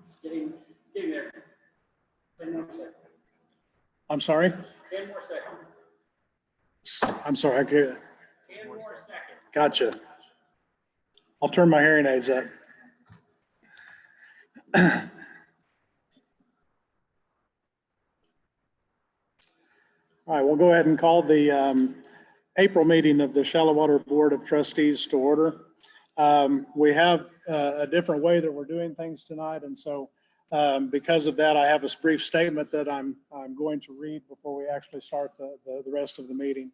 It's getting there. 10 more seconds. I'm sorry? 10 more seconds. I'm sorry, I can't. 10 more seconds. Gotcha. I'll turn my hearing aids up. All right, we'll go ahead and call the April meeting of the Shallow-Water Board of Trustees to order. We have a different way that we're doing things tonight, and so because of that, I have a brief statement that I'm going to read before we actually start the rest of the meeting.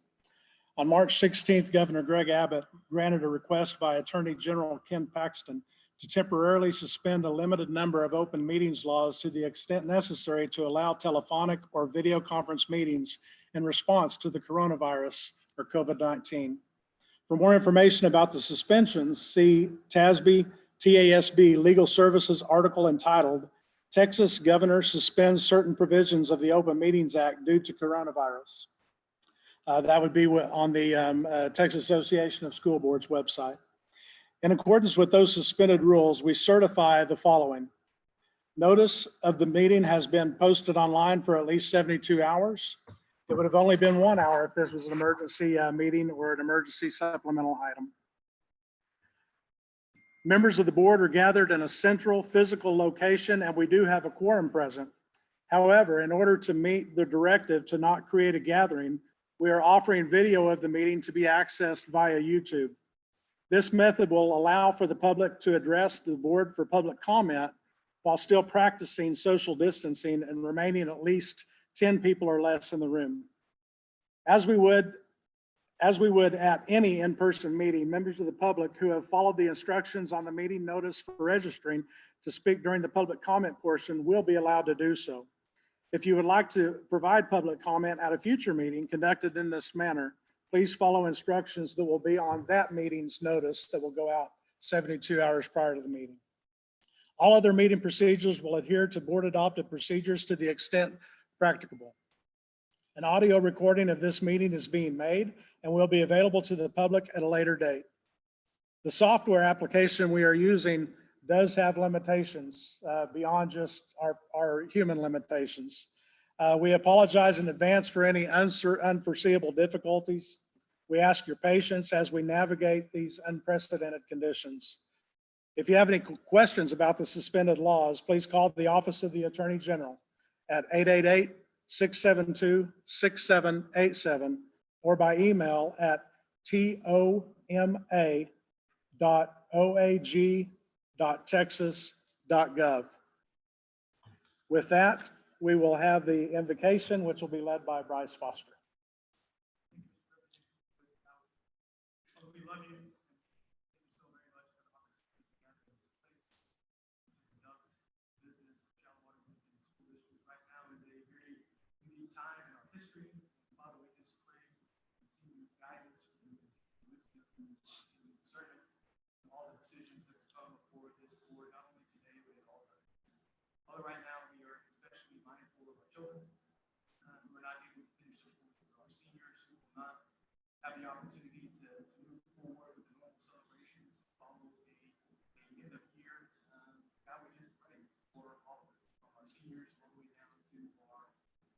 On March 16th, Governor Greg Abbott granted a request by Attorney General Ken Paxton to temporarily suspend a limited number of open meetings laws to the extent necessary to allow telephonic or video conference meetings in response to the coronavirus or COVID-19. For more information about the suspensions, see TASB Legal Services article entitled Texas Governor Suspends Certain Provisions of the Open Meetings Act Due to Coronavirus. That would be on the Texas Association of School Boards website. In accordance with those suspended rules, we certify the following. Notice of the meeting has been posted online for at least 72 hours. It would have only been 1 hour if this was an emergency meeting or an emergency supplemental item. Members of the board are gathered in a central physical location and we do have a quorum present. However, in order to meet the directive to not create a gathering, we are offering video of the meeting to be accessed via YouTube. This method will allow for the public to address the board for public comment while still practicing social distancing and remaining at least 10 people or less in the room. As we would at any in-person meeting, members of the public who have followed the instructions on the meeting notice for registering to speak during the public comment portion will be allowed to do so. If you would like to provide public comment at a future meeting conducted in this manner, please follow instructions that will be on that meeting's notice that will go out 72 hours prior to the meeting. All other meeting procedures will adhere to board adopted procedures to the extent practicable. An audio recording of this meeting is being made and will be available to the public at a later date. The software application we are using does have limitations beyond just our human limitations. We apologize in advance for any unforeseeable difficulties. We ask your patience as we navigate these unprecedented conditions. If you have any questions about the suspended laws, please call the Office of the Attorney General at 888-672-6787 or by email at toma.oag.texas.gov. With that, we will have the invocation, which will be led by Bryce Foster. We love you. Thank you so very much for the opportunity to gather in this place to conduct business of Shallow-Water School District. Right now is a very unique time in our history. Father, we just pray continued guidance from you, wisdom, continued discernment, and all the decisions that will come before this board, not only today, but at all times. Father, right now we are especially mindful of our children who are not able to finish their school, our seniors who will not have the opportunity to move forward with the normal celebrations, follow a end of year. God, we just pray for all of them, from our seniors all the way down to our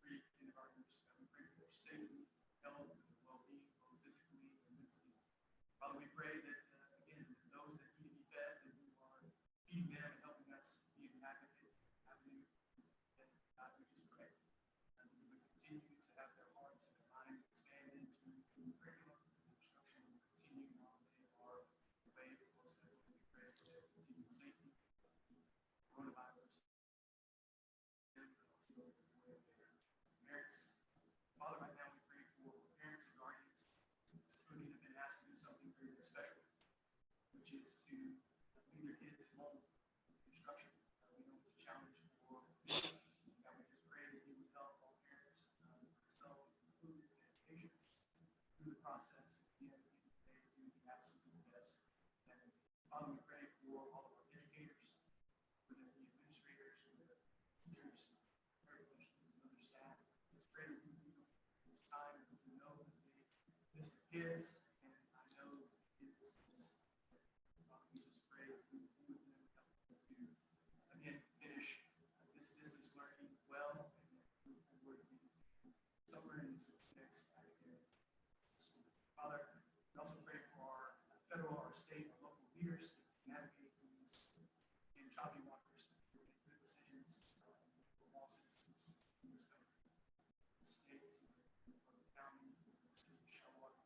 pre-kindergartners. We pray for their safety, health, and well-being, both physically and mentally. Father, we pray that, again, those that need to be fed, that you are feeding them and helping us be an advocate, avenue. And God, we just pray that we would continue to have their hearts and their minds expand into the curriculum and instruction will continue while they are away. Most definitely, we pray for their continued safety, coronavirus, and also for their merits. Father, right now we pray for parents and guardians who have been asked to do something very, very special, which is to leave their kids home instruction. We know it's a challenge for many. God, we just pray that you would help all parents, myself included, to have patience through the process and at the end of the day do the absolute best. And Father, we pray for all of our educators, whether it be administrators, whether teachers, paraprofessionals, and other staff. Just pray that you this time, and we know that they miss the kids, and I know the kids miss. Father, we just pray that you would be with them, help them to again finish leaders is to navigate these in choppy waters, to make good decisions for all citizens in this country, the states, the county, the city of Charlotte,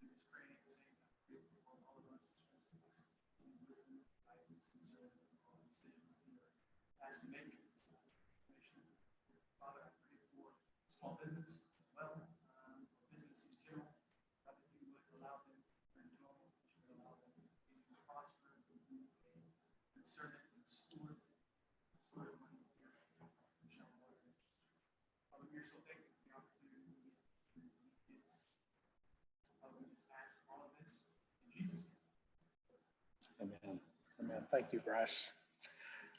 and just praying at the same time for all of us as residents in wisdom, guidance, and service all the decisions that we are asked to make. Father, I pray for small business as well, business in general. God, that you would allow them to earn normal, that you would allow them to prosper, to be a good servant and steward of money here in Shalom. Father, we are so thankful for the opportunity to meet kids. Father, we just ask all of this in Jesus' name. Amen. Amen. Thank you, Bryce.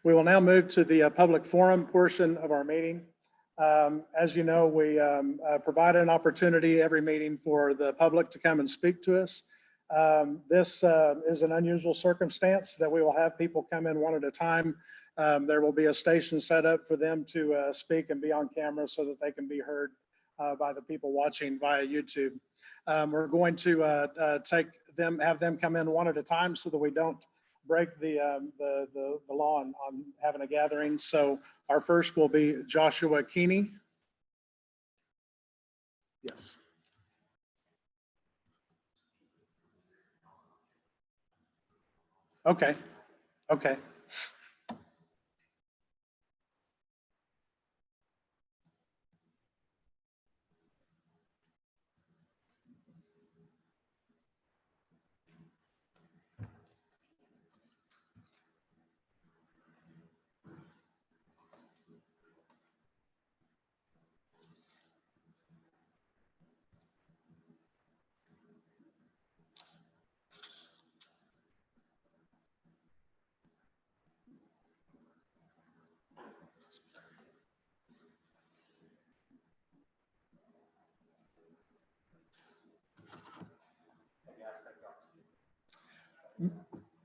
We will now move to the public forum portion of our meeting. As you know, we provide an opportunity every meeting for the public to come and speak to us. This is an unusual circumstance that we will have people come in one at a time. There will be a station set up for them to speak and be on camera so that they can be heard by the people watching via YouTube. We're going to have them come in one at a time so that we don't break the law on having a gathering. So our first will be Joshua Keeney. Yes. Okay. Okay.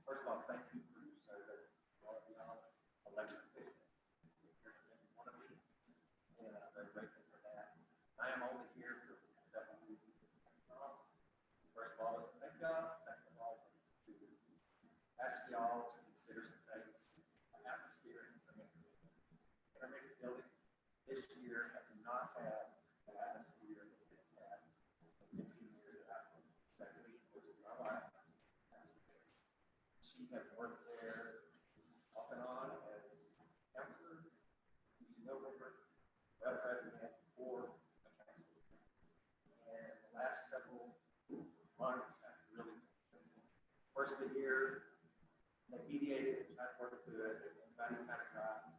First of all, thank you for your service. All of y'all, elected officials, one of you, and I'm very grateful for that. I am only here for 7 reasons. First of all, is to thank God. Second of all, to ask y'all to consider some things. Atmosphere in intermediate building this year has not had the atmosphere that it's had in 15 years that I've been secretary, which is my wife. She has worked there off and on as counselor, no member, web president, or a counselor. And the last several months have really, first of the year, they mediated and tried to work through it, and everybody kind of got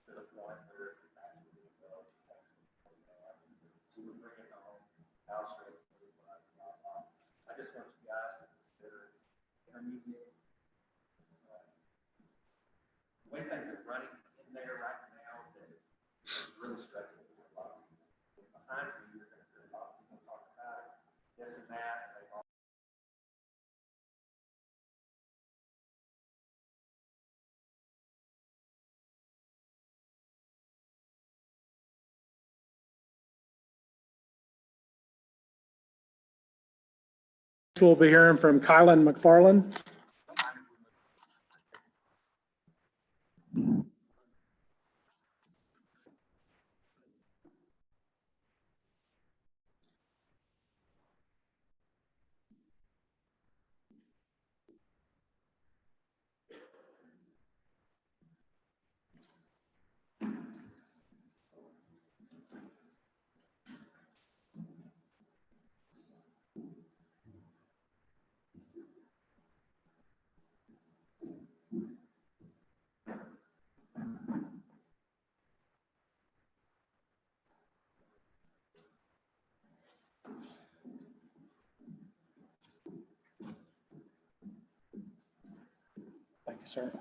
to the point where it's actually she would bring it home, how stressful it was, blah, blah. I just want you guys to consider intermediate. The way things are running in there right now, that it's really stressful for a lot of people. Behind you, you're going to hear a lot of people talk about this and that, and they've all We'll be hearing from Kylan McFarland. Thank you, sir.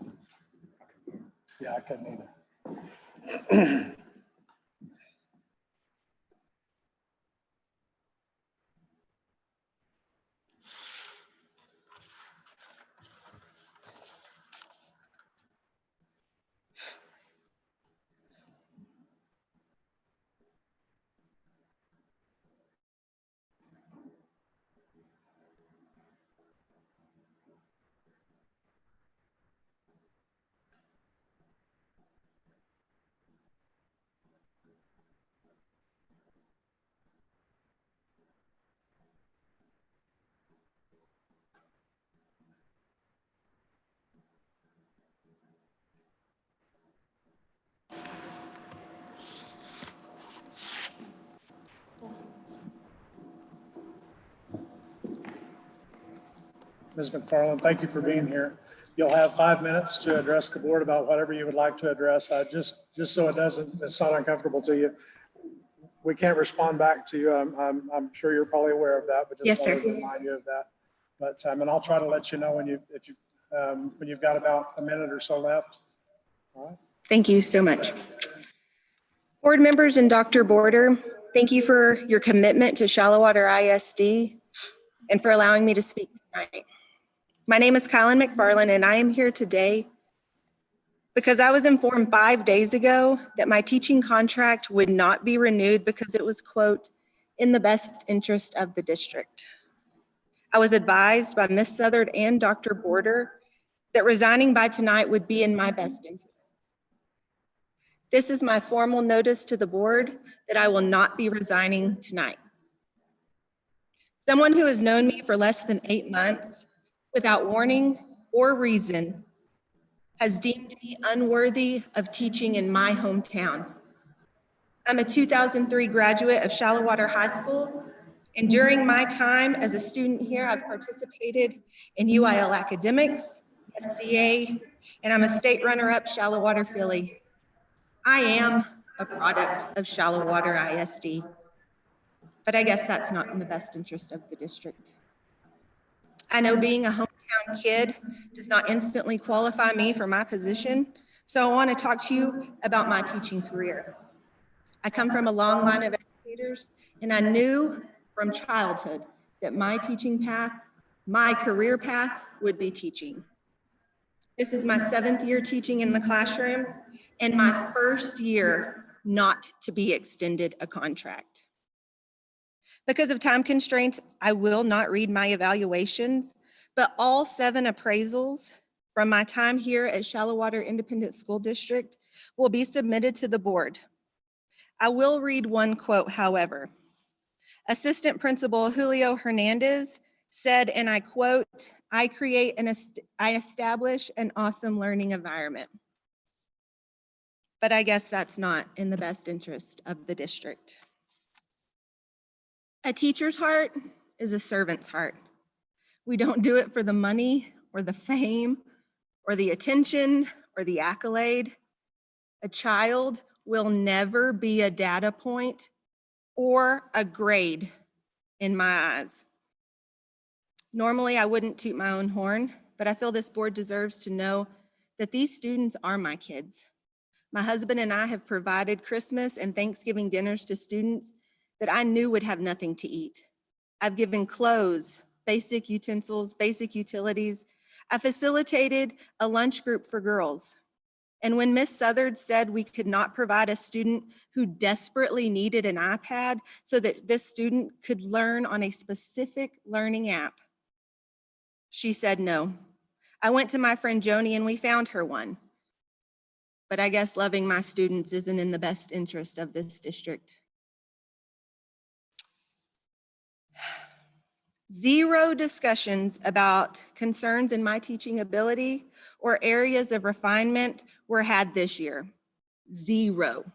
Yeah, I couldn't either. Ms. McFarland, thank you for being here. You'll have 5 minutes to address the board about whatever you would like to address. Just so it's not uncomfortable to you. We can't respond back to you. I'm sure you're probably aware of that, but Yes, just sir. wanted to remind you of that. But, and I'll try to let you know when you've got about a minute or so left. All right. Thank you so much. Board members and Dr. Border, thank you for your commitment to Shallowater ISD and for allowing me to speak tonight. My name is Kylan McFarland, and I am here today because I was informed 5 days ago that my teaching contract would not be renewed because it was, quote, in the best interest of the district. I was advised by Ms. Southard and Dr. Border that resigning by tonight would be in my best interest. This is my formal notice to the board that I will not be resigning tonight. Someone who has known me for less than 8 months without warning or reason has deemed me unworthy of teaching in my hometown. I'm a 2003 graduate of Shallowater High School, and during my time as a student here, I've participated in UIL academics, FCA, and I'm a state runner-up Shallowater Philly. I am a product of Shallowater ISD, but I guess that's not in the best interest of the district. I know being a hometown kid does not instantly qualify me for my position, so I want to talk to you about my teaching career. I come from a long line of educators, and I knew from childhood that my teaching path, my career path would be teaching. This is my 7th year teaching in the classroom and my first year not to be extended a contract. Because of time constraints, I will not read my evaluations, but all 7 appraisals from my time here at Shallowater Independent School District will be submitted to the board. I will read one quote, however. Assistant Principal Julio Hernandez said, and I quote, I establish an awesome learning environment. But I guess that's not in the best interest of the district. A teacher's heart is a servant's heart. We don't do it for the money or the fame or the attention or the accolade. A child will never be a data point or a grade in my eyes. Normally, I wouldn't toot my own horn, but I feel this board deserves to know that these students are my kids. My husband and I have provided Christmas and Thanksgiving dinners to students that I knew would have nothing to eat. I've given clothes, basic utensils, basic utilities. I facilitated a lunch group for girls. And when Ms. Southard said we could not provide a student who desperately needed an iPad so that this student could learn on a specific learning app, she said no. I went to my friend Joni and we found her one. But I guess loving my students isn't in the best interest of this district. 0 discussions about concerns in my teaching ability or areas of refinement were had this year. 0.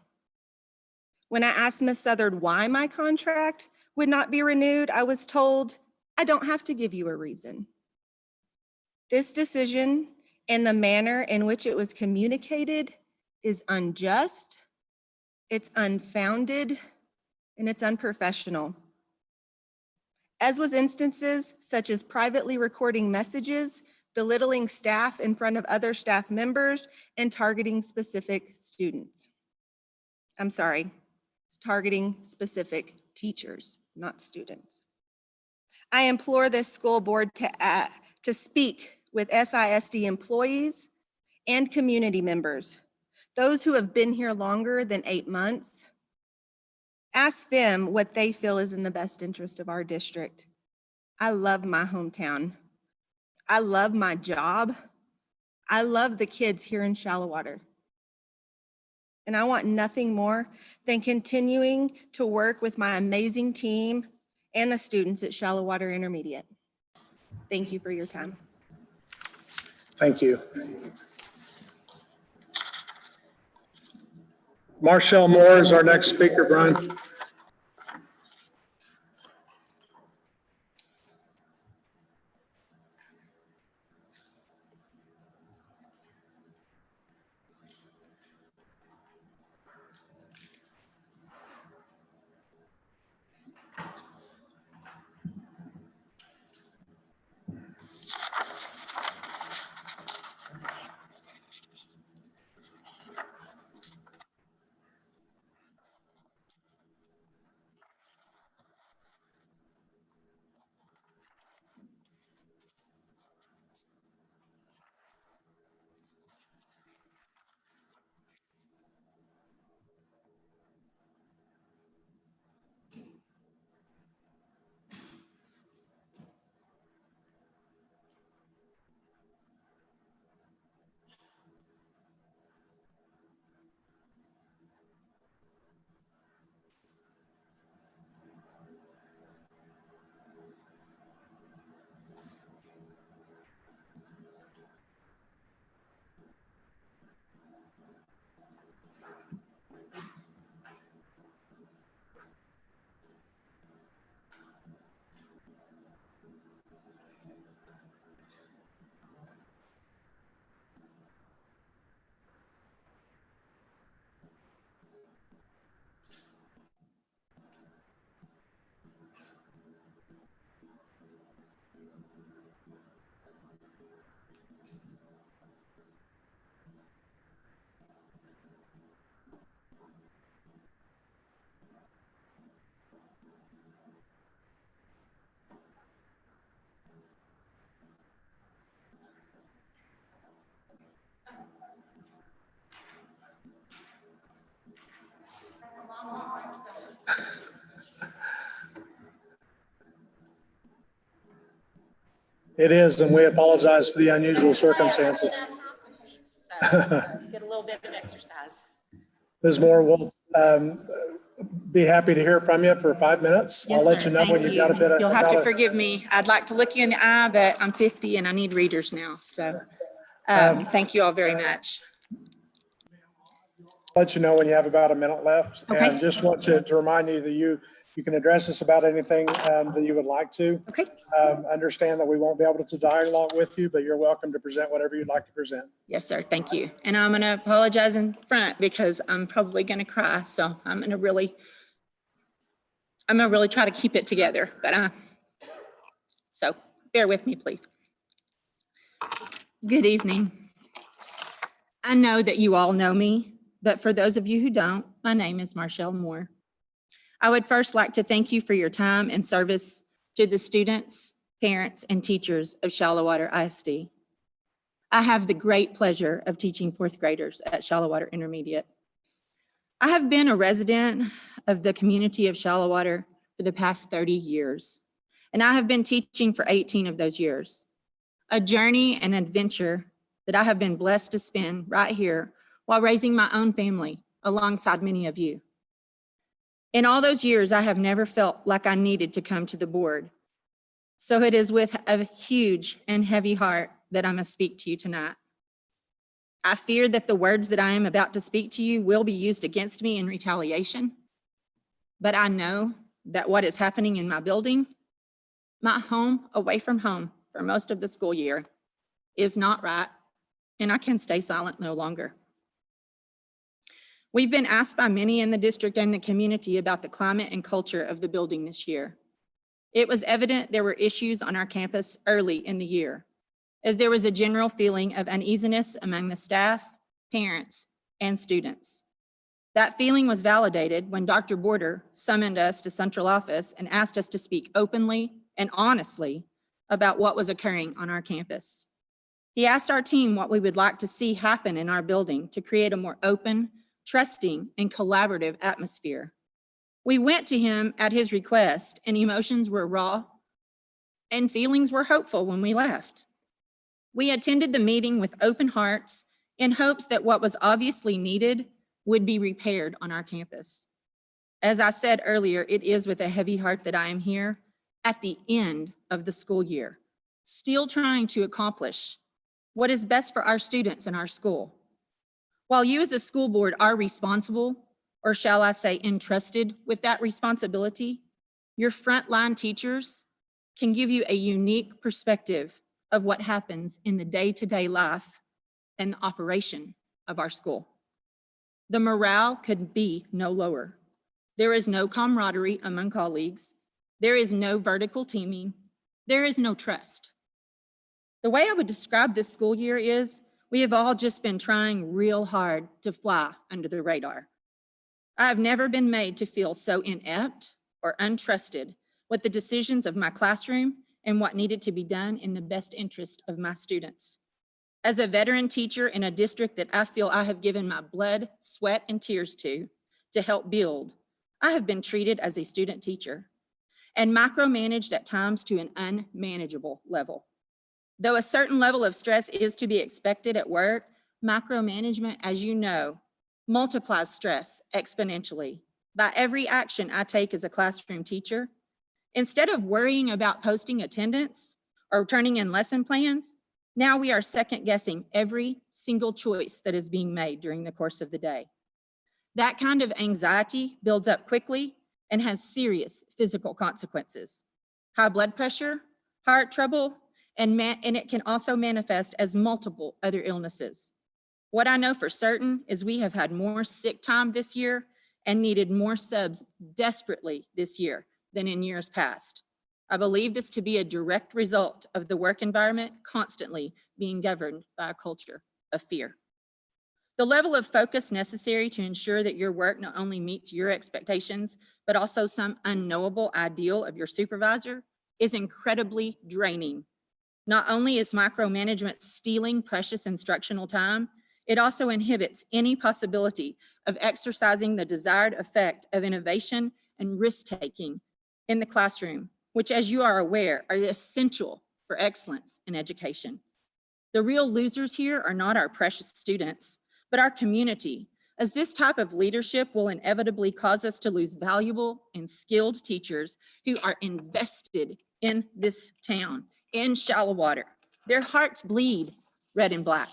When I asked Ms. Southard why my contract would not be renewed, I was told, I don't have to give you a reason. This decision and the manner in which it was communicated is unjust, it's unfounded, and it's unprofessional. As was instances such as privately recording messages, belittling staff in front of other staff members, and targeting specific students. I'm sorry, targeting specific teachers, not students. I implore this school board to speak with SISD employees and community members, those who have been here longer than 8 months. Ask them what they feel is in the best interest of our district. I love my hometown. I love my job. I love the kids here in Shallowater. And I want nothing more than continuing to work with my amazing team and the students at Shallowater Intermediate. Thank you for your time. Thank you. Marshall Moore is our next speaker, Brian. It is, and we apologize for the unusual circumstances. So you get a little bit of exercise. Ms. Moore, we'll be happy to hear from you for 5 minutes. Yes, I'll let sir. you know when Thank you've got a bit of. You'll have to forgive me. I'd like to look you in the eye, but I'm 50 and I need readers now. So thank you all very much. Let you know when you have about a minute left. Okay. And just want to remind you that you can address us about anything that you would like to. Okay. Understand that we won't be able to dialogue with you, but you're welcome to present whatever you'd like to present. Yes, sir. Thank you. And I'm going to apologize in front because I'm probably going to cry. So I'm going to really try to keep it together. But so bear with me, please. Good evening. I know that you all know me, but for those of you who don't, my name is Marshall Moore. I would first like to thank you for your time and service to the students, parents, and teachers of Shallowater ISD. I have the great pleasure of teaching fourth graders at Shallowater Intermediate. I have been a resident of the community of Shallowater for the past 30 years, and I have been teaching for 18 of those years. A journey and adventure that I have been blessed to spend right here while raising my own family alongside many of you. In all those years, I have never felt like I needed to come to the board. So it is with a huge and heavy heart that I must speak to you tonight. I fear that the words that I am about to speak to you will be used against me in retaliation, but I know that what is happening in my building, my home away from home for most of the school year, is not right, and I can stay silent no longer. We've been asked by many in the district and the community about the climate and culture of the building this year. It was evident there were issues on our campus early in the year, as there was a general feeling of uneasiness among the staff, parents, and students. That feeling was validated when Dr. Border summoned us to central office and asked us to speak openly and honestly about what was occurring on our campus. He asked our team what we would like to see happen in our building to create a more open, trusting, and collaborative atmosphere. We went to him at his request, and emotions were raw and feelings were hopeful when we left. We attended the meeting with open hearts in hopes that what was obviously needed would be repaired on our campus. As I said earlier, it is with a heavy heart that I am here at the end of the school year, still trying to accomplish what is best for our students and our school. While you as a school board are responsible, or shall I say entrusted with that responsibility, your frontline teachers can give you a unique perspective of what happens in the day-to-day life and the operation of our school. The morale could be no lower. There is no camaraderie among colleagues. There is no vertical teaming. There is no trust. The way I would describe this school year is we have all just been trying real hard to fly under the radar. I have never been made to feel so inept or untrusted with the decisions of my classroom and what needed to be done in the best interest of my students. As a veteran teacher in a district that I feel I have given my blood, sweat, and tears to help build, I have been treated as a student teacher and micromanaged at times to an unmanageable level. Though a certain level of stress is to be expected at work, micromanagement, as you know, multiplies stress exponentially. By every action I take as a classroom teacher, instead of worrying about posting attendance or turning in lesson plans, now we are second guessing every single choice that is being made during the course of the day. That kind of anxiety builds up quickly and has serious physical consequences. High blood pressure, heart trouble, and it can also manifest as multiple other illnesses. What I know for certain is we have had more sick time this year and needed more subs desperately this year than in years past. I believe this to be a direct result of the work environment constantly being governed by a culture of fear. The level of focus necessary to ensure that your work not only meets your expectations, but also some unknowable ideal of your supervisor is incredibly draining. Not only is micromanagement stealing precious instructional time, it also inhibits any possibility of exercising the desired effect of innovation and risk-taking in the classroom, which, as you are aware, are essential for excellence in education. The real losers here are not our precious students, but our community, as this type of leadership will inevitably cause us to lose valuable and skilled teachers who are invested in this town, in shallow water. Their hearts bleed red and black.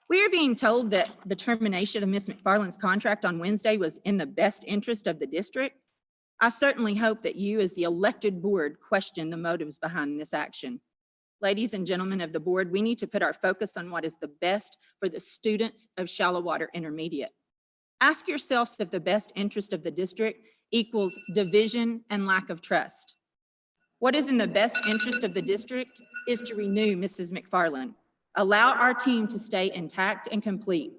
We are being told that the termination of Ms. McFarland's contract on Wednesday was in the best interest of the district. I certainly hope that you, as the elected board, question the motives behind this action. Ladies and gentlemen of the board, we need to put our focus on what is the best for the students of Shallow Water Intermediate. Ask yourselves if the best interest of the district equals division and lack of trust. What is in the best interest of the district is to renew Mrs. McFarland. Allow our team to stay intact and complete.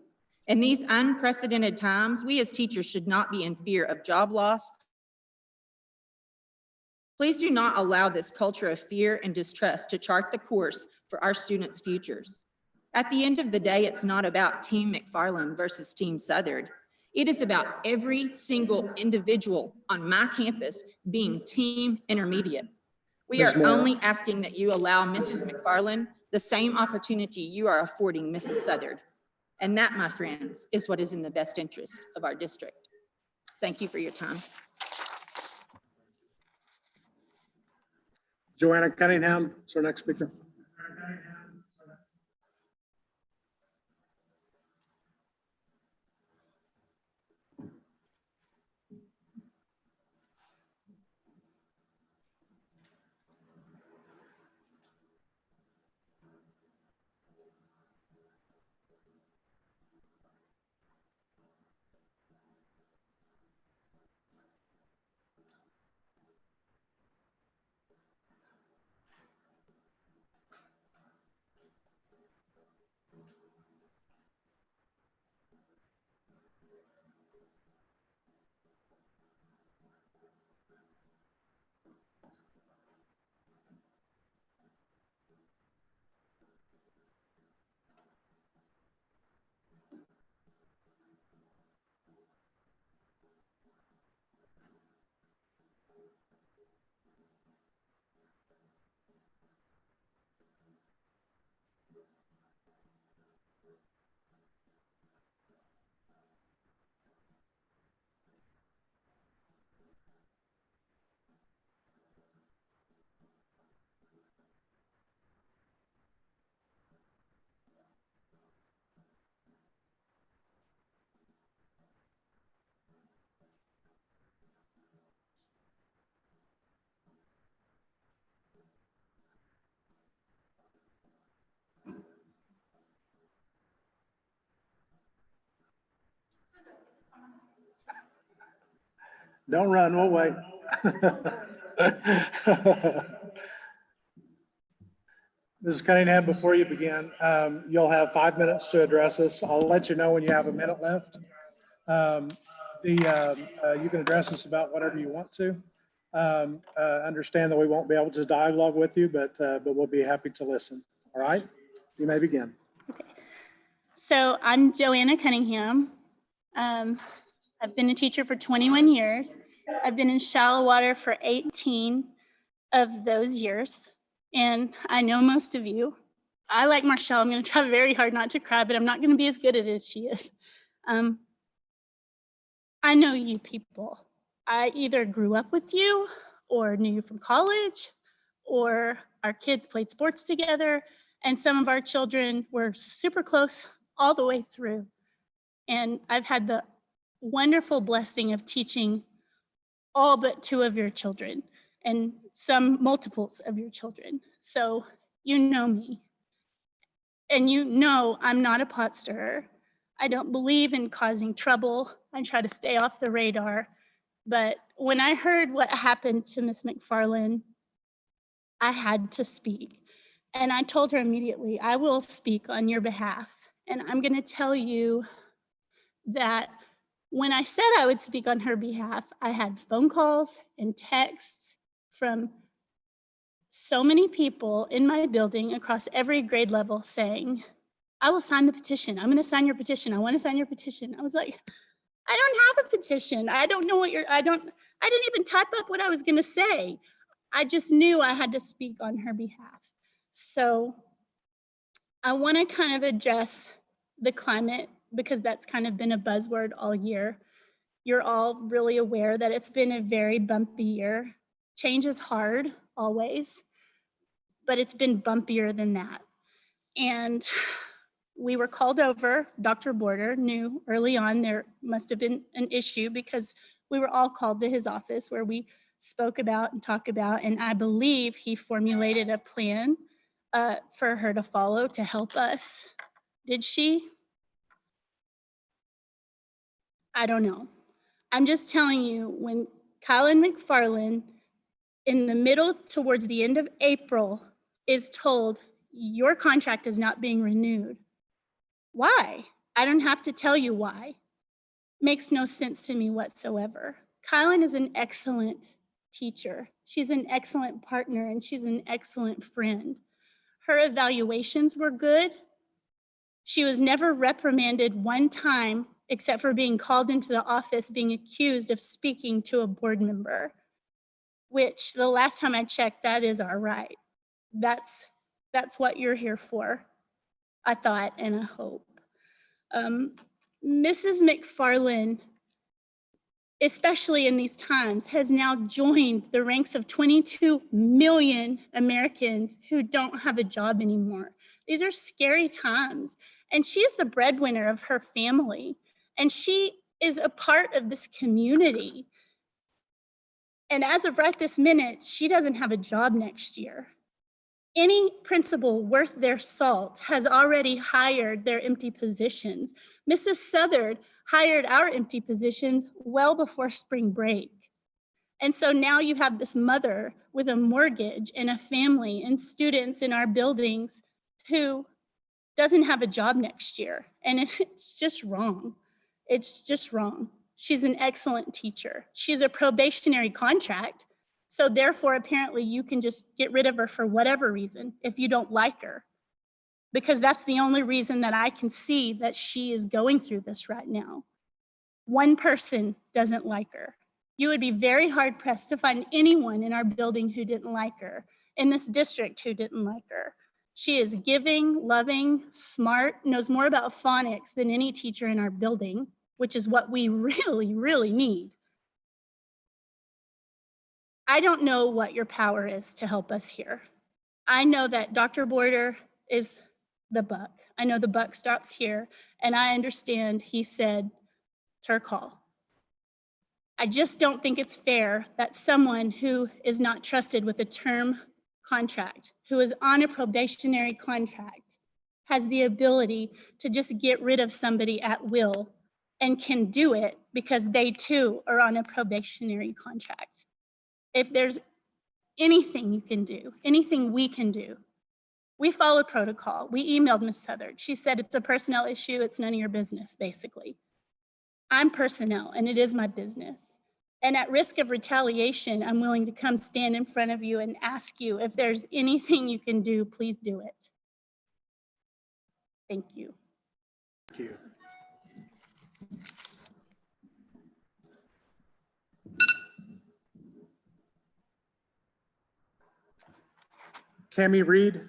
In these unprecedented times, we as teachers should not be in fear of job loss. Please do not allow this culture of fear and distrust to chart the course for our students' futures. At the end of the day, it's not about Team McFarland versus Team Southard. It is about every single individual on my campus being Team Intermediate. We are only asking that you allow Mrs. McFarland the same opportunity you are affording Mrs. Southard. And that, my friends, is what is in the best interest of our district. Thank you for your time. Joanna Cunningham is our next speaker. Don't run, we'll wait. Mrs. Cunningham, before you begin, you'll have 5 minutes to address us. I'll let you know when you have a minute left. You can address us about whatever you want to. Understand that we won't be able to dialogue with you, but we'll be happy to listen. All right, you may begin. Okay. So I'm Joanna Cunningham. I've been a teacher for 21 years. I've been in shallow water for 18 of those years. And I know most of you. I like Marshall. I'm going to try very hard not to cry, but I'm not going to be as good at it as she is. I know you people. I either grew up with you or knew you from college, or our kids played sports together, and some of our children were super close all the way through. And I've had the wonderful blessing of teaching all but 2 of your children and some multiples of your children. So you know me. And you know I'm not a pot stirrer. I don't believe in causing trouble. I try to stay off the radar. But when I heard what happened to Ms. McFarland, I had to speak. And I told her immediately, I will speak on your behalf. And I'm going to tell you that when I said I would speak on her behalf, I had phone calls and texts from so many people in my building across every grade level saying, I will sign the petition. I'm going to sign your petition. I want to sign your petition. I was like, I don't have a petition. I don't know what I didn't even type up what I was going to say. I just knew I had to speak on her behalf. So I want to kind of address the climate because that's kind of been a buzzword all year. You're all really aware that it's been a very bumpy year. Change is hard, always, but it's been bumpier than that. And we were called over. Dr. Border knew early on there must have been an issue because we were all called to his office where we spoke about and talked about, and I believe he formulated a plan for her to follow to help us. Did she? I don't know. I'm just telling you, when Colin McFarland, in the middle towards the end of April, is told your contract is not being renewed. Why? I don't have to tell you why. Makes no sense to me whatsoever. Kylan is an excellent teacher. She's an excellent partner and she's an excellent friend. Her evaluations were good. She was never reprimanded one time except for being called into the office being accused of speaking to a board member, which the last time I checked, that is our right. That's what you're here for, I thought and I hope. Mrs. McFarland, especially in these times, has now joined the ranks of 22 million Americans who don't have a job anymore. These are scary times. And she is the breadwinner of her family. And she is a part of this community. And as of right this minute, she doesn't have a job next year. Any principal worth their salt has already hired their empty positions. Mrs. Southard hired our empty positions well before spring break. And so now you have this mother with a mortgage and a family and students in our buildings who doesn't have a job next year. And it's just wrong. It's just wrong. She's an excellent teacher. She's a probationary contract. So therefore, apparently you can just get rid of her for whatever reason if you don't like her, because that's the only reason that I can see that she is going through this right now. One person doesn't like her. You would be very hard pressed to find anyone in our building who didn't like her, in this district who didn't like her. She is giving, loving, smart, knows more about phonics than any teacher in our building, which is what we really, really need. I don't know what your power is to help us here. I know that Dr. Border is the buck. I know the buck stops here, and I understand he said, it's her call. I just don't think it's fair that someone who is not trusted with a term contract, who is on a probationary contract, has the ability to just get rid of somebody at will and can do it because they too are on a probationary contract. If there's anything you can do, anything we can do, we followed protocol. We emailed Ms. Southard. She said it's a personnel issue. It's none of your business, basically. I'm personnel and it is my business. And at risk of retaliation, I'm willing to come stand in front of you and ask you if there's anything you can do, please do it. Thank you. Thank you. Cami Reed.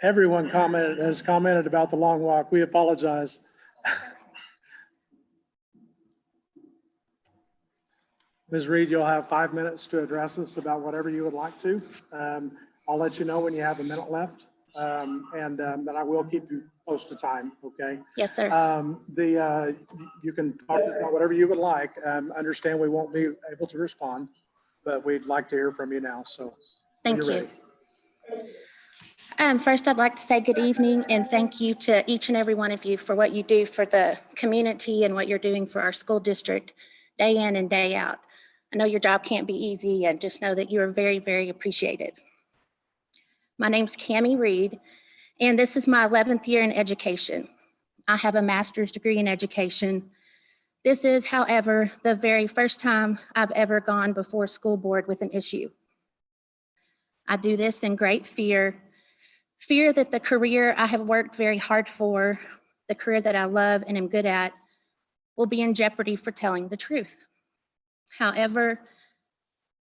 Everyone has commented about the long walk. We apologize. Ms. Reed, you'll have 5 minutes to address us about whatever you would like to. I'll let you know when you have a minute left, and then I will keep you close to time, okay? Yes, sir. You can talk about whatever you would like. Understand we won't be able to respond, but we'd like to hear from you now, so. when Thank you're you. ready. First, I'd like to say good evening and thank you to each and every one of you for what you do for the community and what you're doing for our school district day in and day out. I know your job can't be easy, and just know that you are very, very appreciated. My name's Cammie Reed, and this is my 11th year in education. I have a master's degree in education. This is, however, the very first time I've ever gone before a school board with an issue. I do this in great fear that the career I have worked very hard for, the career that I love and am good at, will be in jeopardy for telling the truth. However,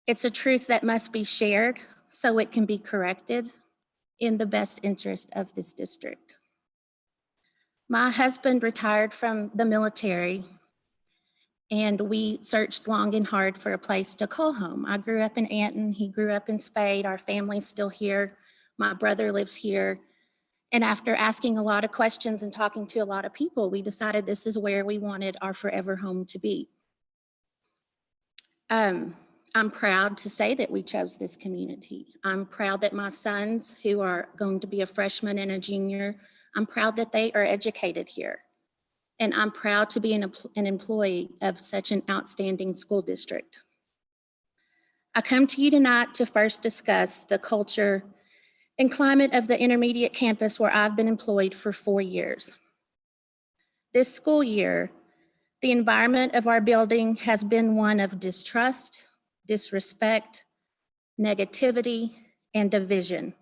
it's a truth that must be shared so it can be corrected in the best interest of this district. My husband retired from the military, and we searched long and hard for a place to call home. I grew up in Anton, he grew up in Spade, our family's still here, my brother lives here. And after asking a lot of questions and talking to a lot of people, we decided this is where we wanted our forever home to be. I'm proud to say that we chose this community. I'm proud that my sons, who are going to be a freshman and a junior, I'm proud that they are educated here. And I'm proud to be an employee of such an outstanding school district. I come to you tonight to first discuss the culture and climate of the intermediate campus where I've been employed for 4 years. This school year, the environment of our building has been one of distrust, disrespect, negativity, and division.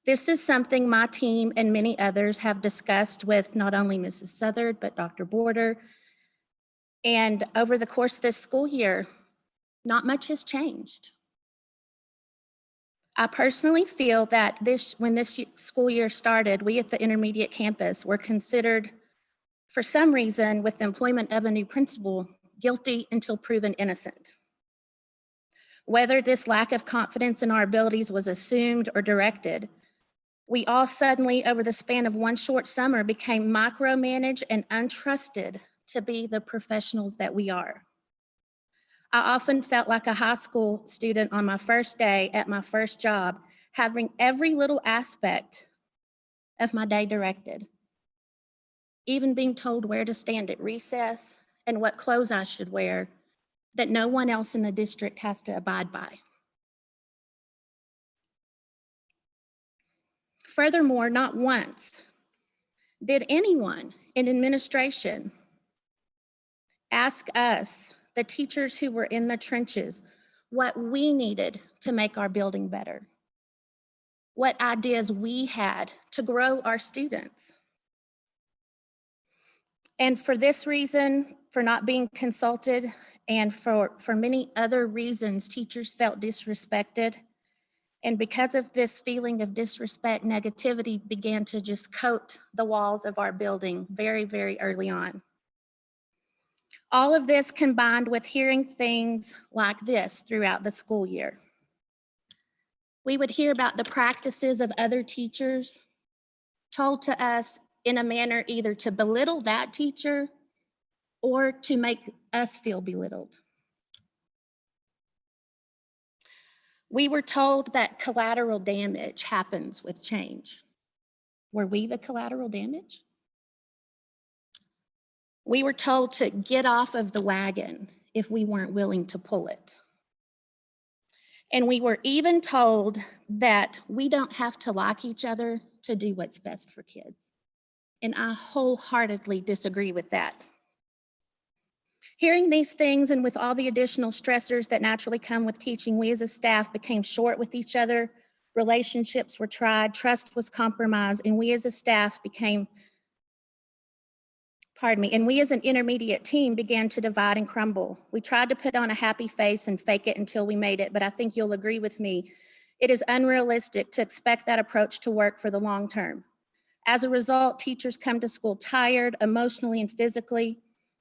This is something my team and many others have discussed with not only Mrs. Southard, but Dr. Border. And over the course of this school year, not much has changed. I personally feel that when this school year started, we at the intermediate campus were considered, for some reason, with the employment of a new principal, guilty until proven innocent. Whether this lack of confidence in our abilities was assumed or directed, we all suddenly, over the span of one short summer, became micromanaged and untrusted to be the professionals that we are. I often felt like a high school student on my first day at my first job, having every little aspect of my day directed, even being told where to stand at recess and what clothes I should wear that no one else in the district has to abide by. Furthermore, not once did anyone in administration ask us, the teachers who were in the trenches, what we needed to make our building better, what ideas we had to grow our students. And for this reason, for not being consulted, and for many other reasons, teachers felt disrespected. And because of this feeling of disrespect, negativity began to just coat the walls of our building very, very early on. All of this combined with hearing things like this throughout the school year. We would hear about the practices of other teachers told to us in a manner either to belittle that teacher or to make us feel belittled. We were told that collateral damage happens with change. Were we the collateral damage? We were told to get off of the wagon if we weren't willing to pull it. And we were even told that we don't have to like each other to do what's best for kids. And I wholeheartedly disagree with that. Hearing these things, and with all the additional stressors that naturally come with teaching, we as a staff became short with each other, relationships were tried, trust was compromised, and we as a staff became, and we as an intermediate team began to divide and crumble. We tried to put on a happy face and fake it until we made it, but I think you'll agree with me, It is unrealistic to expect that approach to work for the long term. As a result, teachers come to school tired, emotionally and physically,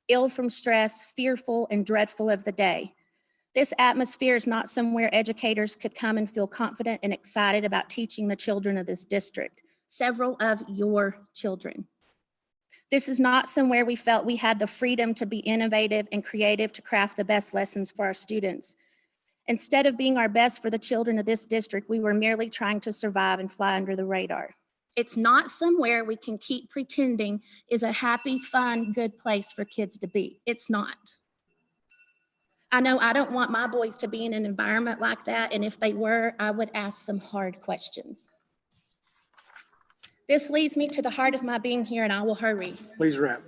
ill from stress, fearful and dreadful of the day. This atmosphere is not somewhere educators could come and feel confident and excited about teaching the children of this district, several of your children. This is not somewhere we felt we had the freedom to be innovative and creative to craft the best lessons for our students. Instead of being our best for the children of this district, we were merely trying to survive and fly under the radar. It's not somewhere we can keep pretending is a happy, fun, good place for kids to be. It's not. I know I don't want my boys to be in an environment like that, and if they were, I would ask some hard questions. This leads me to the heart of my being here, and I will hurry. Please wrap.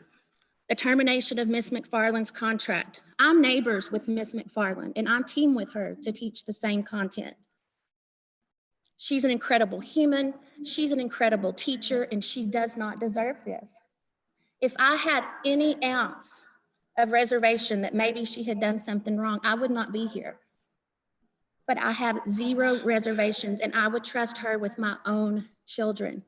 The termination of Ms. McFarland's contract. I'm neighbors with Ms. McFarland, and I'm team with her to teach the same content. She's an incredible human, she's an incredible teacher, and she does not deserve this. If I had any ounce of reservation that maybe she had done something wrong, I would not be here. But I have zero reservations, and I would trust her with my own children.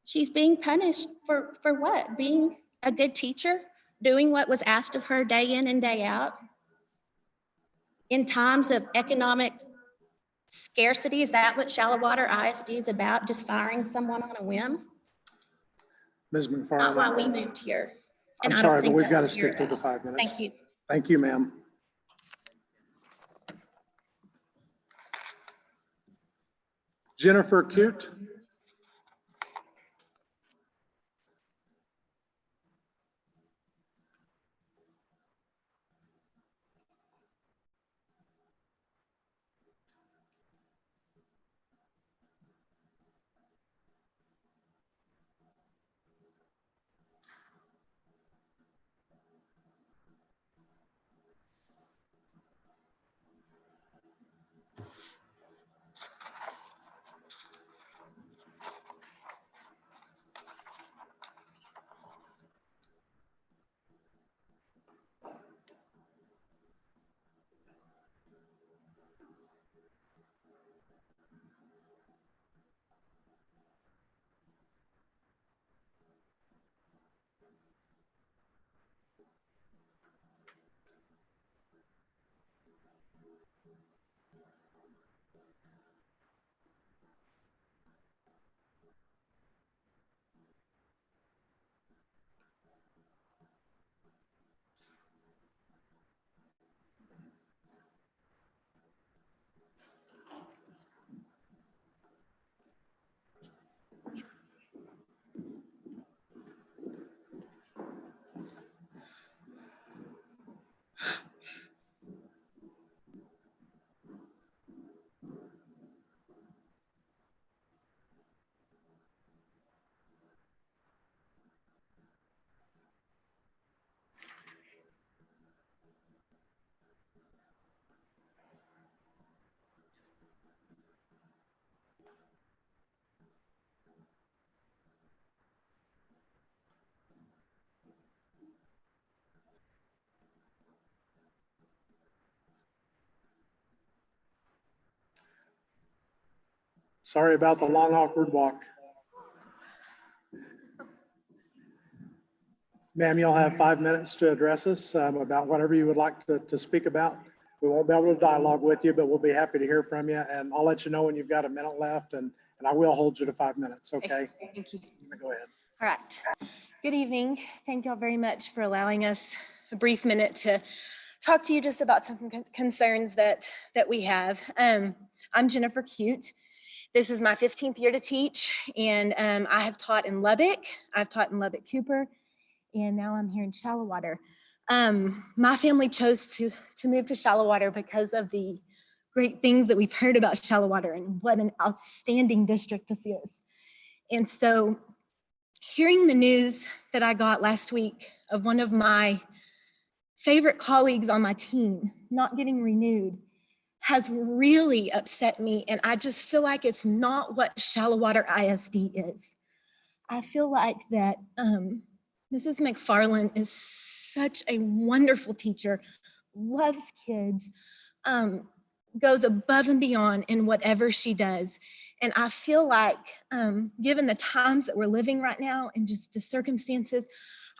She's being punished for what? Being a good teacher? Doing what was asked of her day in and day out? In times of economic scarcity, is that what Shallow Water ISD is about? Just firing someone on a whim? Ms. Not McFarland. why we moved here. I'm And I don't sorry, but think we've that's got to what you're stick to the about. 5 minutes. Thank you. Thank you, ma'am. Jennifer Cute. Sorry about the long, awkward walk. Ma'am, you'll have 5 minutes to address us about whatever you would like to speak about. We won't be able to dialogue with you, but we'll be happy to hear from you. And I'll let you know when you've got a minute left, and I will hold you to 5 minutes, okay? Thank you. Go ahead. All right. Good evening. Thank y'all very much for allowing us a brief minute to talk to you just about some concerns that we have. I'm Jennifer Cute. This is my 15th year to teach, and I have taught in Lubbock. I've taught in Lubbock Cooper, and now I'm here in Shallow Water. My family chose to move to Shallow Water because of the great things that we've heard about Shallow Water and what an outstanding district this is. And so hearing the news that I got last week of one of my favorite colleagues on my team not getting renewed has really upset me, and I just feel like it's not what Shallow Water ISD is. I feel like that Mrs. McFarland is such a wonderful teacher, loves kids, goes above and beyond in whatever she does. And I feel like, given the times that we're living right now and just the circumstances,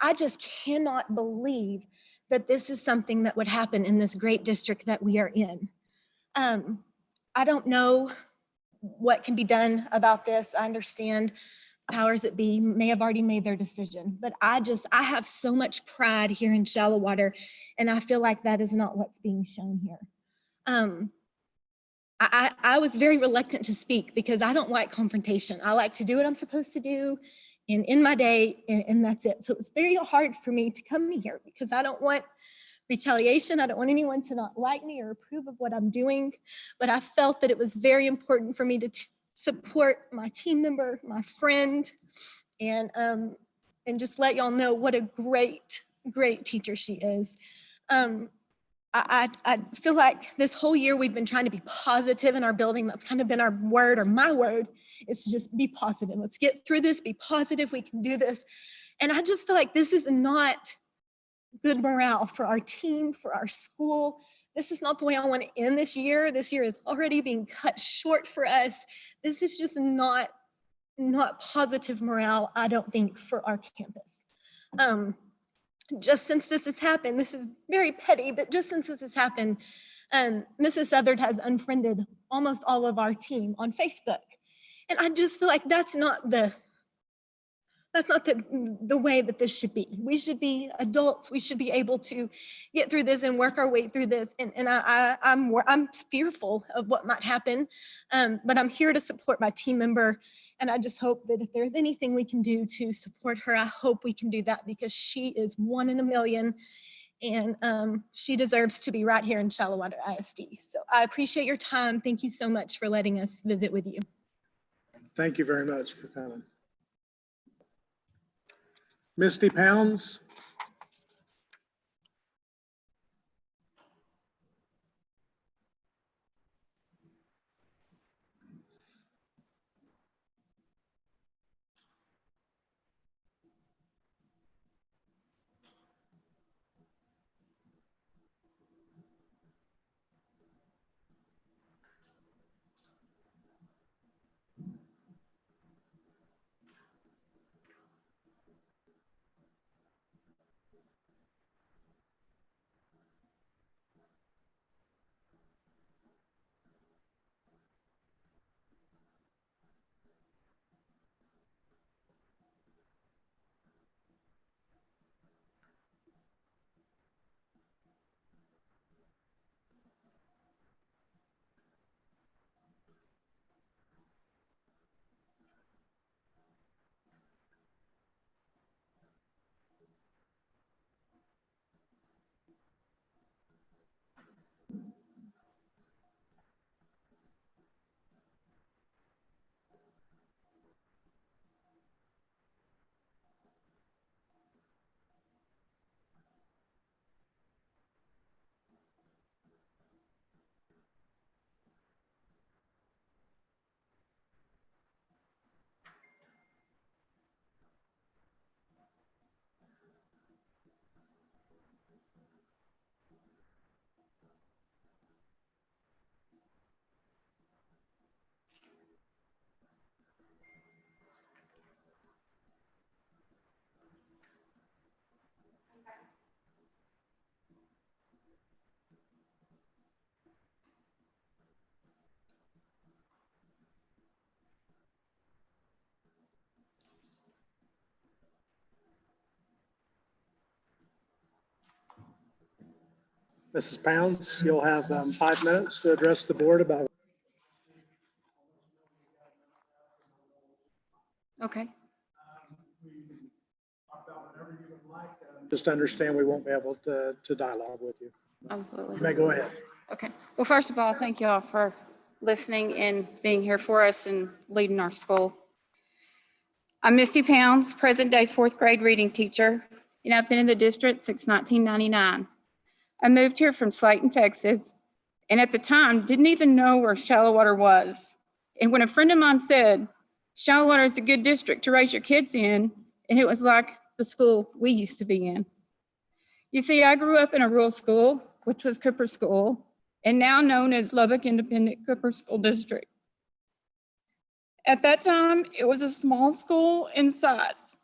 I just cannot believe that this is something that would happen in this great district that we are in. I don't know what can be done about this. I understand powers that be may have already made their decision, but I have so much pride here in Shallow Water, and I feel like that is not what's being shown here. I was very reluctant to speak because I don't like confrontation. I like to do what I'm supposed to do and in my day, and that's it. So it was very hard for me to come here because I don't want retaliation. I don't want anyone to not like me or approve of what I'm doing, but I felt that it was very important for me to support my team member, my friend, and just let y'all know what a great, great teacher she is. I feel like this whole year we've been trying to be positive in our building. That's kind of been our word, or my word, is to just be positive. Let's get through this, be positive, we can do this. And I just feel like this is not good morale for our team, for our school. This is not the way I want to end this year. This year is already being cut short for us. This is just not positive morale, I don't think, for our campus. Just since this has happened, this is very petty, but just since this has happened, Mrs. Southard has unfriended almost all of our team on Facebook. And I just feel like that's not the way that this should be. We should be adults. We should be able to get through this and work our way through this. And I'm fearful of what might happen, but I'm here to support my team member. And I just hope that if there's anything we can do to support her, I hope we can do that, because she is one in a million, and she deserves to be right here in Shallow Water ISD. So I appreciate your time. Thank you so much for letting us visit with you. Thank you very much for coming. Misty Pounds. Mrs. Pounds, you'll have 5 minutes to address the board about. Okay. Just understand we won't be able to dialogue with you. Absolutely. You may go ahead. Okay. Well, first of all, thank you all for listening and being here for us and leading our school. I'm Misty Pounds, present day 4th grade reading teacher, and I've been in the district since 1999. I moved here from Slayton, Texas, and at the time didn't even know where Shallow Water was. And when a friend of mine said, Shallow Water is a good district to raise your kids in, and it was like the school we used to be in. You see, I grew up in a rural school, which was Cooper School, and now known as Lubbock Independent Cooper School District. At that time, it was a small school in size.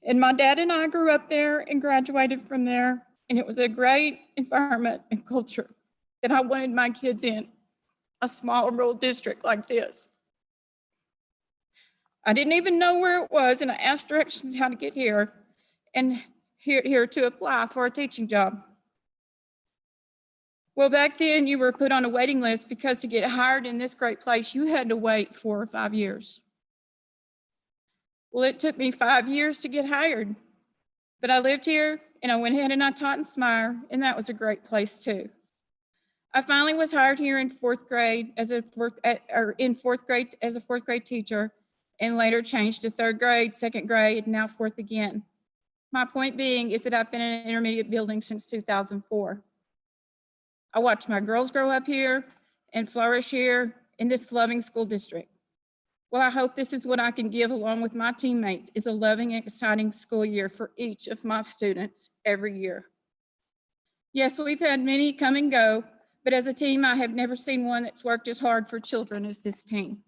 And my dad and I grew up there and graduated from there, and it was a great environment and culture that I wanted my kids in, a small rural district like this. I didn't even know where it was, and I asked directions how to get here and here to apply for a teaching job. Well, back then you were put on a waiting list because to get hired in this great place, you had to wait 4 or 5 years. Well, it took me 5 years to get hired, but I lived here and I went ahead and I taught in Smyre, and that was a great place too. I finally was hired here in fourth grade as a fourth grade teacher, and later changed to third grade, second grade, and now fourth again. My point being is that I've been in an intermediate building since 2004. I watched my girls grow up here and flourish here in this loving school district. Well, I hope this is what I can give along with my teammates, is a loving and exciting school year for each of my students every year. Yes, we've had many come and go, but as a team, I have never seen one that's worked as hard for children as this team.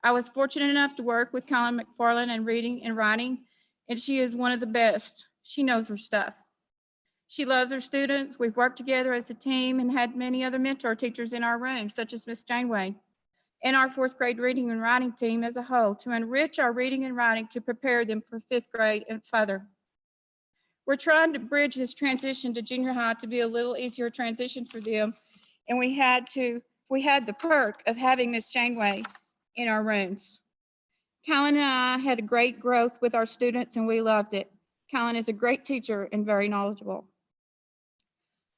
I was fortunate enough to work with Colin McFarland in reading and writing, and she is one of the best. She knows her stuff. She loves her students. We've worked together as a team and had many other mentor teachers in our room, such as Miss Janeway, and our fourth grade reading and writing team as a whole, to enrich our reading and writing to prepare them for fifth grade and further. We're trying to bridge this transition to junior high to be a little easier transition for them, and we had the perk of having Miss Janeway in our rooms. Colin and I had a great growth with our students, and we loved it. Colin is a great teacher and very knowledgeable.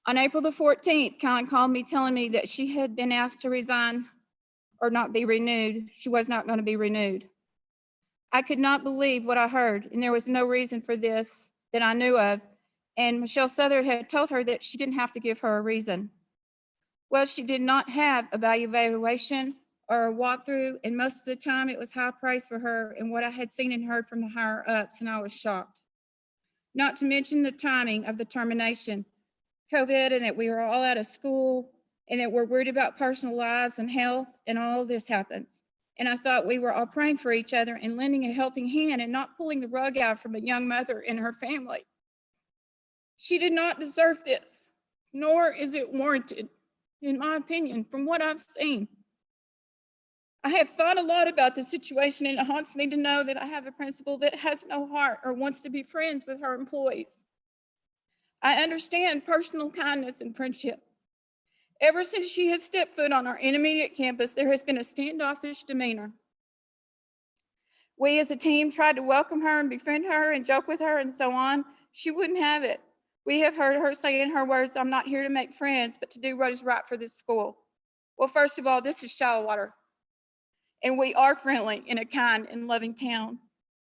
On April the 14th, Colin called me telling me that she had been asked to resign or not be renewed. She was not going to be renewed. I could not believe what I heard, and there was no reason for this that I knew of. And Michelle Southard had told her that she didn't have to give her a reason. Well, she did not have a value evaluation or a walkthrough, and most of the time it was high praise for her and what I had seen and heard from the higher ups, and I was shocked. Not to mention the timing of the termination, COVID, and that we were all out of school, and that we're worried about personal lives and health, and all of this happens. And I thought we were all praying for each other and lending a helping hand and not pulling the rug out from a young mother and her family. She did not deserve this, nor is it warranted, in my opinion, from what I've seen. I have thought a lot about the situation, and it haunts me to know that I have a principal that has no heart or wants to be friends with her employees. I understand personal kindness and friendship. Ever since she has stepped foot on our intermediate campus, there has been a standoffish demeanor. We as a team tried to welcome her and befriend her and joke with her and so on. She wouldn't have it. We have heard her say in her words, "I'm not here to make friends, but to do what is right for this school." Well, first of all, this is Shallowater, and we are friendly in a kind and loving town.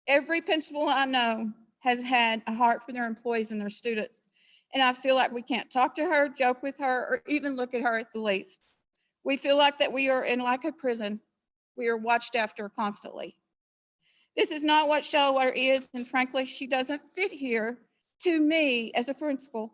Every principal I know has had a heart for their employees and their students. And I feel like we can't talk to her, joke with her, or even look at her at the least. We feel like that we are in like a prison. We are watched after constantly. This is not what Shallowater is, and frankly, she doesn't fit here to me as a principal.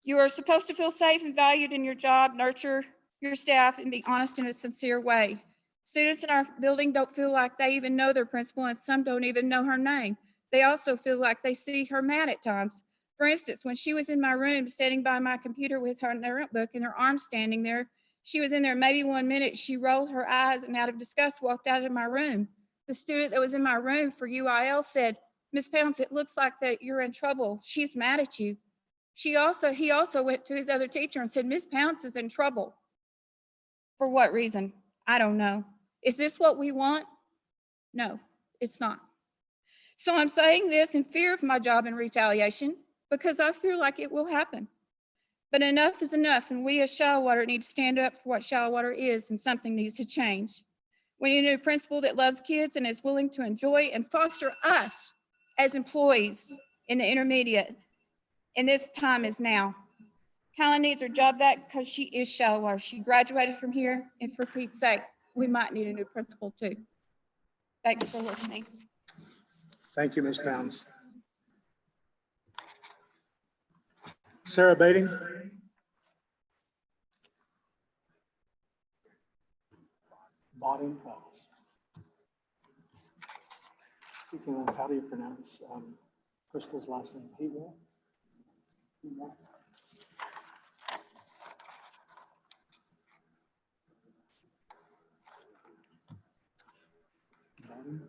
You are supposed to feel safe and valued in your job, nurture your staff, and be honest in a sincere way. Students in our building don't feel like they even know their principal, and some don't even know her name. They also feel like they see her mad at times. For instance, when she was in my room standing by my computer with her notebook and her arm standing there, she was in there maybe 1 minute, she rolled her eyes and out of disgust walked out of my room. The student that was in my room for UIL said, "Ms. Pounds, it looks like that you're in trouble. She's mad at you." He also went to his other teacher and said, "Ms. Pounds is in trouble." For what reason? I don't know. Is this what we want? No, it's not. So I'm saying this in fear of my job and retaliation, because I feel like it will happen. But enough is enough, and we as Shallowater need to stand up for what Shallowater is, and something needs to change. We need a new principal that loves kids and is willing to enjoy and foster us as employees in the intermediate, and this time is now. Kyla needs her job back because she is Shallowater. She graduated from here, and for Pete's sake, we might need a new principal too. Thanks for listening. Thank you, Ms. Pounds. Sarah Bading. Botting Wells. Speaking of, how do you pronounce Crystal's last name? Heatwell? Heatwell? Bading.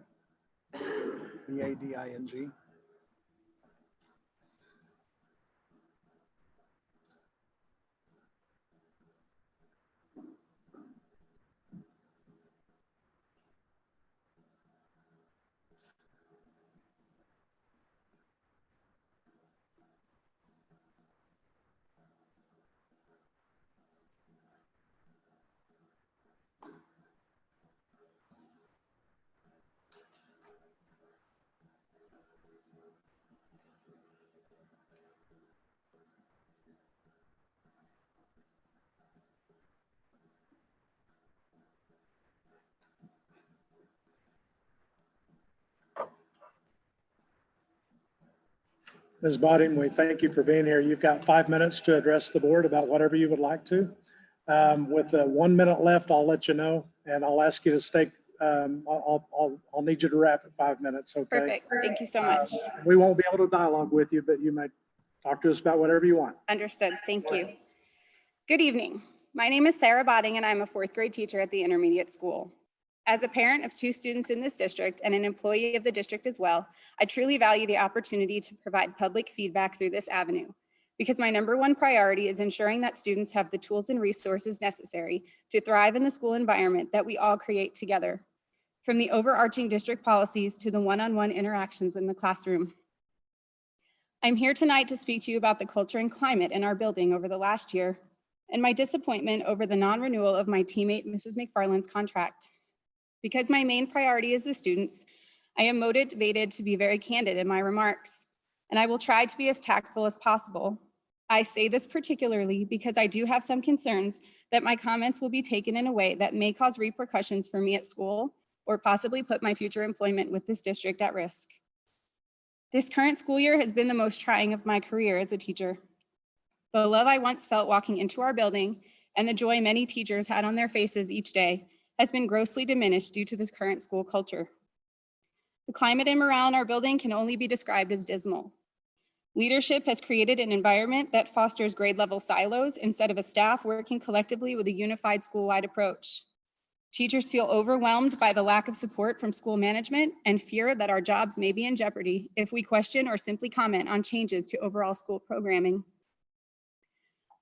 Ms. Boding, we thank you for being here. You've got 5 minutes to address the board about whatever you would like to. With 1 minute left, I'll let you know, and I'll ask you to stay. I'll need you to wrap at 5 minutes. Okay. Perfect. Thank you so much. We won't be able to dialogue with you, but you may talk to us about whatever you want. Understood. Thank you. Good evening. My name is Sarah Botting, and I'm a 4th grade teacher at the intermediate school. As a parent of 2 students in this district and an employee of the district as well, I truly value the opportunity to provide public feedback through this avenue, because my #1 priority is ensuring that students have the tools and resources necessary to thrive in the school environment that we all create together, from the overarching district policies to the one-on-one interactions in the classroom. I'm here tonight to speak to you about the culture and climate in our building over the last year and my disappointment over the non-renewal of my teammate, Mrs. McFarland's contract. Because my main priority is the students, I am motivated to be very candid in my remarks, and I will try to be as tactful as possible. I say this particularly because I do have some concerns that my comments will be taken in a way that may cause repercussions for me at school or possibly put my future employment with this district at risk. This current school year has been the most trying of my career as a teacher. The love I once felt walking into our building and the joy many teachers had on their faces each day has been grossly diminished due to this current school culture. The climate and morale in our building can only be described as dismal. Leadership has created an environment that fosters grade level silos instead of a staff working collectively with a unified school-wide approach. Teachers feel overwhelmed by the lack of support from school management and fear that our jobs may be in jeopardy if we question or simply comment on changes to overall school programming.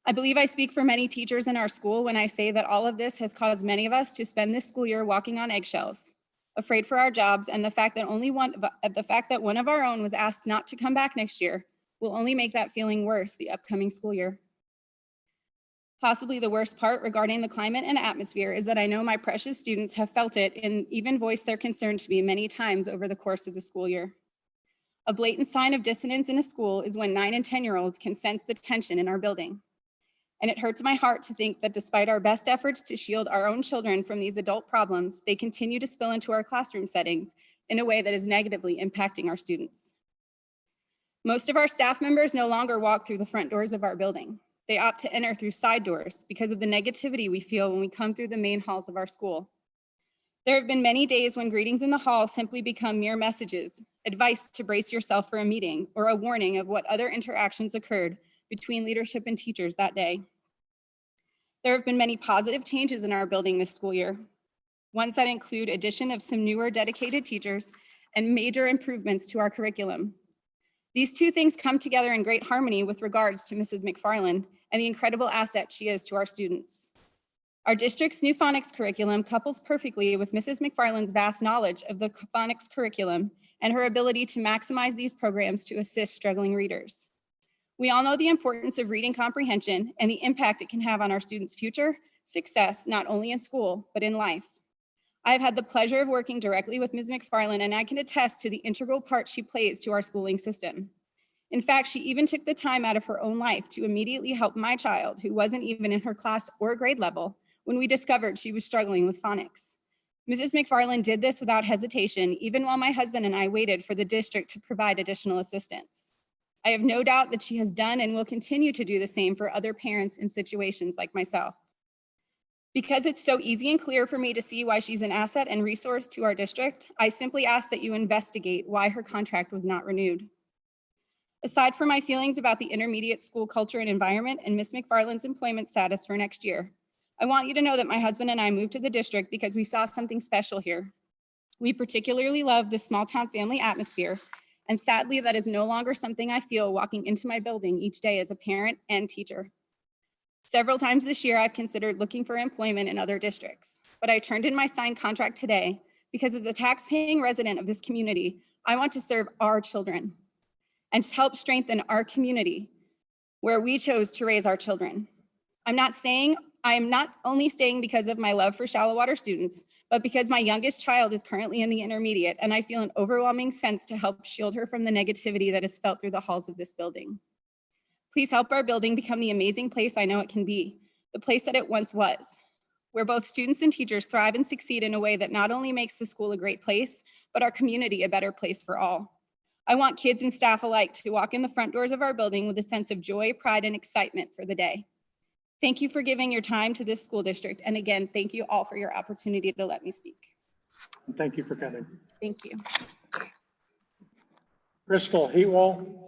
I believe I speak for many teachers in our school when I say that all of this has caused many of us to spend this school year walking on eggshells, afraid for our jobs, and the fact that one of our own was asked not to come back next year will only make that feeling worse the upcoming school year. Possibly the worst part regarding the climate and atmosphere is that I know my precious students have felt it and even voiced their concern to me many times over the course of the school year. A blatant sign of dissonance in a school is when 9 and 10-year-olds can sense the tension in our building. And it hurts my heart to think that despite our best efforts to shield our own children from these adult problems, they continue to spill into our classroom settings in a way that is negatively impacting our students. Most of our staff members no longer walk through the front doors of our building. They opt to enter through side doors because of the negativity we feel when we come through the main halls of our school. There have been many days when greetings in the hall simply become mere messages, advice to brace yourself for a meeting, or a warning of what other interactions occurred between leadership and teachers that day. There have been many positive changes in our building this school year, ones that include addition of some newer dedicated teachers and major improvements to our curriculum. These 2 things come together in great harmony with regards to Mrs. McFarland and the incredible asset she is to our students. Our district's new phonics curriculum couples perfectly with Mrs. McFarland's vast knowledge of the phonics curriculum and her ability to maximize these programs to assist struggling readers. We all know the importance of reading comprehension and the impact it can have on our students' future success, not only in school, but in life. I've had the pleasure of working directly with Ms. McFarland, and I can attest to the integral part she plays to our schooling system. In fact, she even took the time out of her own life to immediately help my child, who wasn't even in her class or grade level, when we discovered she was struggling with phonics. Mrs. McFarland did this without hesitation, even while my husband and I waited for the district to provide additional assistance. I have no doubt that she has done and will continue to do the same for other parents in situations like myself. Because it's so easy and clear for me to see why she's an asset and resource to our district, I simply ask that you investigate why her contract was not renewed. Aside from my feelings about the intermediate school culture and environment and Ms. McFarland's employment status for next year, I want you to know that my husband and I moved to the district because we saw something special here. We particularly love the small town family atmosphere, and sadly, that is no longer something I feel walking into my building each day as a parent and teacher. Several times this year, I've considered looking for employment in other districts, but I turned in my signed contract today because as a tax-paying resident of this community, I want to serve our children and to help strengthen our community where we chose to raise our children. I am not only staying because of my love for shallow water students, but because my youngest child is currently in the intermediate and I feel an overwhelming sense to help shield her from the negativity that is felt through the halls of this building. Please help our building become the amazing place I know it can be, the place that it once was, where both students and teachers thrive and succeed in a way that not only makes the school a great place, but our community a better place for all. I want kids and staff alike to walk in the front doors of our building with a sense of joy, pride, and excitement for the day. Thank you for giving your time to this school district. And again, thank you all for your opportunity to let me speak. Thank you for coming. Thank you. Crystal Heatwall.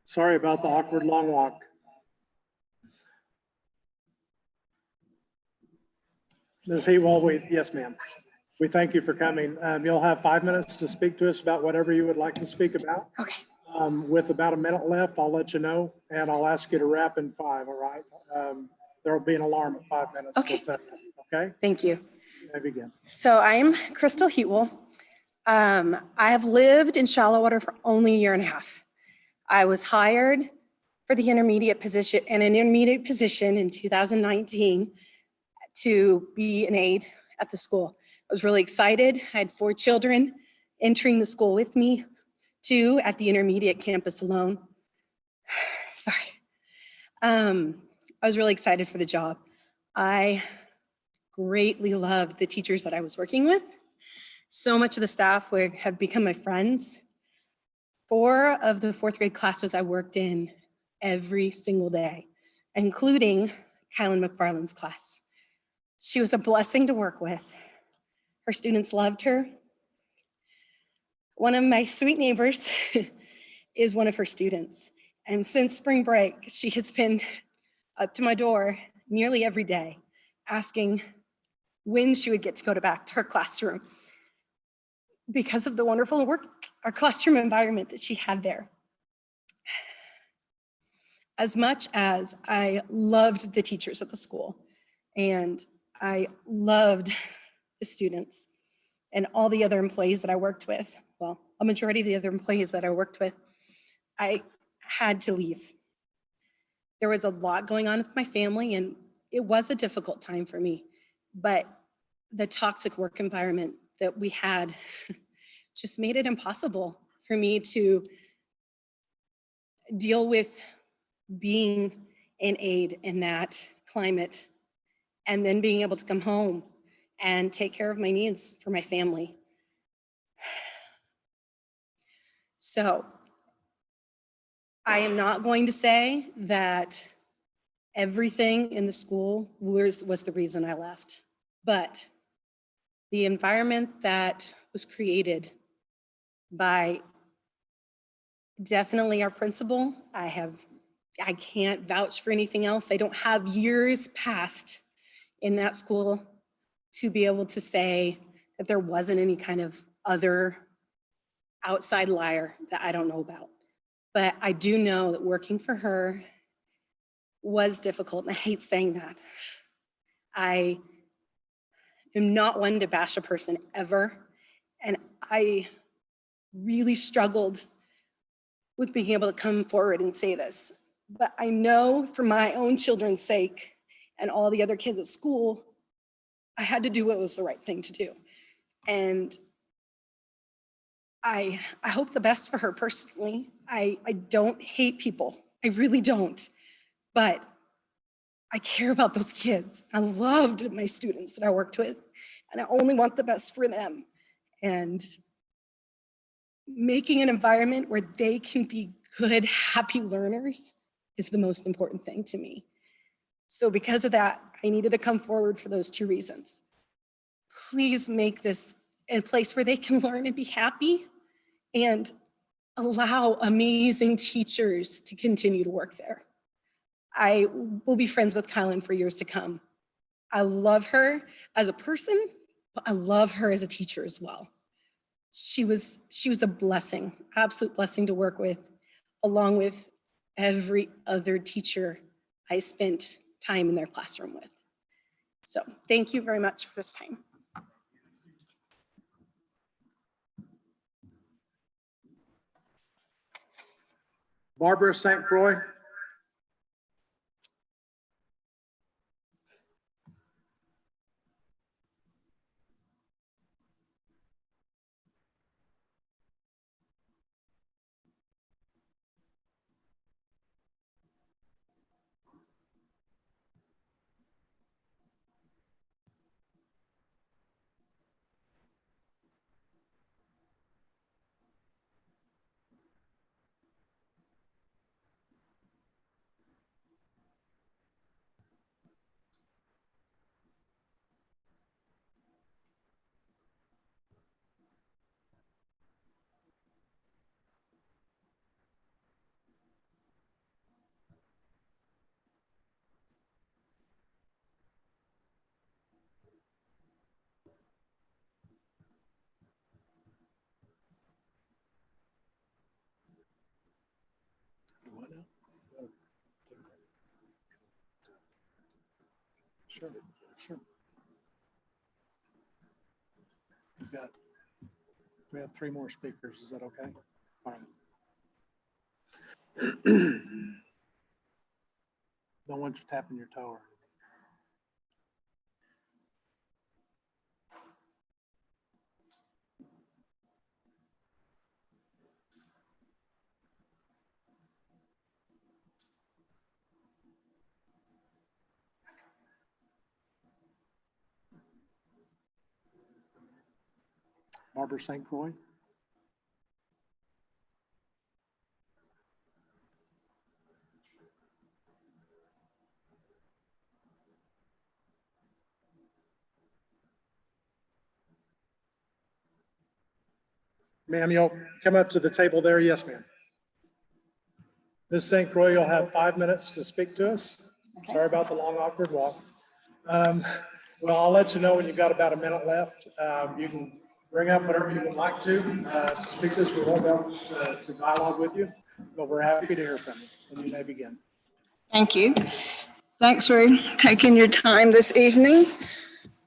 Sorry about the awkward long walk. Ms. Heatwall, yes, ma'am. We thank you for coming. You'll have 5 minutes to speak to us about whatever you would like to speak about. Okay. With about a minute left, I'll let you know, and I'll ask you to wrap in 5, all right? There'll be an alarm at 5 minutes. Okay. Okay? Thank you. You may begin. So I'm Crystal Heatwall. I have lived in shallow water for only a year and a half. I was hired for the intermediate position in 2019 to be an aide at the school. I was really excited. I had 4 children entering the school with me, 2 at the intermediate campus alone. Sorry. I was really excited for the job. I greatly loved the teachers that I was working with. So much of the staff have become my friends. 4 of the 4th grade classes I worked in every single day, including Kylan McFarland's class. She was a blessing to work with. Her students loved her. One of my sweet neighbors is one of her students. And since spring break, she has been up to my door nearly every day asking when she would get to go back to her classroom because of the wonderful classroom environment that she had there. As much as I loved the teachers at the school and I loved the students and all the other employees that I worked with, well, a majority of the other employees that I worked with, I had to leave. There was a lot going on with my family and it was a difficult time for me, but the toxic work environment that we had just made it impossible for me to deal with being and aid in that climate, and then being able to come home and take care of my needs for my family. So I am not going to say that everything in the school was the reason I left, but the environment that was created by definitely our principal, I can't vouch for anything else. I don't have years past in that school to be able to say that there wasn't any kind of other outside liar that I don't know about. But I do know that working for her was difficult, and I hate saying that. I am not one to bash a person ever, and I really struggled with being able to come forward and say this. But I know for my own children's sake and all the other kids at school, I had to do what was the right thing to do. And I hope the best for her personally. I don't hate people. I really don't. But I care about those kids. I loved my students that I worked with, and I only want the best for them. And making an environment where they can be good, happy learners is the most important thing to me. So because of that, I needed to come forward for those two reasons. Please make this a place where they can learn and be happy, and allow amazing teachers to continue to work there. I will be friends with Kylan for years to come. I love her as a person, but I love her as a teacher as well. She was a blessing, absolute blessing to work with, along with every other teacher I spent time in their classroom with. So thank you very much for this time. Barbara St. Croix. Sure, sure. We have 3 more speakers. Is that okay? All right. Don't want you tapping your toe. Barbara St. Croix. Ma'am, you'll come up to the table there. Yes, ma'am. Ms. St. Croix, you'll have 5 minutes to speak to us. Okay. Sorry about the long, awkward walk. Well, I'll let you know when you've got about a minute left. You can bring up whatever you would like to speak this. We won't be able to dialogue with you, but we're happy to hear from you. And you may begin. Thank you. Thanks for taking your time this evening.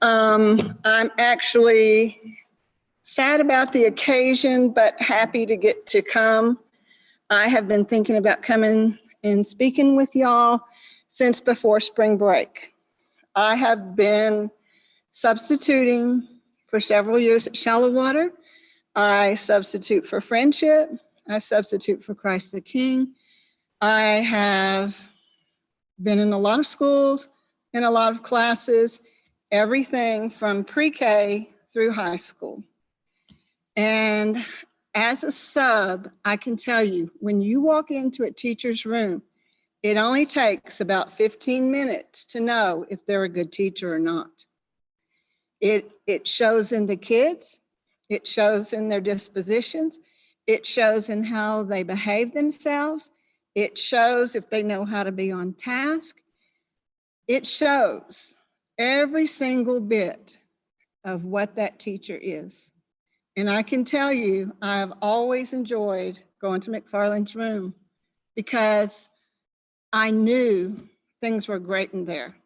I'm actually sad about the occasion, but happy to get to come. I have been thinking about coming and speaking with y'all since before spring break. I have been substituting for several years at Shallow Water. I substitute for Friendship. I substitute for Christ the King. I have been in a lot of schools, in a lot of classes, everything from pre-K through high school. And as a sub, I can tell you, when you walk into a teacher's room, it only takes about 15 minutes to know if they're a good teacher or not. It shows in the kids, it shows in their dispositions, it shows in how they behave themselves, it shows if they know how to be on task. It shows every single bit of what that teacher is. And I can tell you, I've always enjoyed going to McFarland's room because I knew things were great in there.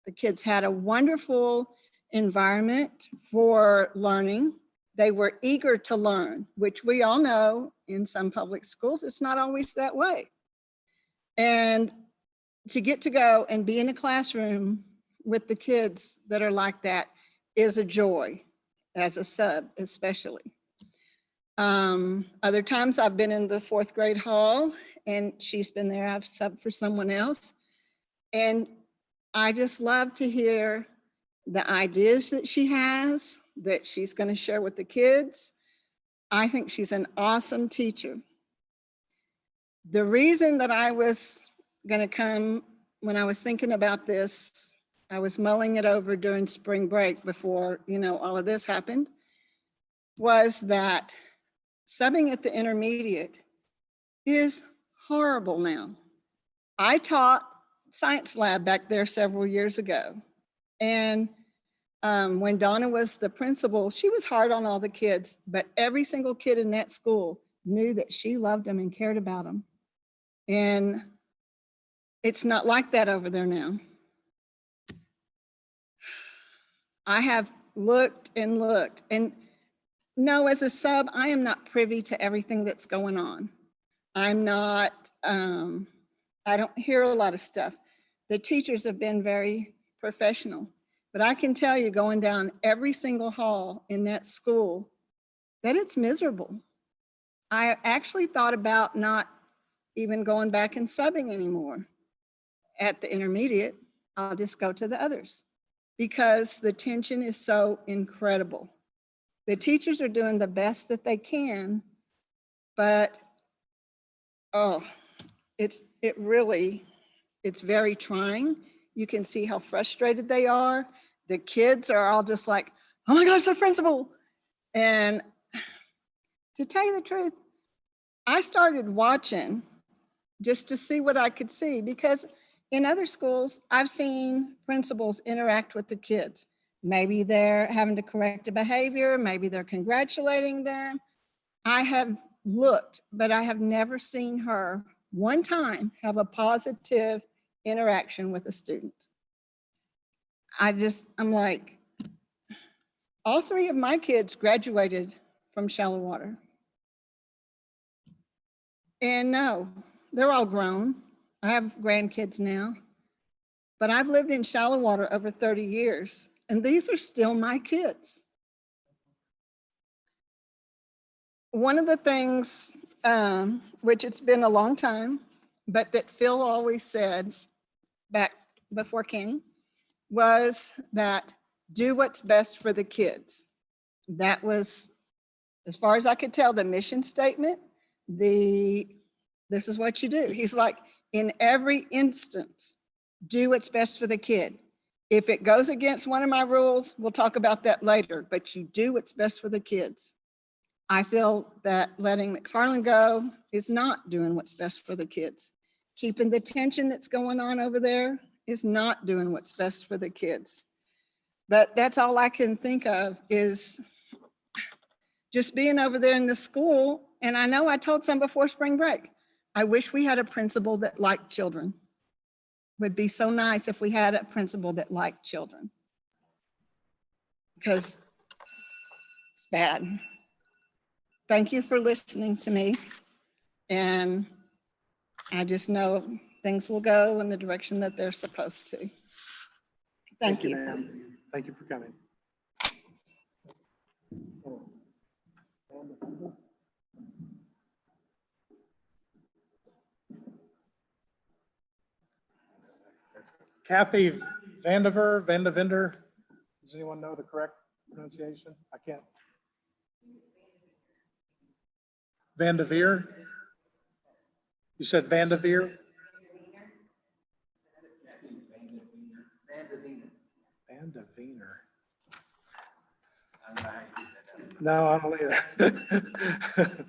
The kids had a wonderful environment for learning. They were eager to learn, which we all know in some public schools, it's not always that way. And to get to go and be in a classroom with the kids that are like that is a joy, as a sub especially. Other times I've been in the 4th grade hall and she's been there, I've subbed for someone else. And I just love to hear the ideas that she has, that she's going to share with the kids. I think she's an awesome teacher. The reason that I was going to come, when I was thinking about this, I was mulling it over during spring break before, all of this happened, was that subbing at the intermediate is horrible now. I taught science lab back there several years ago. And when Donna was the principal, she was hard on all the kids, but every single kid in that school knew that she loved them and cared about them. And it's not like that over there now. I have looked and looked, and no, as a sub, I am not privy to everything that's going on. I'm not, I don't hear a lot of stuff. The teachers have been very professional, but I can tell you, going down every single hall in that school, that it's miserable. I actually thought about not even going back and subbing anymore at the intermediate. I'll just go to the others because the tension is so incredible. The teachers are doing the best that they can, but it's very trying. You can see how frustrated they are. The kids are all just like, oh my gosh, the principal. And to tell you the truth, I started watching just to see what I could see, because in other schools, I've seen principals interact with the kids. Maybe they're having to correct a behavior, maybe they're congratulating them. I have looked, but I have never seen her one time have a positive interaction with a student. I'm like, all 3 of my kids graduated from Shallow Water. And no, they're all grown. I have grandkids now, but I've lived in Shallow Water over 30 years, and these are still my kids. One of the things, which it's been a long time, but that Phil always said back before Kenny, was that do what's best for the kids. That was, as far as I could tell, the mission statement. This is what you do. He's like, in every instance, do what's best for the kid. If it goes against one of my rules, we'll talk about that later, but you do what's best for the kids. I feel that letting McFarland go is not doing what's best for the kids. Keeping the tension that's going on over there is not doing what's best for the kids. But that's all I can think of is just being over there in the school. And I know I told some before spring break, I wish we had a principal that liked children. Would be so nice if we had a principal that liked children, because it's bad. Thank you for listening to me. And I just know things will go in the direction that they're supposed to. Thank you. Ma'am. Thank you for coming. Kathy Vandevender. Does anyone know the correct pronunciation? I can't. Vandeveer? You said Vandeveer? Vandeveener. No, I don't either.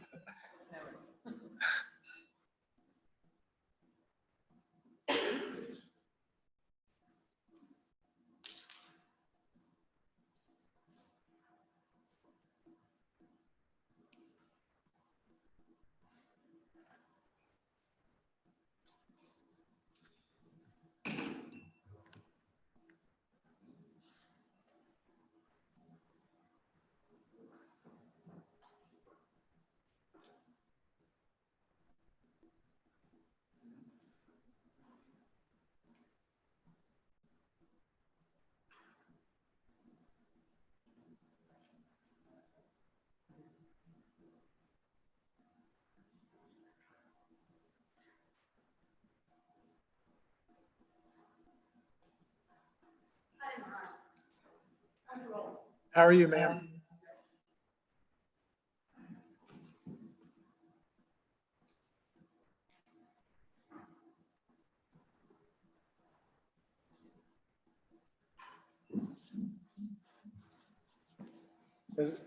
How are you, ma'am?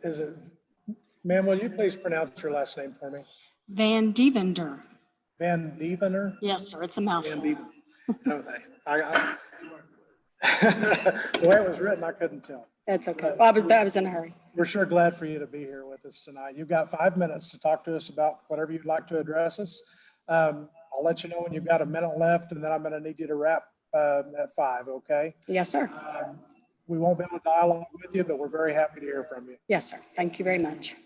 Is it, ma'am, will you please pronounce your last name for me? Van Devender. Van Devener? Yes, sir. It's a Van mouthful. Deven. No, the way it was written, I couldn't tell. That's okay. Well, I was in a hurry. We're sure glad for you to be here with us tonight. You've got 5 minutes to talk to us about whatever you'd like to address us. I'll let you know when you've got a minute left, and then I'm going to need you to wrap at 5, okay? Yes, sir. We won't be able to dialogue with you, but we're very happy to hear from you. Yes, sir. Thank you very much.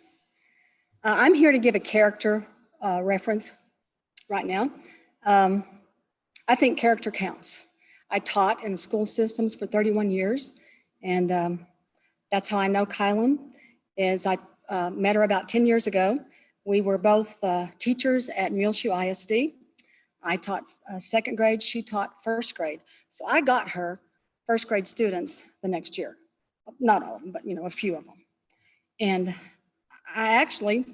I'm here to give a character reference right now. I think character counts. I taught in school systems for 31 years, and that's how I know Kylan, is I met her about 10 years ago. We were both teachers at Muleshoe ISD. I taught second grade, she taught first grade. So I got her first grade students the next year. Not all of them, but a few of them. And I actually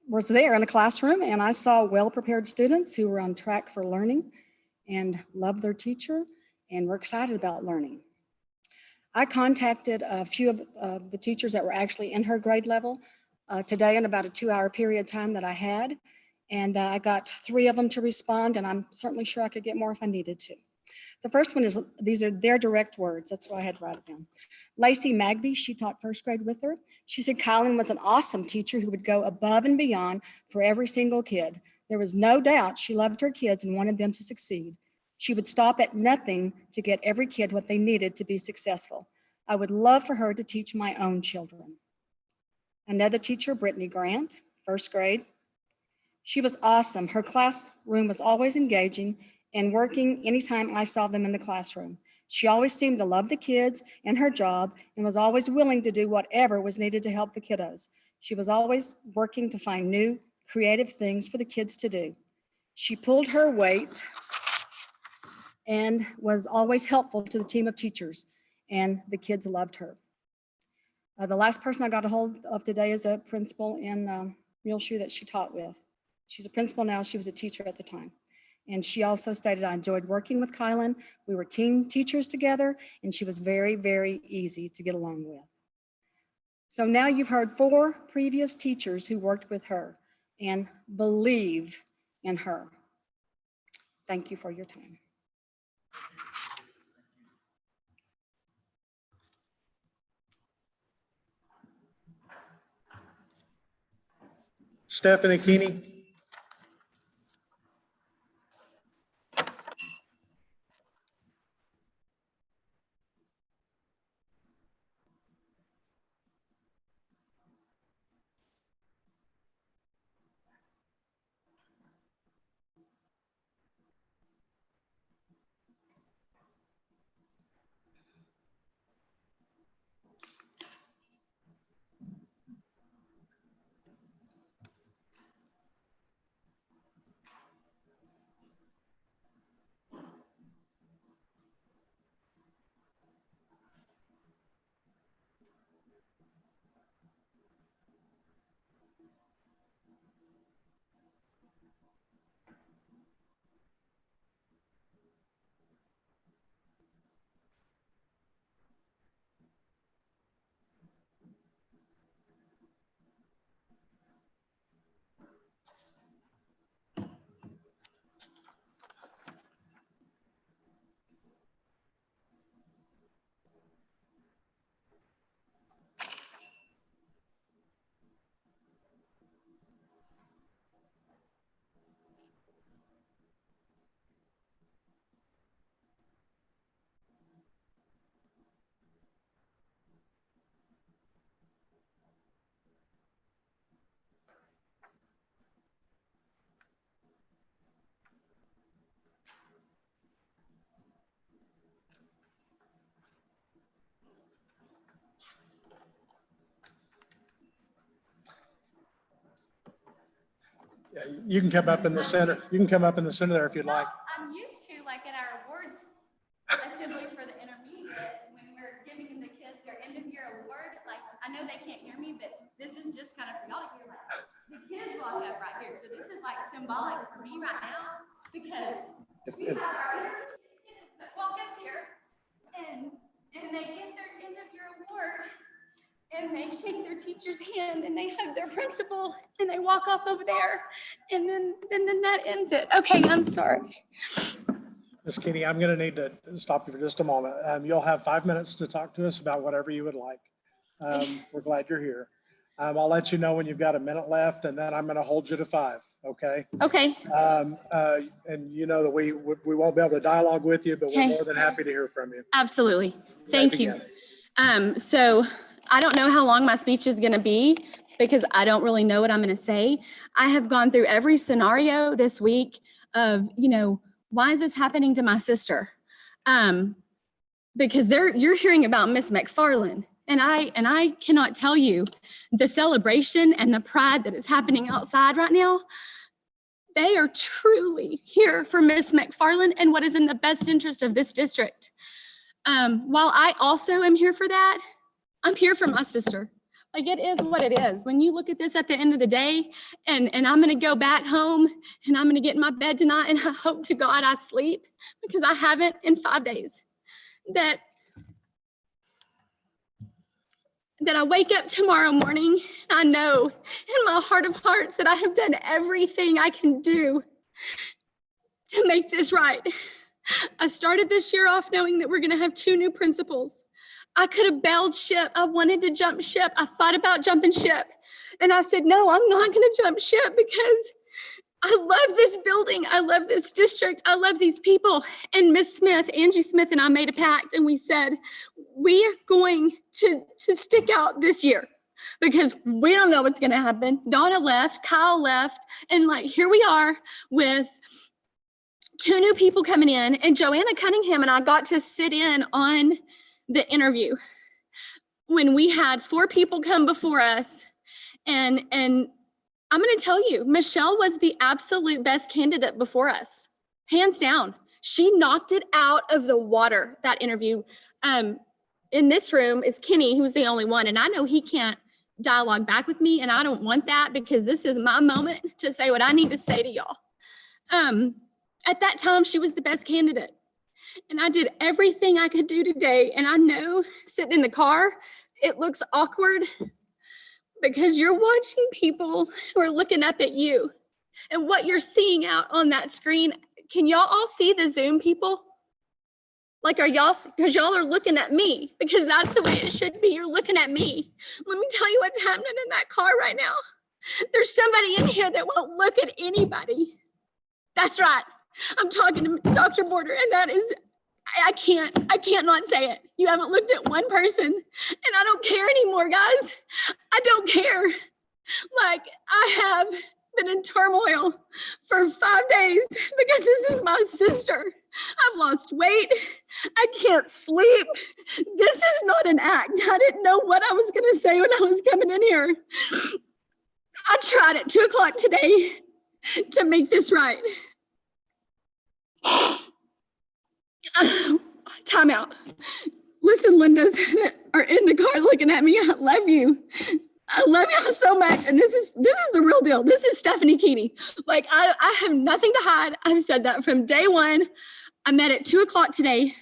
was there in a classroom, and I saw well-prepared students who were on track for learning and loved their teacher and were excited about learning. I contacted a few of the teachers that were actually in her grade level today in about a 2-hour period of time that I had. And I got 3 of them to respond, and I'm certainly sure I could get more if I needed to. The first one is, these are their direct words. That's why I had to write it down. Lacey Magby, she taught first grade with her. She said Kylan was an awesome teacher who would go above and beyond for every single kid. There was no doubt she loved her kids and wanted them to succeed. She would stop at nothing to get every kid what they needed to be successful. I would love for her to teach my own children. Another teacher, Brittany Grant, first grade. She was awesome. Her classroom was always engaging and working anytime I saw them in the classroom. She always seemed to love the kids and her job and was always willing to do whatever was needed to help the kiddos. She was always working to find new, creative things for the kids to do. She pulled her weight and was always helpful to the team of teachers, and the kids loved her. The last person I got a hold of today is a principal in Muleshoe that she taught with. She's a principal now. She was a teacher at the time. And she also stated, I enjoyed working with Kylan. We were team teachers together, and she was very, very easy to get along with. So now you've heard 4 previous teachers who worked with her and believe in her. Thank you for your time. Stephanie Keeney. You can come up in the center. You can come up in the center there if you'd like. I'm used to, like, in our awards assemblies for the intermediate, when we're giving the kids their end of year award, like, I know they can't hear me, but this is just kind of for y'all to hear. Like, the kids walk up right here, so this is like symbolic for me right now, because we have our intermediate kids that walk up here and they get their end of year award, and they shake their teacher's hand, and they hug their principal, and they walk off over there, and then that ends it. Okay, I'm sorry. Ms. Keeney, I'm going to need to stop you for just a moment. You'll have 5 minutes to talk to us about whatever you would like. We're glad you're here. I'll let you know when you've got a minute left, and then I'm going to hold you to 5. Okay. Okay. And you know that we won't be able to dialogue with you, but we're more than happy to hear from you. Absolutely. Thank you. So I don't know how long my speech is going to be because I don't really know what I'm going to say. I have gone through every scenario this week of, why is this happening to my sister? Because you're hearing about Miss McFarland, and I cannot tell you the celebration and the pride that is happening outside right now. They are truly here for Miss McFarland and what is in the best interest of this district. While I also am here for that, I'm here for my sister. Like, it is what it is. When you look at this at the end of the day, and I'm gonna go back home and I'm gonna get in my bed tonight, and I hope to God I sleep, because I haven't in 5 days, that I wake up tomorrow morning, and I know in my heart of hearts that I have done everything I can do to make this right. I started this year off knowing that we're gonna have 2 new principals. I could have bailed ship. I wanted to jump ship. I thought about jumping ship. And I said, no, I'm not gonna jump ship because I love this building. I love this district. I love these people. And Miss Smith, Angie Smith, and I made a pact, and we said, we are going to stick out this year because we don't know what's gonna happen. Donna left, Kyle left, and like, here we are with 2 new people coming in, and Joanna Cunningham and I got to sit in on the interview when we had 4 people come before us. And I'm going to tell you, Michelle was the absolute best candidate before us, hands down. She knocked it out of the water, that interview. In this room is Kenny, who's the only one, and I know he can't dialogue back with me, and I don't want that because this is my moment to say what I need to say to y'all. At that time, she was the best candidate. And I did everything I could do today. And I know sitting in the car, it looks awkward because you're watching people who are looking up at you and what you're seeing out on that screen. Can y'all all see the Zoom people? Like, are y'all, because y'all are looking at me, because that's the way it should be. You're looking at me. Let me tell you what's happening in that car right now. There's somebody in here that won't look at anybody. That's right. I'm talking to Dr. Border, and that is, I can't not say it. You haven't looked at one person, and I don't care anymore, guys. I don't care. Like, I have been in turmoil for 5 days because this is my sister. I've lost weight. I can't sleep. This is not an act. I didn't know what I was going to say when I was coming in here. I tried at 2 o'clock today to make this right. Time out. Listen, Lindas that are in the car looking at me. I love you. I love y'all so much. And this is the real deal. This is Stephanie Keeney. Like, I have nothing to hide. I've said that from day one. I met at 2 o'clock today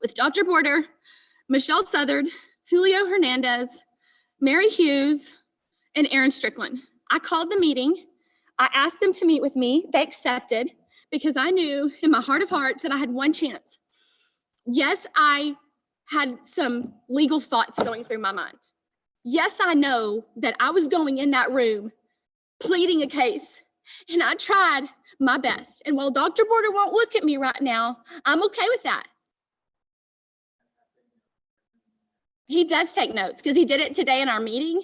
with Dr. Border, Michelle Southard, Julio Hernandez, Mary Hughes, and Aaron Strickland. I called the meeting. I asked them to meet with me. They accepted because I knew in my heart of hearts that I had one chance. Yes, I had some legal thoughts going through my mind. Yes, I know that I was going in that room pleading a case, and I tried my best. And while Dr. Border won't look at me right now, I'm okay with that. He does take notes because he did it today in our meeting.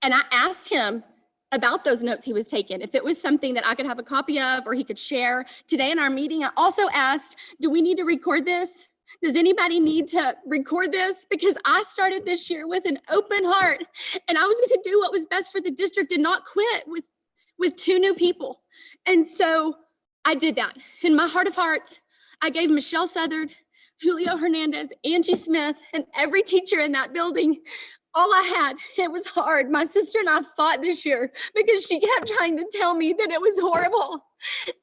And I asked him about those notes he was taking, if it was something that I could have a copy of or he could share. Today in our meeting, I also asked, do we need to record this? Does anybody need to record this? Because I started this year with an open heart, and I was going to do what was best for the district and not quit with 2 new people. And so I did that. In my heart of hearts, I gave Michelle Southard, Julio Hernandez, Angie Smith, and every teacher in that building all I had. It was hard. My sister and I fought this year because she kept trying to tell me that it was horrible,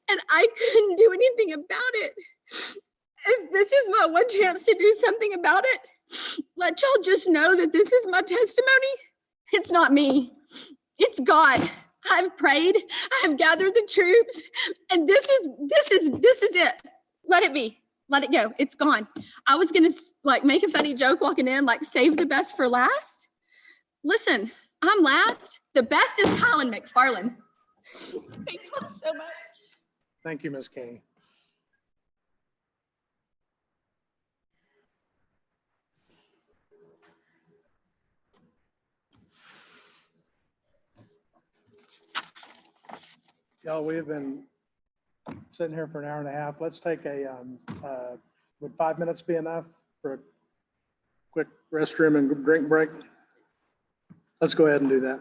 and I couldn't do anything about it. If this is my one chance to do something about it, let y'all just know that this is my testimony. It's not me. It's God. I've prayed. I've gathered the troops, and this is it. Let it be. Let it go. It's gone. I was gonna like make a funny joke walking in, like save the best for last. Listen, I'm last. The best is Colin McFarland. Thank you all so much. Thank you, Ms. King. Y'all, we have been sitting here for an hour and a half. Let's take would 5 minutes be enough for a quick restroom and drink break? Let's go ahead and do that.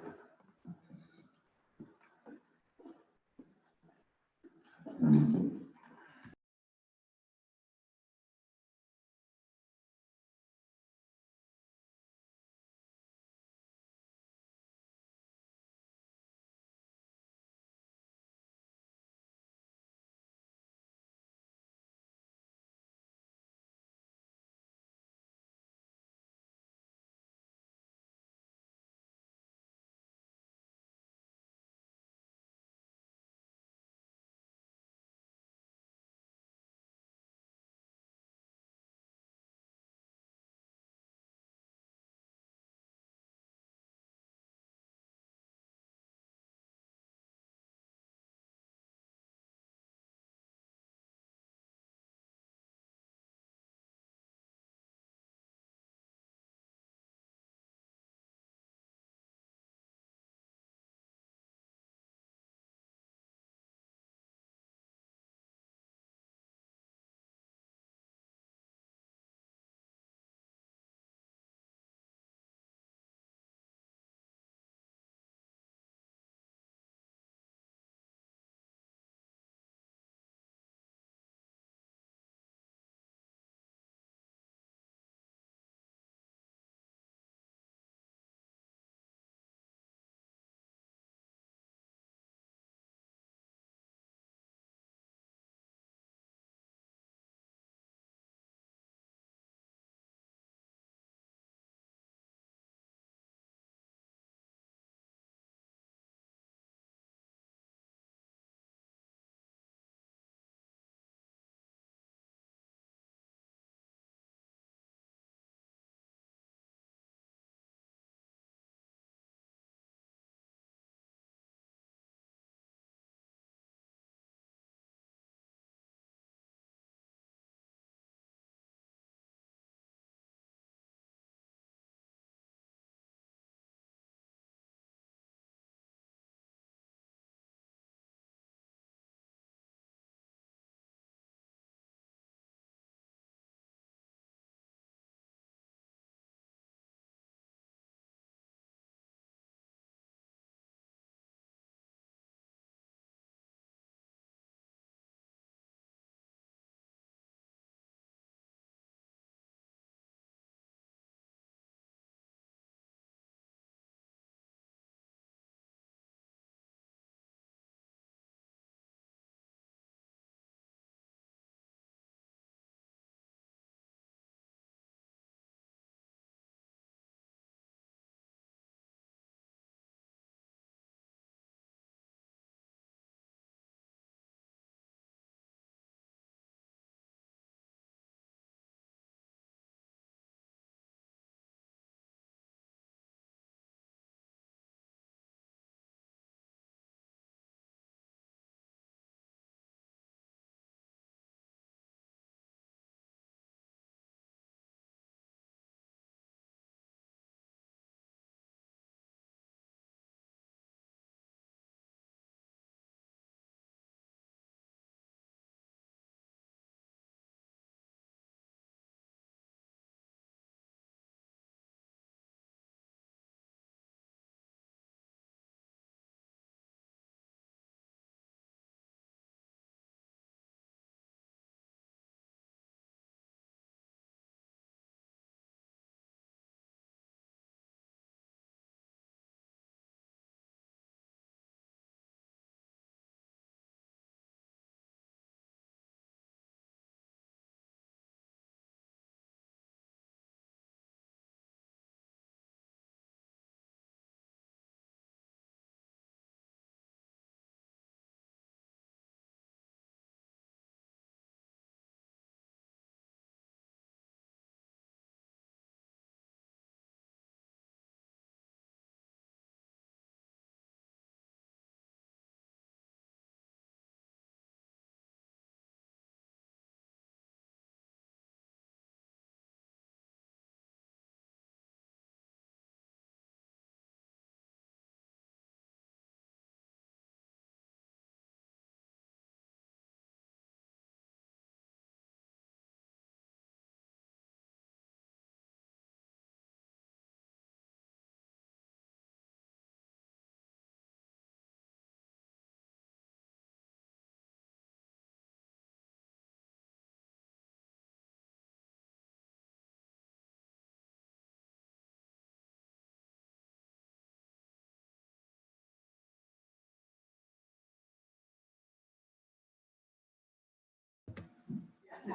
Is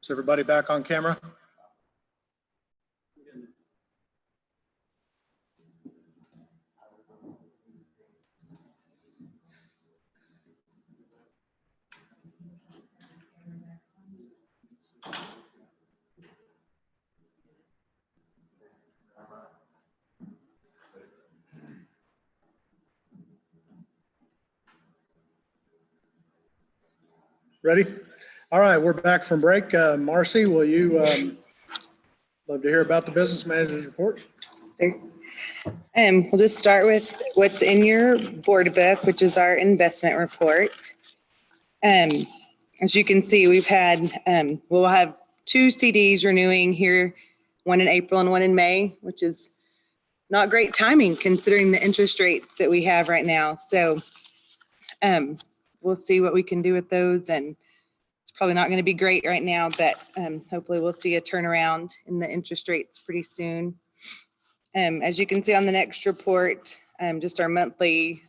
everybody back on camera? Ready? All right, we're back from break. Marcy, will you love to hear about the business manager's report? We'll just start with what's in your board book, which is our investment report. As you can see, we've had, we'll have 2 CDs renewing here, one in April and one in May, which is not great timing considering the interest rates that we have right now. So we'll see what we can do with those, and it's probably not going to be great right now, but hopefully we'll see a turnaround in the interest rates pretty soon. As you can see on the next report, just our monthly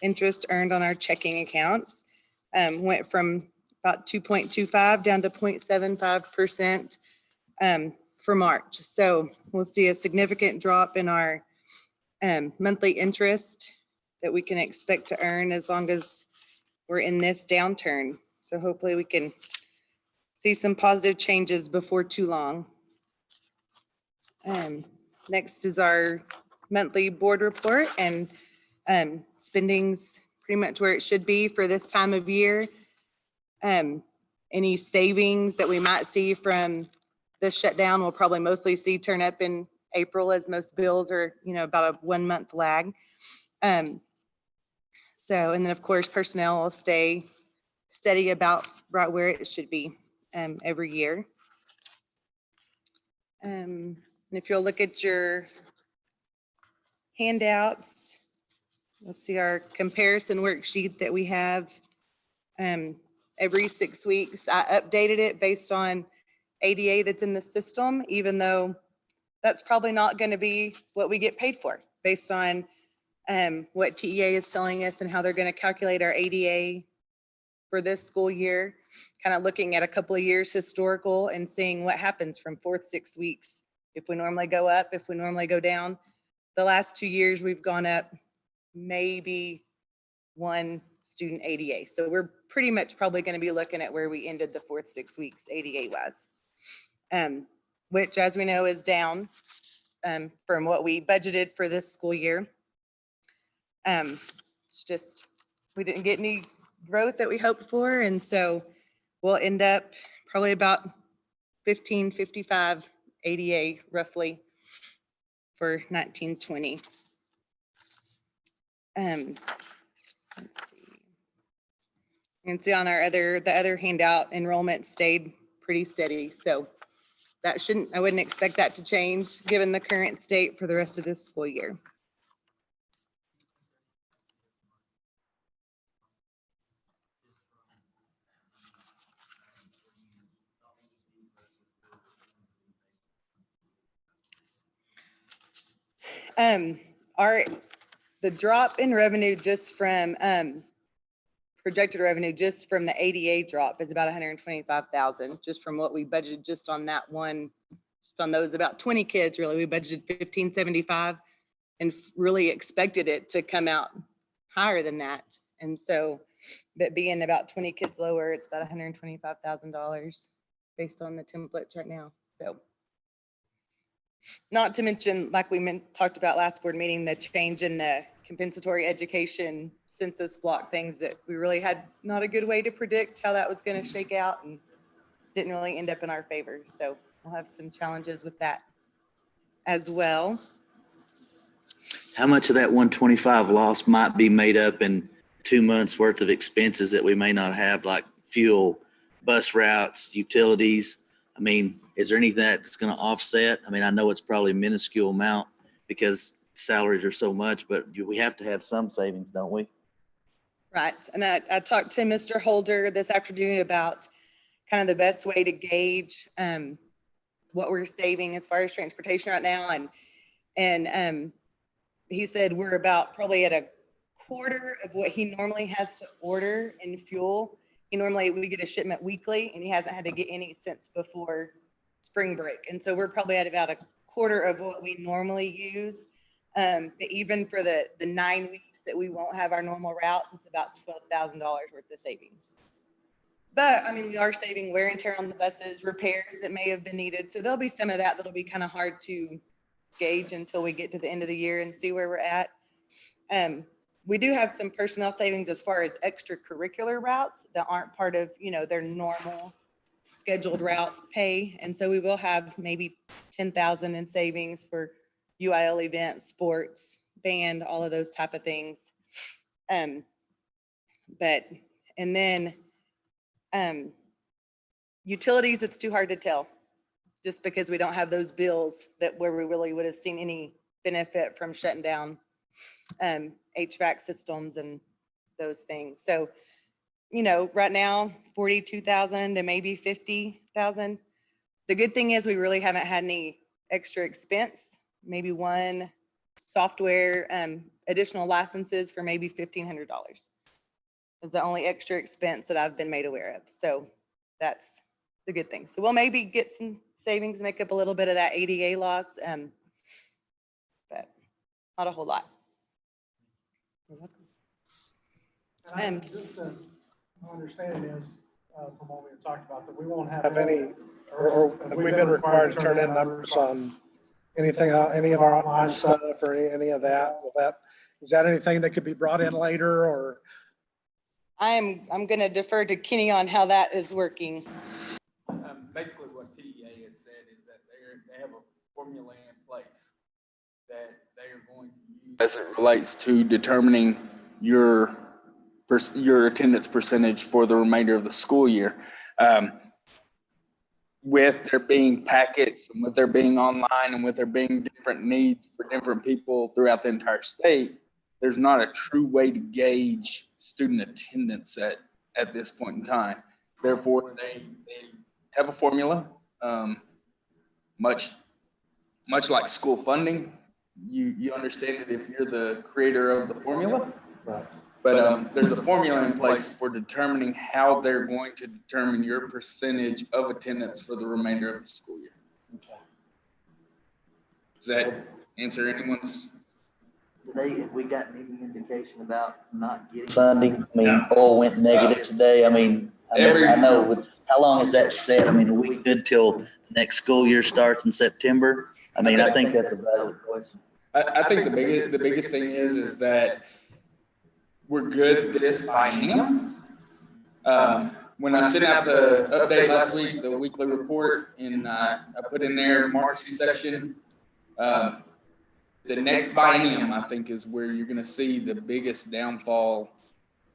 interest earned on our checking accounts went from about 2.25 down to 0.75% for March. So we'll see a significant drop in our monthly interest that we can expect to earn as long as we're in this downturn. So hopefully we can see some positive changes before too long. Next is our monthly board report, and spending's pretty much where it should be for this time of year. Any savings that we might see from the shutdown, we'll probably mostly see turn up in April, as most bills are, about a 1-month lag. And then of course, personnel will stay steady about right where it should be every year. And if you'll look at your handouts, you'll see our comparison worksheet that we have every 6 weeks. I updated it based on ADA that's in the system, even though that's probably not going to be what we get paid for based on what TEA is telling us and how they're going to calculate our ADA for this school year, kind of looking at a couple of years historical and seeing what happens from 4th, 6 weeks. If we normally go up, if we normally go down. The last 2 years we've gone up maybe 1 student ADA. So we're pretty much probably going to be looking at where we ended the 4th, 6 weeks ADA wise, which as we know is down from what we budgeted for this school year. It's just, we didn't get any growth that we hoped for. And so we'll end up probably about 55 ADA roughly for 1920. Let's see. You can see on our the other handout, enrollment stayed pretty steady. So that I wouldn't expect that to change given the current state for the rest of this school year. The drop in revenue just from, projected revenue just from the ADA drop is about 125,000, just from what we budgeted just on that one, just on those about 20 kids, really. We budgeted 1575 and really expected it to come out higher than that. And so, but being about 20 kids lower, it's about $125,000 based on the templates right now. So, not to mention, like we talked about last board meeting, the change in the compensatory education census block things that we really had not a good way to predict how that was going to shake out and didn't really end up in our favor. So we'll have some challenges with that as well. How much of that 125 loss might be made up in 2 months worth of expenses that we may not have, like fuel, bus routes, utilities? I mean, is there anything that's going to offset? I mean, I know it's probably a minuscule amount because salaries are so much, but we have to have some savings, don't we? Right. And I talked to Mr. Holder this afternoon about kind of the best way to gauge what we're saving as far as transportation right now. And he said we're about probably at a quarter of what he normally has to order in fuel. We get a shipment weekly, and he hasn't had to get any since before spring break. And so we're probably at about a quarter of what we normally use. But even for the 9 weeks that we won't have our normal routes, it's about $12,000 worth of savings. But I mean, we are saving wear and tear on the buses, repairs that may have been needed. So there'll be some of that that'll be kind of hard to gauge until we get to the end of the year and see where we're at. We do have some personnel savings as far as extracurricular routes that aren't part of, their normal scheduled route pay. And so we will have maybe 10,000 in savings for UIL events, sports, band, all of those type of things. Utilities, it's too hard to tell just because we don't have those bills where we really would have seen any benefit from shutting down HVAC systems and those things. So, right now, 42,000 to maybe 50,000. The good thing is we really haven't had any extra expense, maybe one software, additional licenses for maybe $1,500 is the only extra expense that I've been made aware of. So that's the good thing. So we'll maybe get some savings, make up a little bit of that ADA loss, but not a whole lot. Just my understanding is, from what we've talked about, that we won't have any, or have we been required to turn in numbers on anything, any of our online stuff or any of that? Is that anything that could be brought in later, or? I'm going to defer to Kenny on how that is working. Basically what TEA has said is that they have a formula in place that they are going to use as it relates to determining your attendance percentage for the remainder of the school year. With there being packets, and with there being online, and with there being different needs for different people throughout the entire state, there's not a true way to gauge student attendance at this point in time. Therefore, they have a formula, much like school funding. You understand it if you're the creator of the formula. Right. But there's a formula in place for determining how they're going to determine your percentage of attendance for the remainder of the school year. Okay. Does that answer anyone's? Have we gotten any indication about not getting funding? I mean, oil went negative today. I mean, I know how long is that set? I mean, are we good till next school year starts in September? I mean, I think that's a valid question. I think the biggest thing is that we're good this biennium. When I sent out the update last week, the weekly report, and I put in there March section, the next biennium, I think, is where you're going to see the biggest downfall.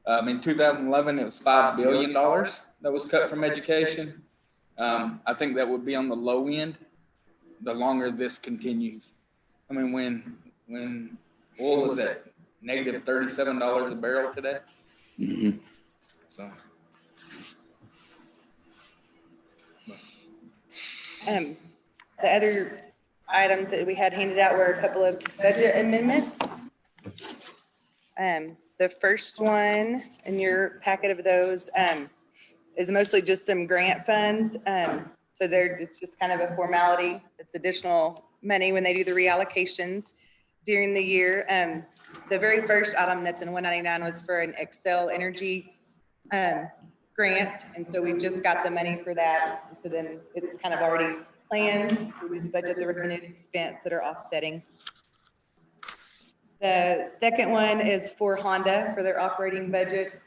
In 2011, it was $5 billion that was cut from education. I think that would be on the low end the longer this continues. I mean, when oil is at negative $37 a barrel today. Mm-hmm. So. The other items that we had handed out were a couple of budget amendments. The first one in your packet of those is mostly just some grant funds. So it's just kind of a formality. It's additional money when they do the reallocations during the year. The very first item that's in 199 was for an Excel Energy grant. And so we just got the money for that. And so then it's kind of already planned. So we just budget the revenue and expense that are offsetting. The second one is for Honda for their operating budget.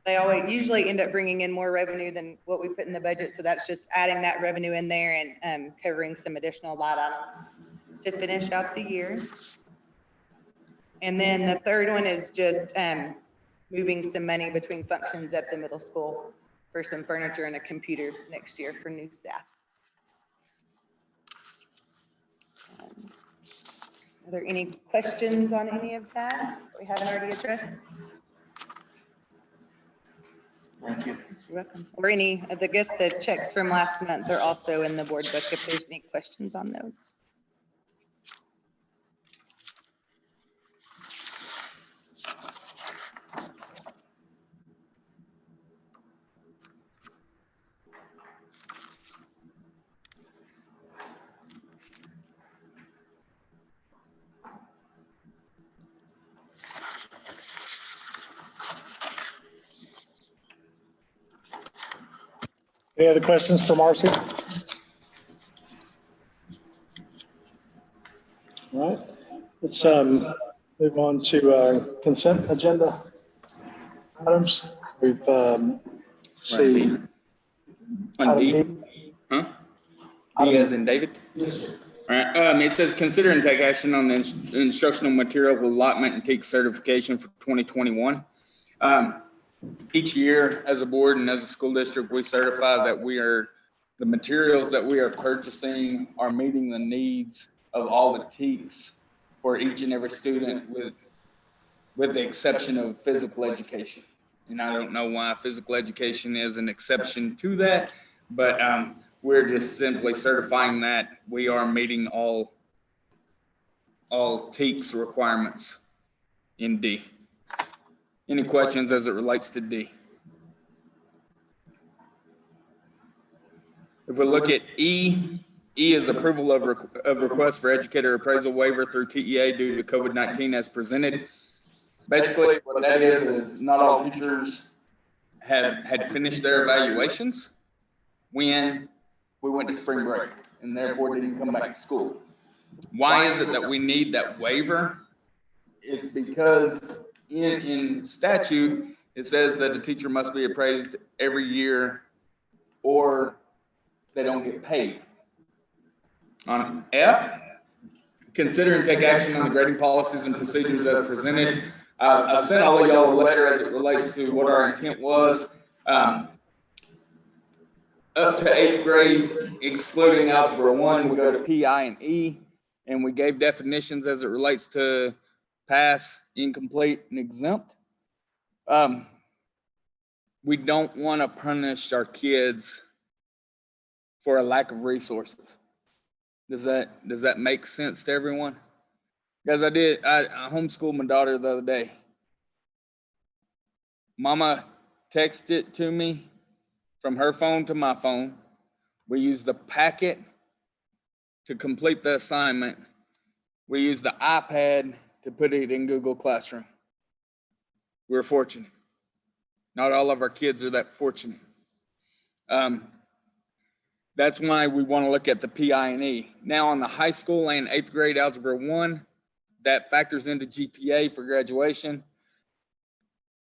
They usually end up bringing in more revenue than what we put in the budget. So that's just adding that revenue in there and covering some additional line items to finish out the year. And then the third one is just moving some money between functions at the middle school for some furniture and a computer next year for new staff. Are there any questions on any of that we haven't already addressed? Thank you. You're welcome. Or any, I guess the checks from last month are also in the board book if there's any questions on those. Any other questions for Marcy? All right, let's move on to consent agenda items. We've see. On D? Item Huh? D as in David? Yes, sir. All right, it says consider and take action on the instructional material allotment and TEAC certification for 2021. Each year as a board and as a school district, we certify that the materials that we are purchasing are meeting the needs of all the TEACs for each and every student with the exception of physical education. And I don't know why physical education is an exception to that, but we're just simply certifying that we are meeting all TEACs requirements in D. Any questions as it relates to D? If we look at E, E is approval of request for educator appraisal waiver through TEA due to COVID-19 as presented. Basically, what that is not all teachers had finished their evaluations when we went to spring break and therefore didn't come back to school. Why is it that we need that waiver? It's because in statute, it says that a teacher must be appraised every year or they don't get paid. On F, consider and take action on the grading policies and procedures as presented. I've sent all of y'all a letter as it relates to what our intent was. Up to 8th grade, excluding Algebra 1, we go to PI and E, and we gave definitions as it relates to pass, incomplete, and exempt. We don't want to punish our kids for a lack of resources. Does that make sense to everyone? Guys, I homeschooled my daughter the other day. Mama texted it to me from her phone to my phone. We used the packet to complete the assignment. We used the iPad to put it in Google Classroom. We're fortunate. Not all of our kids are that fortunate. That's why we want to look at the PI and E. Now on the high school and 8th grade Algebra 1, that factors into GPA for graduation.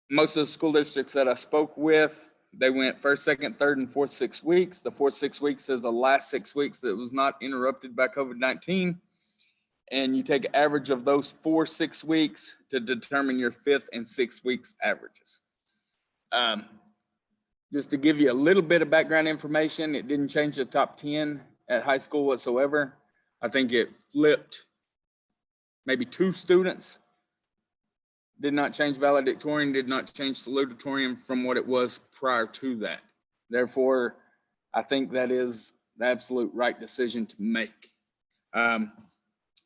Most of the school districts that I spoke with, they went 1st, 2nd, 3rd, and 4th 6 weeks. The 4th 6 weeks is the last 6 weeks that was not interrupted by COVID-19. And you take average of those 4 6 weeks to determine your 5th and 6th weeks averages. Just to give you a little bit of background information, it didn't change the top 10 at high school whatsoever. I think it flipped maybe 2 students. Did not change valedictorian, did not change salutatorian from what it was prior to that. Therefore, I think that is the absolute right decision to make.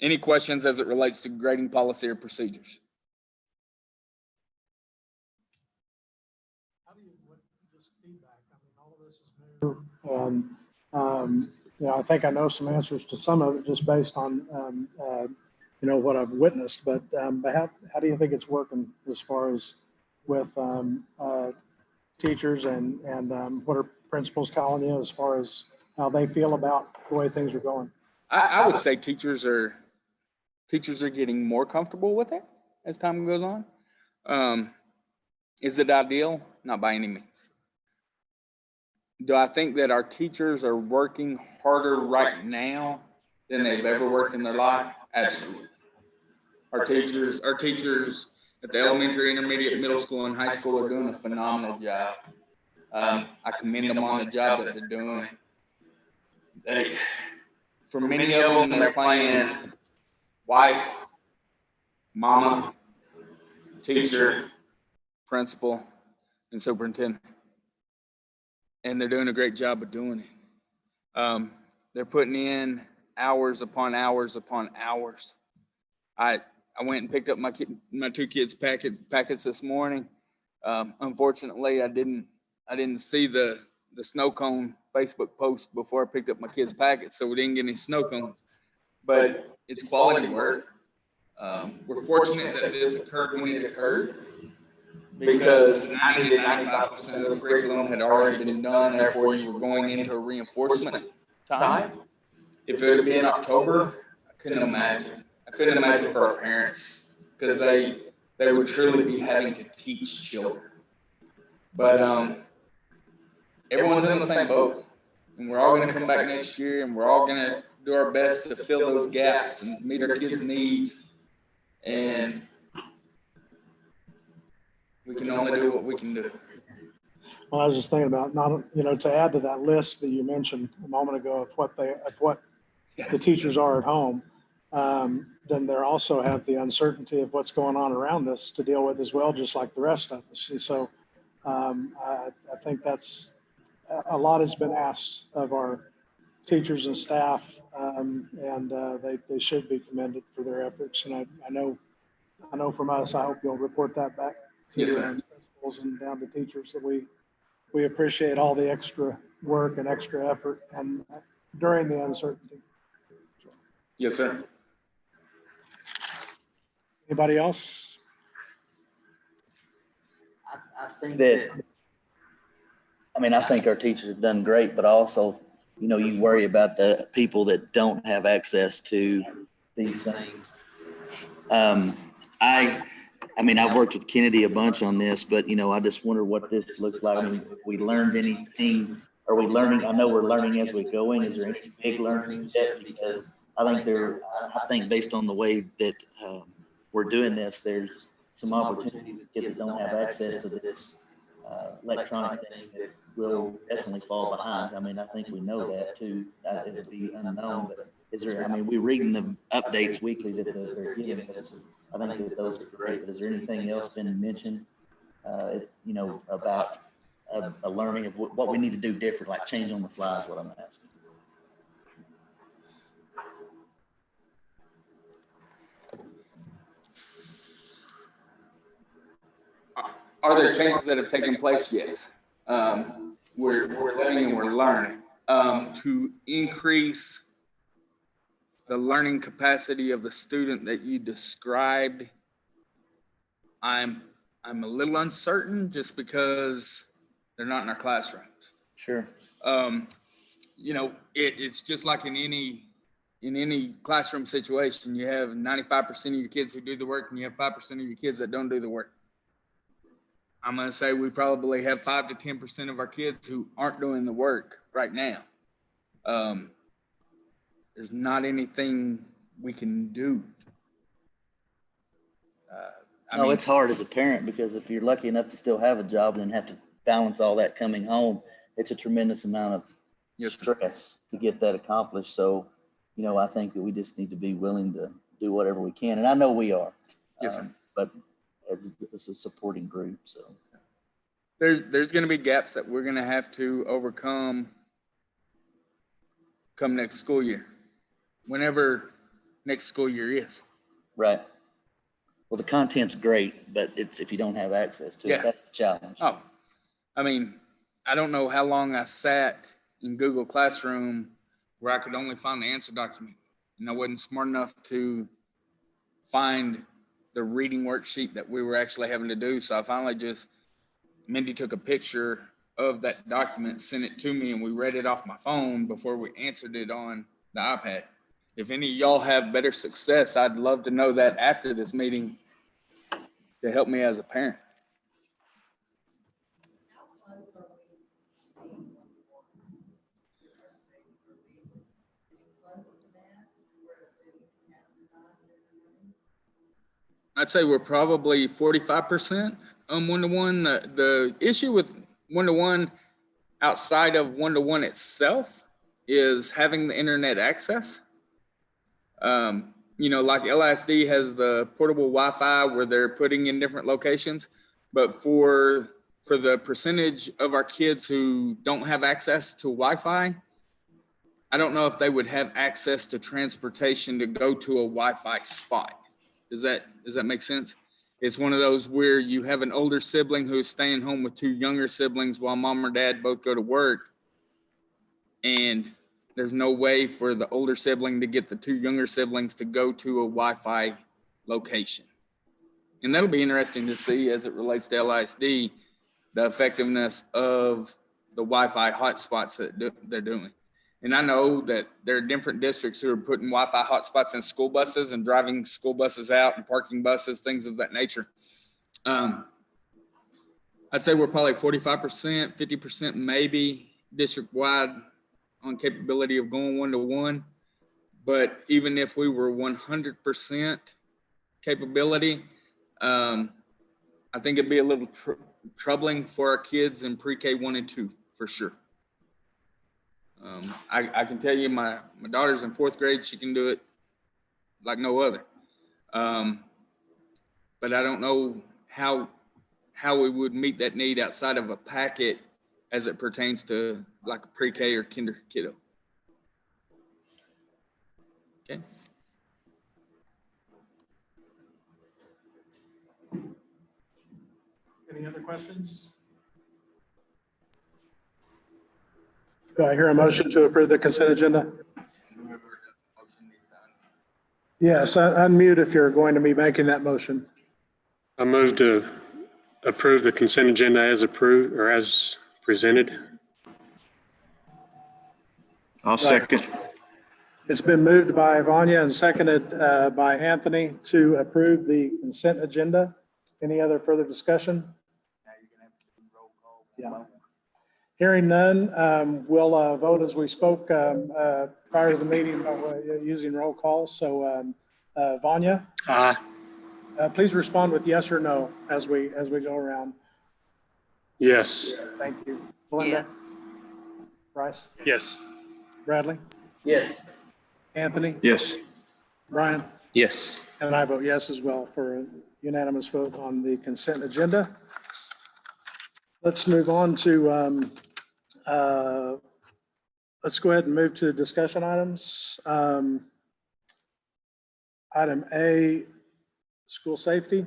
Any questions as it relates to grading policy or procedures? How do you, what, just feedback, I mean, all of this is new. And, you know, I think I know some answers to some of it just based on, you know, what I've witnessed, but how do you think it's working as far as with teachers and what are principals telling you as far as how they feel about the way things are going? I would say teachers are getting more comfortable with it as time goes on. Is it ideal? Not by any means. Do I think that our teachers are working harder right now than they've ever worked in their life? Absolutely. Our teachers at the elementary, intermediate, middle school, and high school are doing a phenomenal job. I commend them on the job that they're doing. For many of them, they're playing wife, mama, teacher, principal, and superintendent. And they're doing a great job of doing it. They're putting in hours upon hours upon hours. I went and picked up my two kids' packets this morning. Unfortunately, I didn't see the snow cone Facebook post before I picked up my kids' packets, so we didn't get any snow cones. But it's quality work. We're fortunate that this occurred when it occurred, because 90 to 95% of the curriculum had already been done. Therefore, you were going into a reinforcement time. If it would be in October, I couldn't imagine. I couldn't imagine for our parents, because they would truly be having to teach children. But everyone's in the same boat, and we're all going to come back next year, and we're all going to do our best to fill those gaps and meet our kids' needs. And we can only do what we can do. Well, I was just thinking about not, you know, to add to that list that you mentioned a moment ago of what the teachers are at home, then they also have the uncertainty of what's going on around us to deal with as well, just like the rest of us. And so I think that's a lot has been asked of our teachers and staff, and they should be commended for their efforts. And I know from us, I hope you'll report that back to Yes, sir. principals and down to teachers that we appreciate all the extra work and extra effort and during the uncertainty. Yes, sir. Anybody else? I think that, I mean, I think our teachers have done great, but also, you know, you worry about the people that don't have access to these things. I mean, I've worked with Kennedy a bunch on this, but, you know, I just wonder what this looks like. I mean, if we learned anything, are we learning? I know we're learning as we go in. Is there any big learning yet? Because I think based on the way that we're doing this, there's some opportunity with kids that don't have access to this electronic thing that will definitely fall behind. I mean, I think we know that too. It would be unknown, but is there, I mean, we're reading the updates weekly that they're giving us. I think that those are great, but is there anything else been mentioned, you know, about a learning of what we need to do different, like change on the fly is what I'm asking. Are there changes that have taken place? Yes. We're living and we're learning to increase the learning capacity of the student that you described. I'm a little uncertain just because they're not in our classrooms. Sure. You know, it's just like in any classroom situation. You have 95% of your kids who do the work, and you have 5% of your kids that don't do the work. I'm going to say we probably have 5 to 10% of our kids who aren't doing the work right now. There's not anything we can do. I mean, it's hard as a parent, because if you're lucky enough to still have a job and then have to balance all that coming home, it's a tremendous amount of stress to get that accomplished. So, you know, I think that we just need to be willing to do whatever we can. And I know we are. Yes, sir. But it's a supporting group. So there's going to be gaps that we're going to have to overcome come next school year. Whenever next school year is. Right. Well, the content's great, but it's if you don't have access to Yeah. it, that's the challenge. Oh, I mean, I don't know how long I sat in Google Classroom where I could only find the answer document. And I wasn't smart enough to find the reading worksheet that we were actually having to do. So I finally Mindy took a picture of that document, sent it to me, and we read it off my phone before we answered it on the iPad. If any of y'all have better success, I'd love to know that after this meeting to help me as a parent. I'd say we're probably 45% on one-to-one. The issue with one-to-one outside of one-to-one itself is having the internet access. Like LISD has the portable Wi-Fi where they're putting in different locations, but for the percentage of our kids who don't have access to Wi-Fi, I don't know if they would have access to transportation to go to a Wi-Fi spot. Does that make sense? It's one of those where you have an older sibling who's staying home with two younger siblings while mom or dad both go to work, and there's no way for the older sibling to get the two younger siblings to go to a Wi-Fi location. And that'll be interesting to see as it relates to LISD, the effectiveness of the Wi-Fi hotspots that they're doing. And I know that there are different districts who are putting Wi-Fi hotspots in school buses and driving school buses out and parking buses, things of that nature. I'd say we're probably 45%, 50% maybe district-wide on capability of going one-to-one. But even if we were 100% capability, I think it'd be a little troubling for our kids in pre-K 1 and 2 for sure. I can tell you my daughter's in 4th grade. She can do it like no other. But I don't know how we would meet that need outside of a packet as it pertains to like a pre-K or kinder kiddo. Okay. Any other questions? Do I hear a motion to approve the consent agenda? Yes, unmute if you're going to be making that motion. I move to approve the consent agenda as approved or as presented. I'll second. It's been moved by Vanya and seconded by Anthony to approve the consent agenda. Any other further discussion? Yeah. Hearing none, we'll vote as we spoke prior to the meeting using roll call. So Vanya? Aye. Please respond with yes or no as we go around. Yes. Thank you. Belinda? Yes. Bryce? Yes. Bradley? Yes. Anthony? Yes. Brian? Yes. And I vote yes as well for a unanimous vote on the consent agenda. Let's move on to, let's go ahead and move to discussion items. Item A, school safety.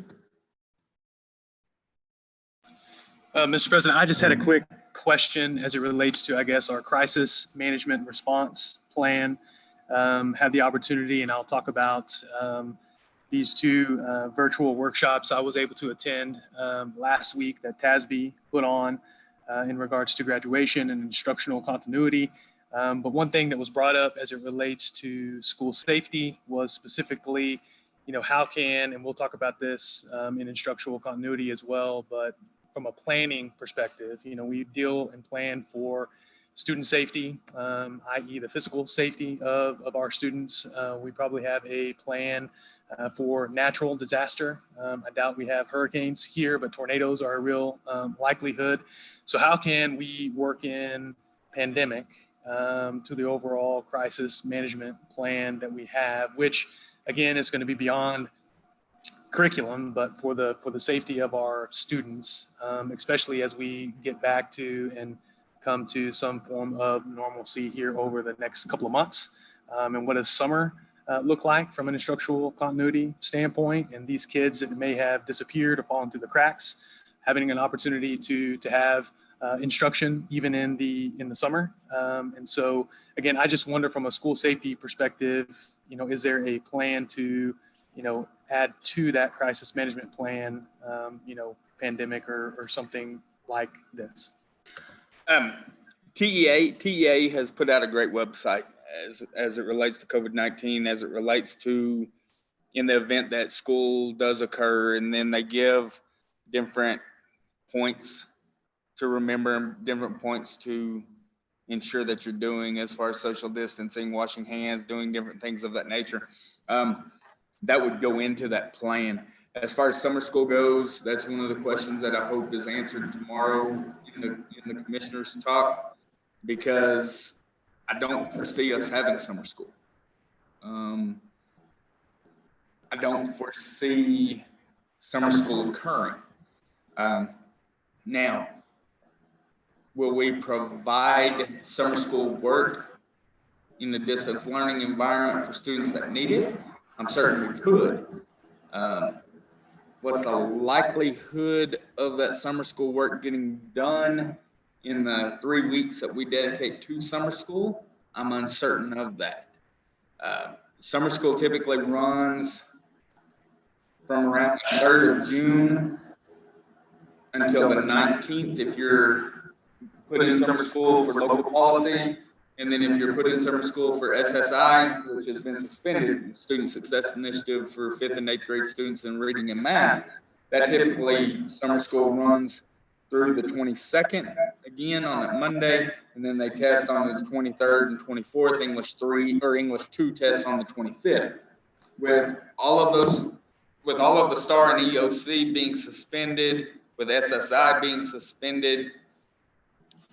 Mr. President, I just had a quick question as it relates to, I guess, our crisis management response plan. Had the opportunity, and I'll talk about these two virtual workshops I was able to attend last week that TASB put on in regards to graduation and instructional continuity. But one thing that was brought up as it relates to school safety was specifically, how can, and we'll talk about this in instructional continuity as well, but from a planning perspective, we deal and plan for student safety, i.e. the physical safety of our students. We probably have a plan for natural disaster. I doubt we have hurricanes here, but tornadoes are a real likelihood. So how can we work in pandemic to the overall crisis management plan that we have, which again is going to be beyond curriculum, but for the safety of our students, especially as we get back to and come to some form of normalcy here over the next couple of months. And what does summer look like from an instructional continuity standpoint, and these kids that may have disappeared or fallen through the cracks, having an opportunity to have instruction even in the summer. And so again, I just wonder from a school safety perspective, is there a plan to, add to that crisis management plan, pandemic or something like this? TEA has put out a great website as it relates to COVID-19, as it relates to in the event that school does occur, and then they give different points to remember, different points to ensure that you're doing as far as social distancing, washing hands, doing different things of that nature. That would go into that plan. As far as summer school goes, that's one of the questions that I hope is answered tomorrow in the commissioners' talk, because I don't foresee us having summer school. I don't foresee summer school occurring. Now, will we provide summer school work in the distance learning environment for students that need it? I'm certain we could. What's the likelihood of that summer school work getting done in the 3 weeks that we dedicate to summer school? I'm uncertain of that. Summer school typically runs from around the 3rd of June until the 19th if you're put in summer school for local policy. And then if you're put in summer school for SSI, which has been suspended, Student Success Initiative for 5th and 8th grade students in reading and math, that typically summer school runs through the 22nd again on a Monday, and then they test on the 23rd and 24th, English 3 or English 2 tests on the 25th. With all of the STAR and EOC being suspended, with SSI being suspended,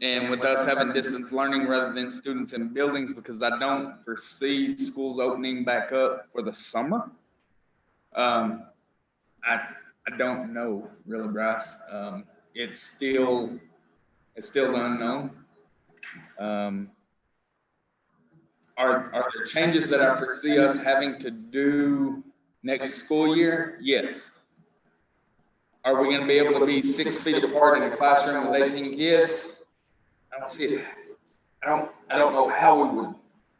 and with us having distance learning rather than students in buildings, because I don't foresee schools opening back up for the summer. I don't know, really, Bryce. It's still unknown. Are there changes that I foresee us having to do next school year? Yes. Are we going to be able to be 6 feet apart in a classroom with 18 kids? I don't see it. I don't know how we would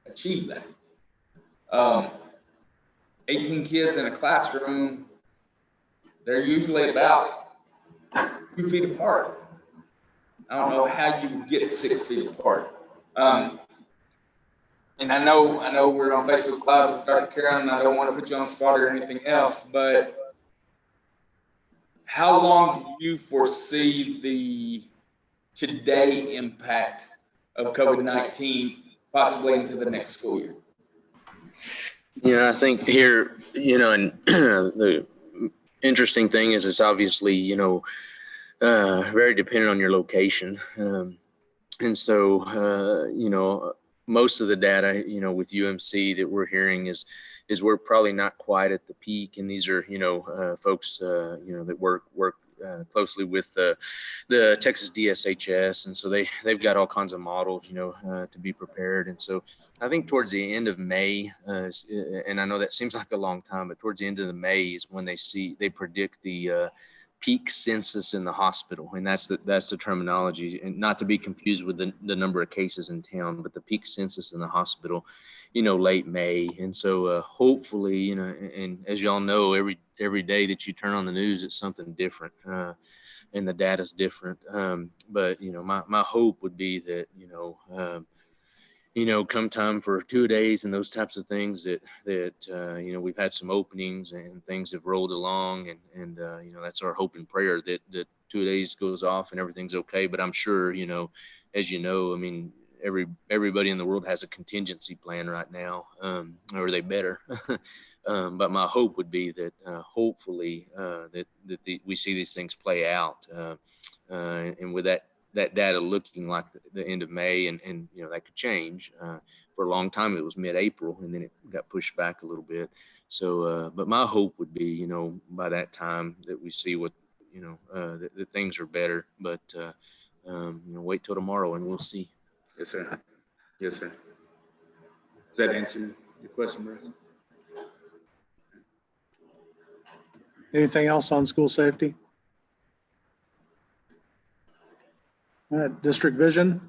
achieve that. 18 kids in a classroom, they're usually about 2 feet apart. I don't know how you get 6 feet apart. And I know we're on Facebook Live with Dr. Karen, and I don't want to put you on the spot or anything else, but how long do you foresee the today impact of COVID-19 possibly into the next school year? I think here, and the interesting thing is it's obviously, very dependent on your location. And so, most of the data, with UMC that we're hearing is we're probably not quite at the peak. And these are, folks, that work closely with the Texas DSHS, and so they've got all kinds of models, to be prepared. And so I think towards the end of May, and I know that seems like a long time, but towards the end of the May is when they predict the peak census in the hospital, and that's the terminology, and not to be confused with the number of cases in town, but the peak census in the hospital, late May. And so hopefully, and as y'all know, every day that you turn on the news, it's something different, and the data's different. But my hope would be that come time for 2 days and those types of things that we've had some openings and things have rolled along, and that's our hope and prayer that 2 days goes off and everything's okay. But I'm sure, as I mean, everybody in the world has a contingency plan right now, or they better. But my hope would be that hopefully we see these things play out, and with that data looking like the end of May, and that could change. For a long time it was mid-April, and then it got pushed back a little bit. So, but my hope would be, by that time that we see what, that things are better. But wait till tomorrow and we'll see. Yes, sir. Yes, sir. Does that answer your question, Bruce? Anything else on school safety? All right, district vision.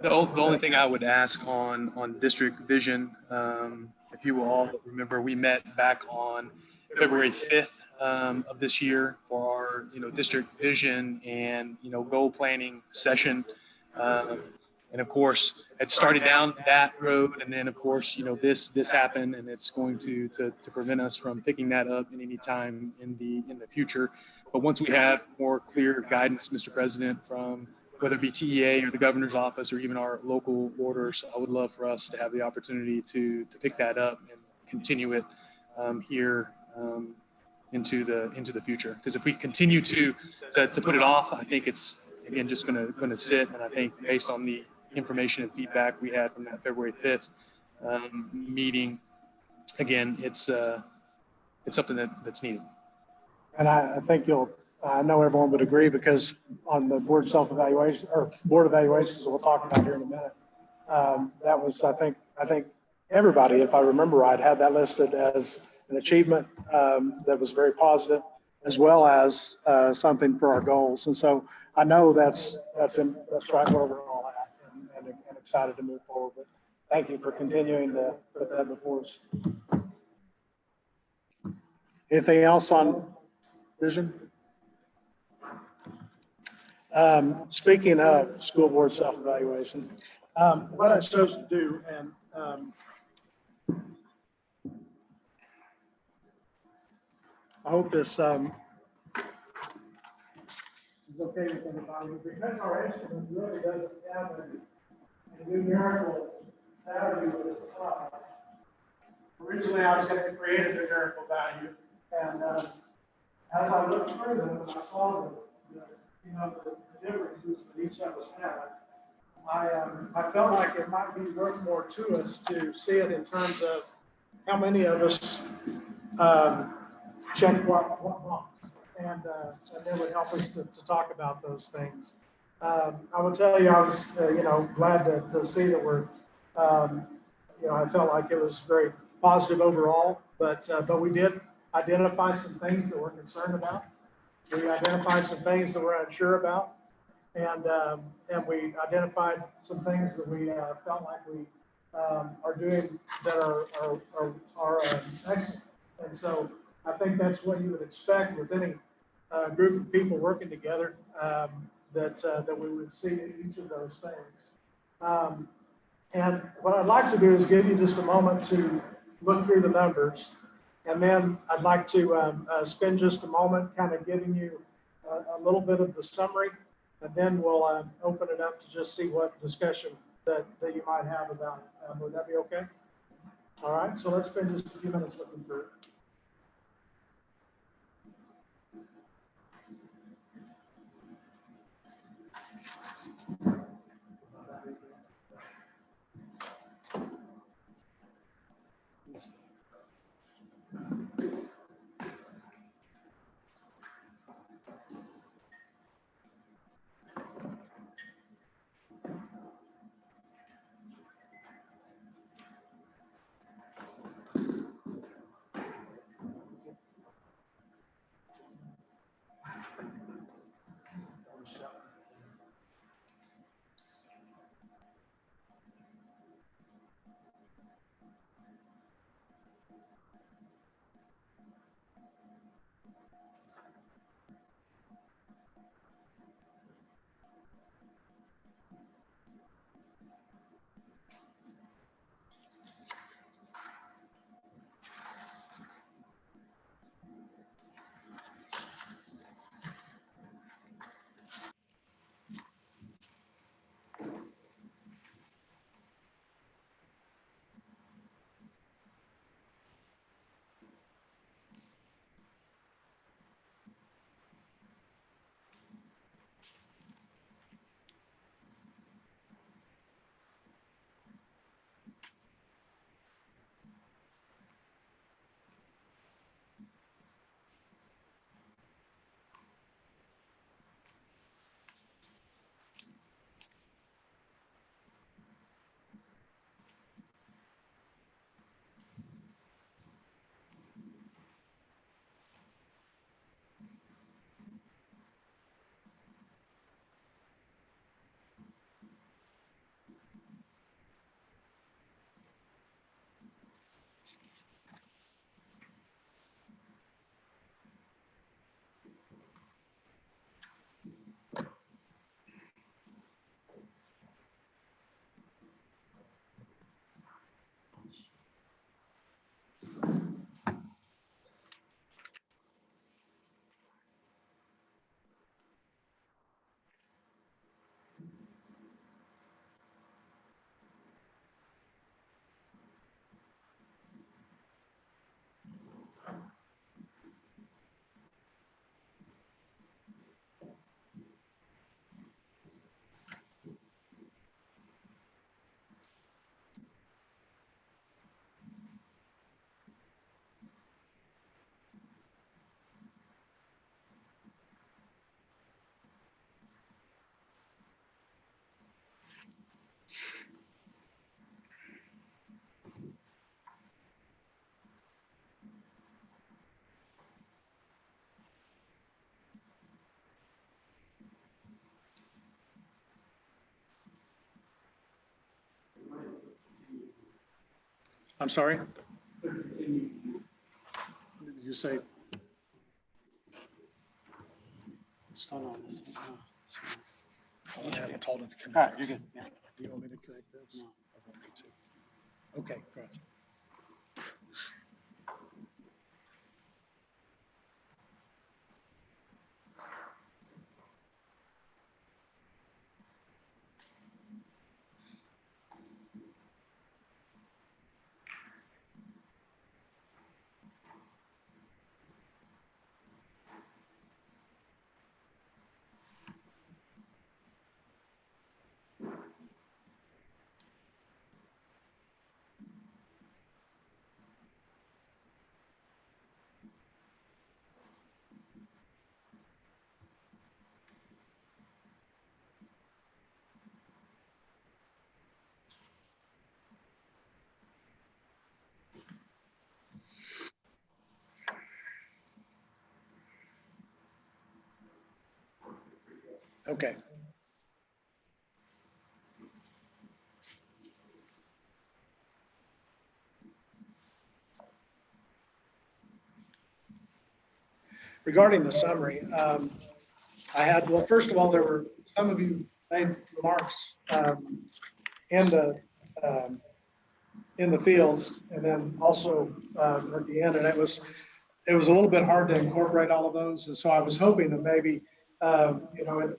The only thing I would ask on district vision, if you will all remember, we met back on February 5th of this year for our, district vision and, goal planning session. And of course, it started down that road, and then of course, this happened, and it's going to prevent us from picking that up in any time in the future. But once we have more clear guidance, Mr. President, from whether it be TEA or the governor's office or even our local orders, I would love for us to have the opportunity to pick that up and continue it here into the future. Because if we continue to put it off, I think it's again just going to sit. And I think based on the information and feedback we had from that February 5th meeting, again, it's something that's needed. And I think I know everyone would agree, because on the board self-evaluation or board evaluations we'll talk about here in a minute, that was, I think everybody, if I remember right, had that listed as an achievement that was very positive, as well as something for our goals. And so I know that's right where we're all at, and excited to move forward. But thank you for continuing to put that before us. Anything else on vision? Speaking of school board self-evaluation, what I chose to do, and I hope this is okay with everybody, because our instrument really doesn't have a numerical value at the top. Originally, I was going to create a numerical value, and as I looked through them, and I saw the differences that each of us had, I felt like it might be worth more to us to see it in terms of how many of us check what box, and that would help us to talk about those things. I will tell you, I was glad to see that we're I felt like it was very positive overall, but we did identify some things that we're concerned about. We identified some things that we're unsure about, and we identified some things that we felt like we are doing that are excellent. And so I think that's what you would expect with any group of people working together, that we would see each of those things. And what I'd like to do is give you just a moment to look through the numbers. And then I'd like to spend just a moment kind of giving you a little bit of the summary. And then we'll open it up to just see what discussion that you might have about it. Would that be okay? All right, so let's spend just a few minutes looking through it. I'm sorry? Did you say? It's not on this. I haven't told him to connect. All right, you're good. Yeah. Do you want me to connect this? No. I won't need to. Okay, gotcha. Okay. Regarding the summary, well, first of all, there were, some of you made remarks um, in the fields, and then also at the end, and it was a little bit hard to incorporate all of those, and so I was hoping that maybe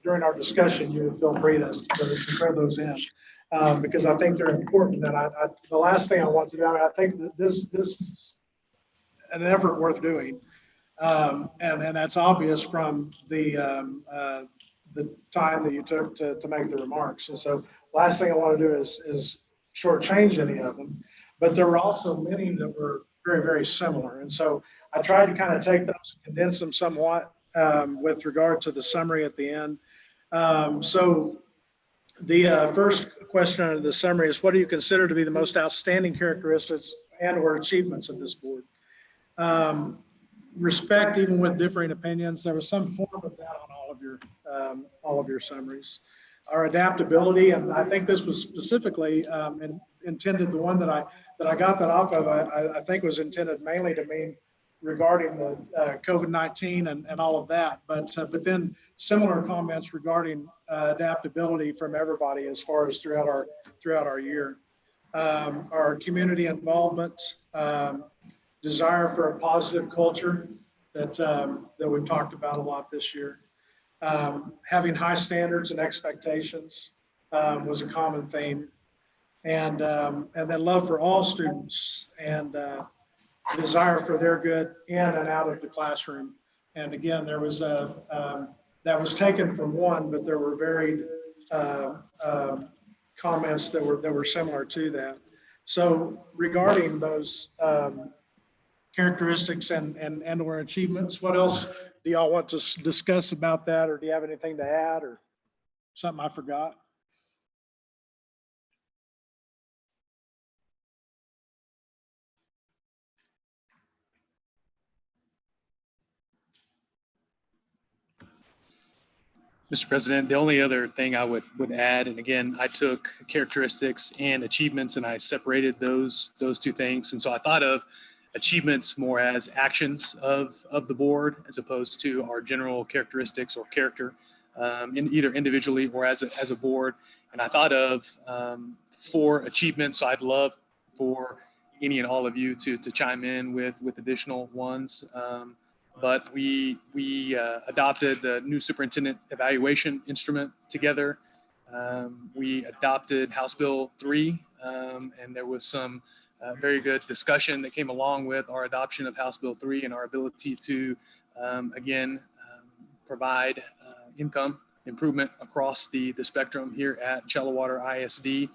during our discussion you would feel free to throw those in, because I think they're important. And the last thing I want to do, I think that this is an effort worth doing, and that's obvious from the time that you took to make the remarks. And so last thing I want to do is shortchange any of them, but there were also many that were very, very similar. And so I tried to kind of take those, condense them somewhat with regard to the summary at the end. So the first question under the summary is, what do you consider to be the most outstanding characteristics and or achievements of this board? Respect, even with differing opinions. There was some form of that on all of your summaries. Our adaptability, and I think this was specifically intended, the one that I got that off of, I think was intended mainly to mean regarding the COVID-19 and all of that, but then similar comments regarding adaptability from everybody as far as throughout our year. Our community involvement, desire for a positive culture that we've talked about a lot this year. Having high standards and expectations was a common theme, and then love for all students and desire for their good in and out of the classroom. And again, there was that was taken from one, but there were varied comments that were similar to that. So regarding those characteristics and or achievements, what else do y'all want to discuss about that, or do you have anything to add or something I forgot? Mr. President, the only other thing I would add, and again, I took characteristics and achievements and I separated those two things. And so I thought of achievements more as actions of the board as opposed to our general characteristics or character, in either individually or as a board. And I thought of 4 achievements. So I'd love for any and all of you to chime in with additional ones. But we adopted the new superintendent evaluation instrument together. We adopted House Bill 3, and there was some very good discussion that came along with our adoption of House Bill 3 and our ability to, provide income improvement across the spectrum here at Shallowater ISD.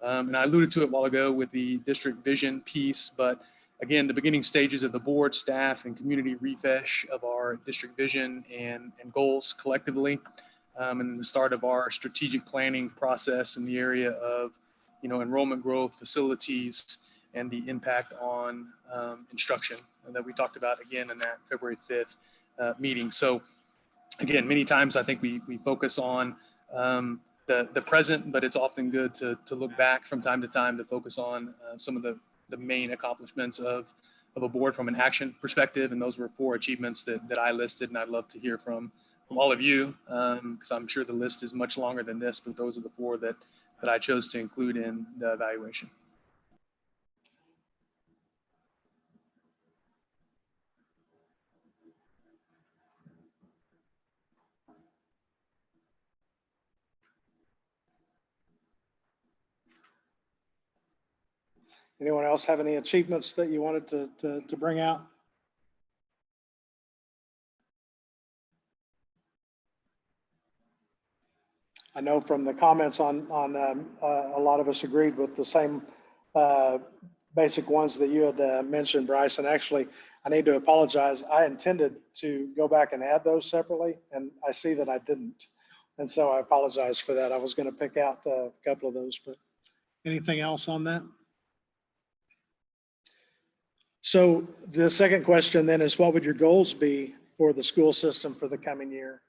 And I alluded to it a while ago with the district vision piece, but again, the beginning stages of the board, staff, and community refresh of our district vision and goals collectively, and the start of our strategic planning process in the area of, enrollment growth, facilities, and the impact on instruction that we talked about again in that February 5th meeting. So again, many times I think we focus on the present, but it's often good to look back from time to time to focus on some of the the main accomplishments of a board from an action perspective. And those were 4 achievements that I listed, and I'd love to hear from all of you, because I'm sure the list is much longer than this, but those are the 4 that I chose to include in the evaluation. Anyone else have any achievements that you wanted to bring out? I know from the comments on a lot of us agreed with the same basic ones that you had mentioned, Bryce. And actually, I need to apologize. I intended to go back and add those separately, and I see that I didn't. And so I apologize for that. I was going to pick out a couple of those, but anything else on that? So the second question then is, what would your goals be for the school system for the coming year?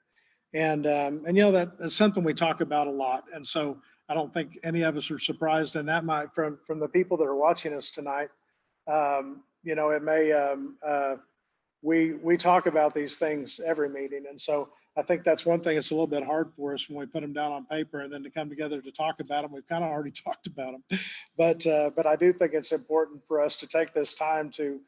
And you know, that's something we talk about a lot. And so I don't think any of us are surprised, and that might, from the people that are watching us tonight, you know, it may, we talk about these things every meeting. And so I think that's one thing that's a little bit hard for us when we put them down on paper and then to come together to talk about them. We've kind of already talked about them, but I do think it's important for us to take this time to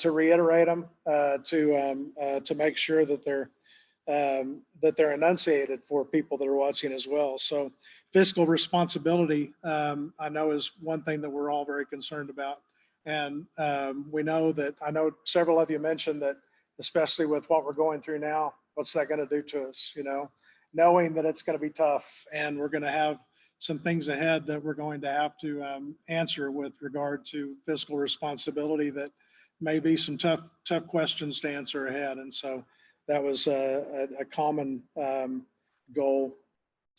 reiterate them, to make sure that they're enunciated for people that are watching as well. So fiscal responsibility, I know, is one thing that we're all very concerned about. And we know that, I know several of you mentioned that, especially with what we're going through now, what's that going to do to us, you know, knowing that it's going to be tough and we're going to have some things ahead that we're going to have to answer with regard to fiscal responsibility, that may be some tough questions to answer ahead. And so that was a common goal.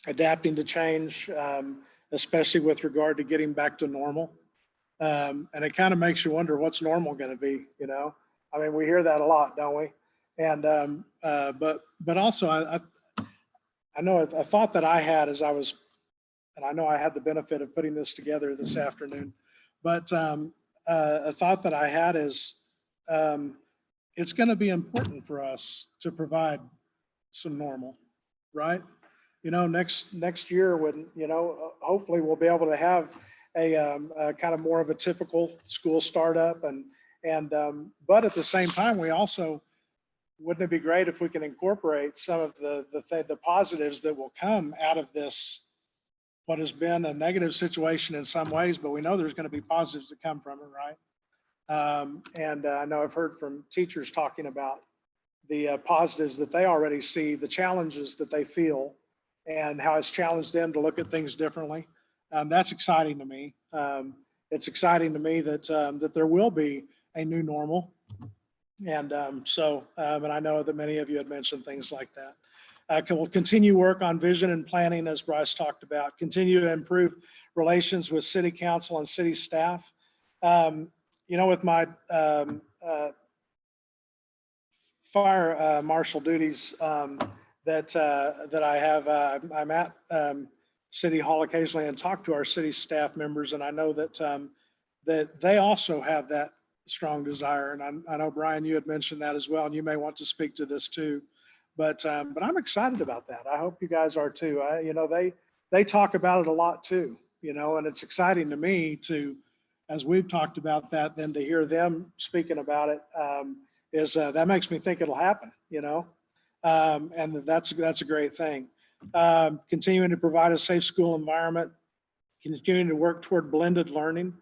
Adapting to change, especially with regard to getting back to normal. And it kind of makes you wonder, what's normal going to be, you know? I mean, we hear that a lot, don't we? And but also I know a thought that I had as I was, and I know I had the benefit of putting this together this afternoon, but a thought that I had is, it's going to be important for us to provide some normal, right? You know, next year, when, you know, hopefully we'll be able to have a kind of more of a typical school startup, but at the same time, we also, wouldn't it be great if we can incorporate some of the positives that will come out of this, what has been a negative situation in some ways, but we know there's going to be positives that come from it, right? And I know I've heard from teachers talking about the positives that they already see, the challenges that they feel, and how it's challenged them to look at things differently. That's exciting to me. It's exciting to me that there will be a new normal. And and I know that many of you had mentioned things like that. We'll continue work on vision and planning, as Bryce talked about, continue to improve relations with city council and city staff. You know, with my fire marshal duties that I have, I'm at City Hall occasionally and talk to our city staff members, and I know that that they also have that strong desire. And I know, Brian, you had mentioned that as well, and you may want to speak to this too. But I'm excited about that. I hope you guys are too. You know, they talk about it a lot too, you know, and it's exciting to me to, as we've talked about that, then to hear them speaking about it, that makes me think it'll happen, you know, and that's a great thing. Continuing to provide a safe school environment, continuing to work toward blended learning.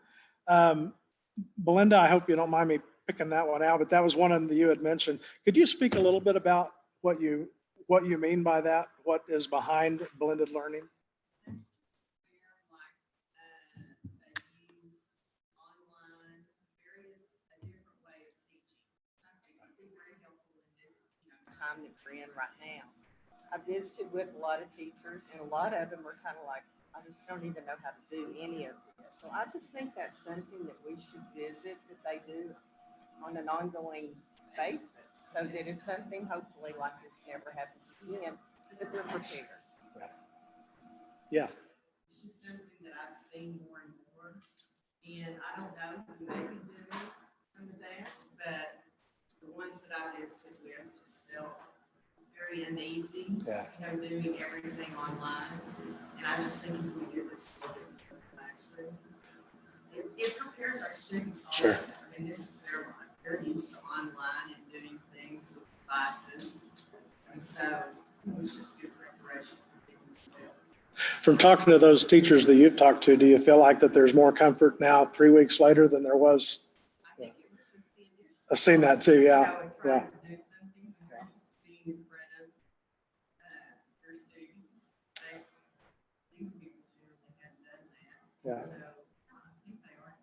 Belinda, I hope you don't mind me picking that one out, but that was one of them that you had mentioned. Could you speak a little bit about what you mean by that? What is behind blended learning? Time that we're in right now. I visited with a lot of teachers, and a lot of them are kind of like, I just don't even know how to do any of this. So I just think that's something that we should visit, that they do on an ongoing basis, so that if something hopefully like this never happens again, that they're prepared. Yeah. It's just something that I've seen more and more And I don't know, who may be doing some of that, but the ones that I visited with just felt very uneasy. Yeah. Doing everything online. And I just think if we do this in the classroom, it prepares our students also. Sure. I mean, this is their life. They're used to online and doing things with devices. And so it's just good preparation for things as well. From talking to those teachers that you've talked to, do you feel like that there's more comfort now 3 weeks later than there was? I think it was just the initial. I've seen that too, yeah, yeah. Trying to do something, they're used to being in front of their students. These people generally hadn't done that. Yeah. So I think they are.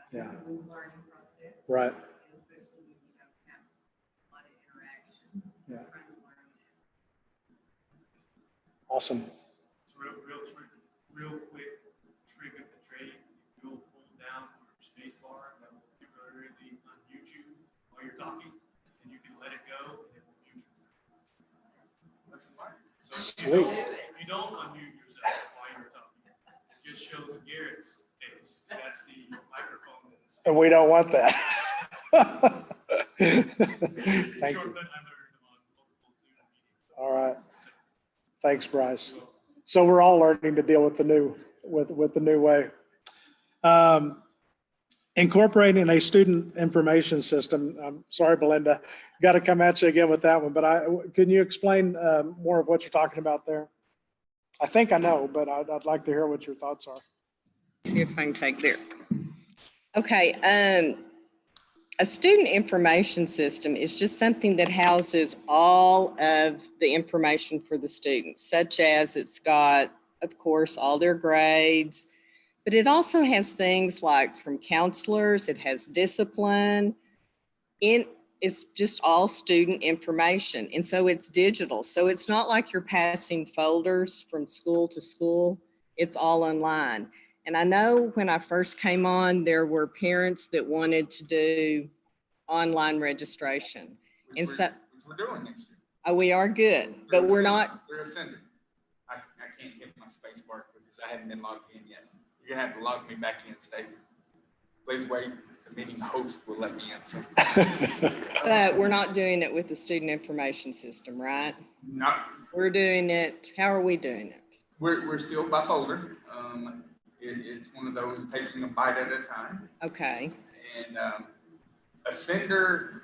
Yeah. It was a learning process. Right. Especially when you don't have a lot of interaction. Yeah. Trying to learn that. Awesome. Real quick trick of the trade. You'll hold down your space bar that will temporarily unmute you while you're talking, and you can let it go and it will mute you. That's smart. So if you don't unmute yourself while you're talking, it just shows Garrett's face. That's the microphone. And we don't want that. Thank you. All right. Thanks, Bryce. So we're all learning to deal with the new, with the new way. Incorporating a student information system. I'm sorry, Belinda, got to come at you again with that one, but can you explain more of what you're talking about there? I think I know, but I'd like to hear what your thoughts are. See if I can take there. Okay, a student information system is just something that houses all of the information for the students, such as it's got, of course, all their grades, but it also has things like from counselors, it has discipline. It's just all student information. And so it's digital. So it's not like you're passing folders from school to school. It's all online. And I know when I first came on, there were parents that wanted to do online registration. And so We're doing next year. oh, we are good, but we're not. We're ascending. I can't hit my space bar because I haven't been logged in yet. You're gonna have to log me back in, Stacey. Please wait. The meeting host will let me in soon. But we're not doing it with the student information system, right? No. We're doing it. How are we doing it? We're still by folder. It's one of those taking a bite at a time. Okay. And Ascender,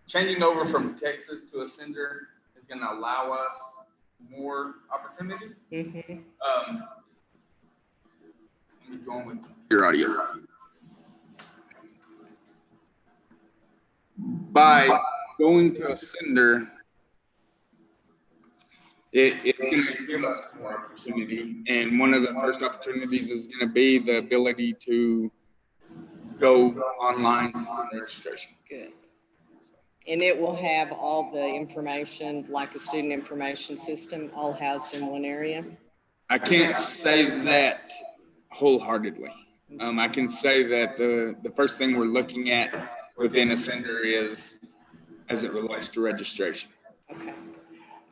changing over from Texas to Ascender is going to allow us more opportunity. Mm-hmm. Let me join with your audio. By going to Ascender, it's going to give us more opportunity. And one of the first opportunities is going to be the ability to go online to student registration. Good. And it will have all the information, like a student information system, all housed in one area? I can't say that wholeheartedly. I can say that the first thing we're looking at within Ascender is as it relates to registration. Okay.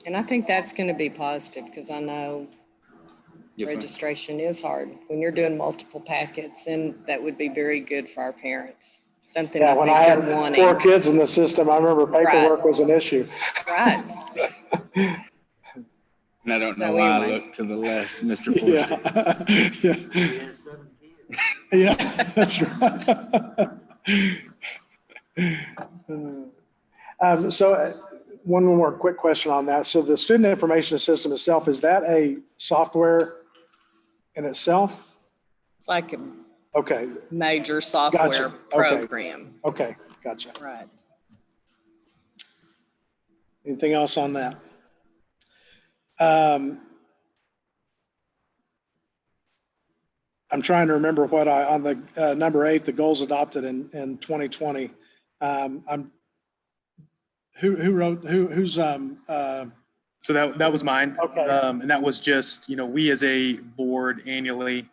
And I think that's going to be positive because I know registration is hard when you're doing multiple packets, and that would be very good for our parents. Something Yeah, when I had they're wanting. 4 kids in the system, I remember paperwork was an issue. Right. And I don't know why I look to the left, Mr. Forster. Yeah, that's right. So one more quick question on that. So the student information system itself, is that a software in itself? It's like a okay major software program. Okay, gotcha. Right. Anything else on that? I'm trying to remember what on the number 8, the goals adopted in 2020. Who's So that was mine. Okay. And that was just, we as a board annually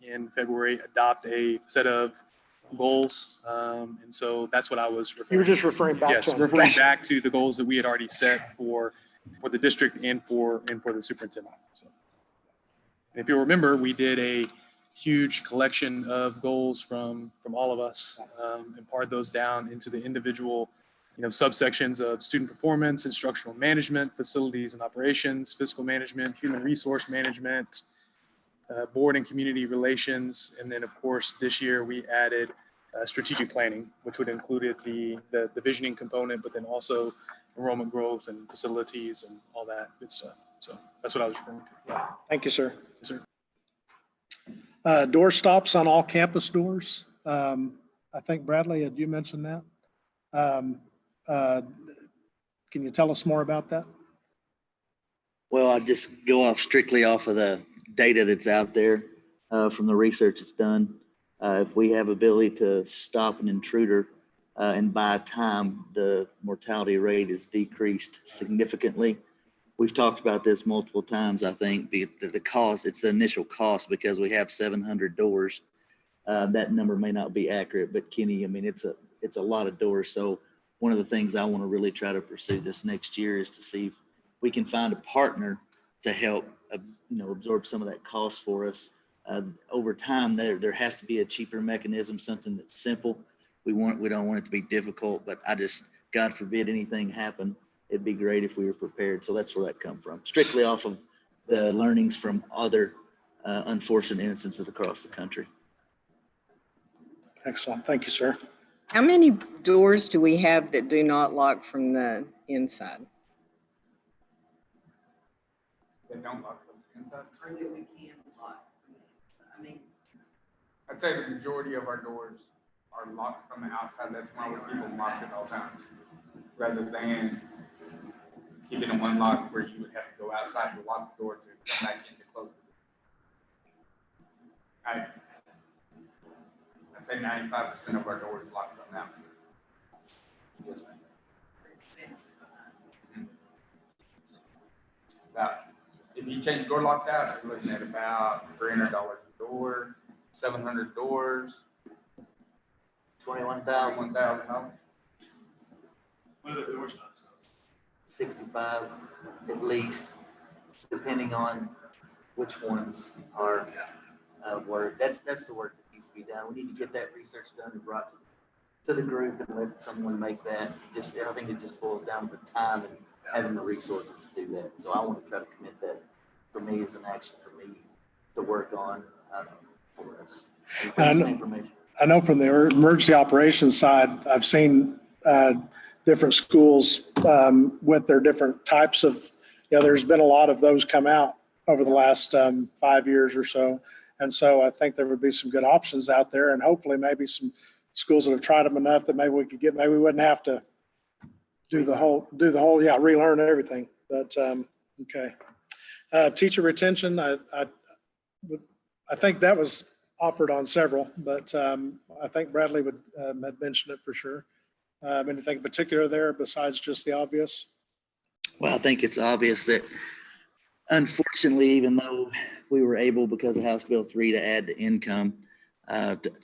in February adopt a set of goals. And so that's what I was referring to. You were just referring back yes, to them. referring back to the goals that we had already set for the district and for the superintendent. So, if you'll remember, we did a huge collection of goals from all of us, and part those down into the individual, subsections of student performance, instructional management, facilities and operations, fiscal management, human resource management, board and community relations. And then of course, this year we added strategic planning, which would include the visioning component, but then also enrollment growth and facilities and all that good stuff. So that's what I was referring to. Yeah. Thank you, sir. Yes, sir. Door stops on all campus doors. I think Bradley, had you mentioned that? Can you tell us more about that? Well, I just go strictly off of the data that's out there from the research that's done. If we have ability to stop an intruder and buy time, the mortality rate is decreased significantly. We've talked about this multiple times. I think the cost, it's the initial cost because we have 700 doors. That number may not be accurate, but Kenny, I mean, it's a lot of doors. So one of the things I want to really try to pursue this next year is to see if we can find a partner to help, absorb some of that cost for us. Over time, there has to be a cheaper mechanism, something that's simple. We don't want it to be difficult, but God forbid anything happen, it'd be great if we were prepared. So that's where that come from, strictly off of the learnings from other unfortunate instances across the country. Excellent. Thank you, sir. How many doors do we have that do not lock from the inside? They don't lock from the inside. Or that we can lock from the inside? I mean, I'd say the majority of our doors are locked from the outside. That's why we keep them locked at all times, rather than keeping them unlocked where you would have to go outside to lock the door to come back in to close it. I'd say 95% of our doors locked from the outside. Yes, ma'am. If you change door locks out, you're looking at about $300 a door, 700 doors, $21,000. What are the door stops? 65 at least, depending on which ones are work. That's the work that needs to be done. We need to get that research done and brought to the group and let someone make that. I think it just boils down to the time and having the resources to do that. So I want to try to commit that for me as an action for me to work on for us. I know from the emergency operations side, I've seen different schools with their different types of, there's been a lot of those come out over the last 5 years or so. And so I think there would be some good options out there, and hopefully maybe some schools that have tried them enough that maybe we wouldn't have to do the whole, relearn everything. But okay. Teacher retention, I think that was offered on several, but I think Bradley would had mentioned it for sure. Anything in particular there besides just the obvious? Well, I think it's obvious that unfortunately, even though we were able, because of House Bill 3, to add the income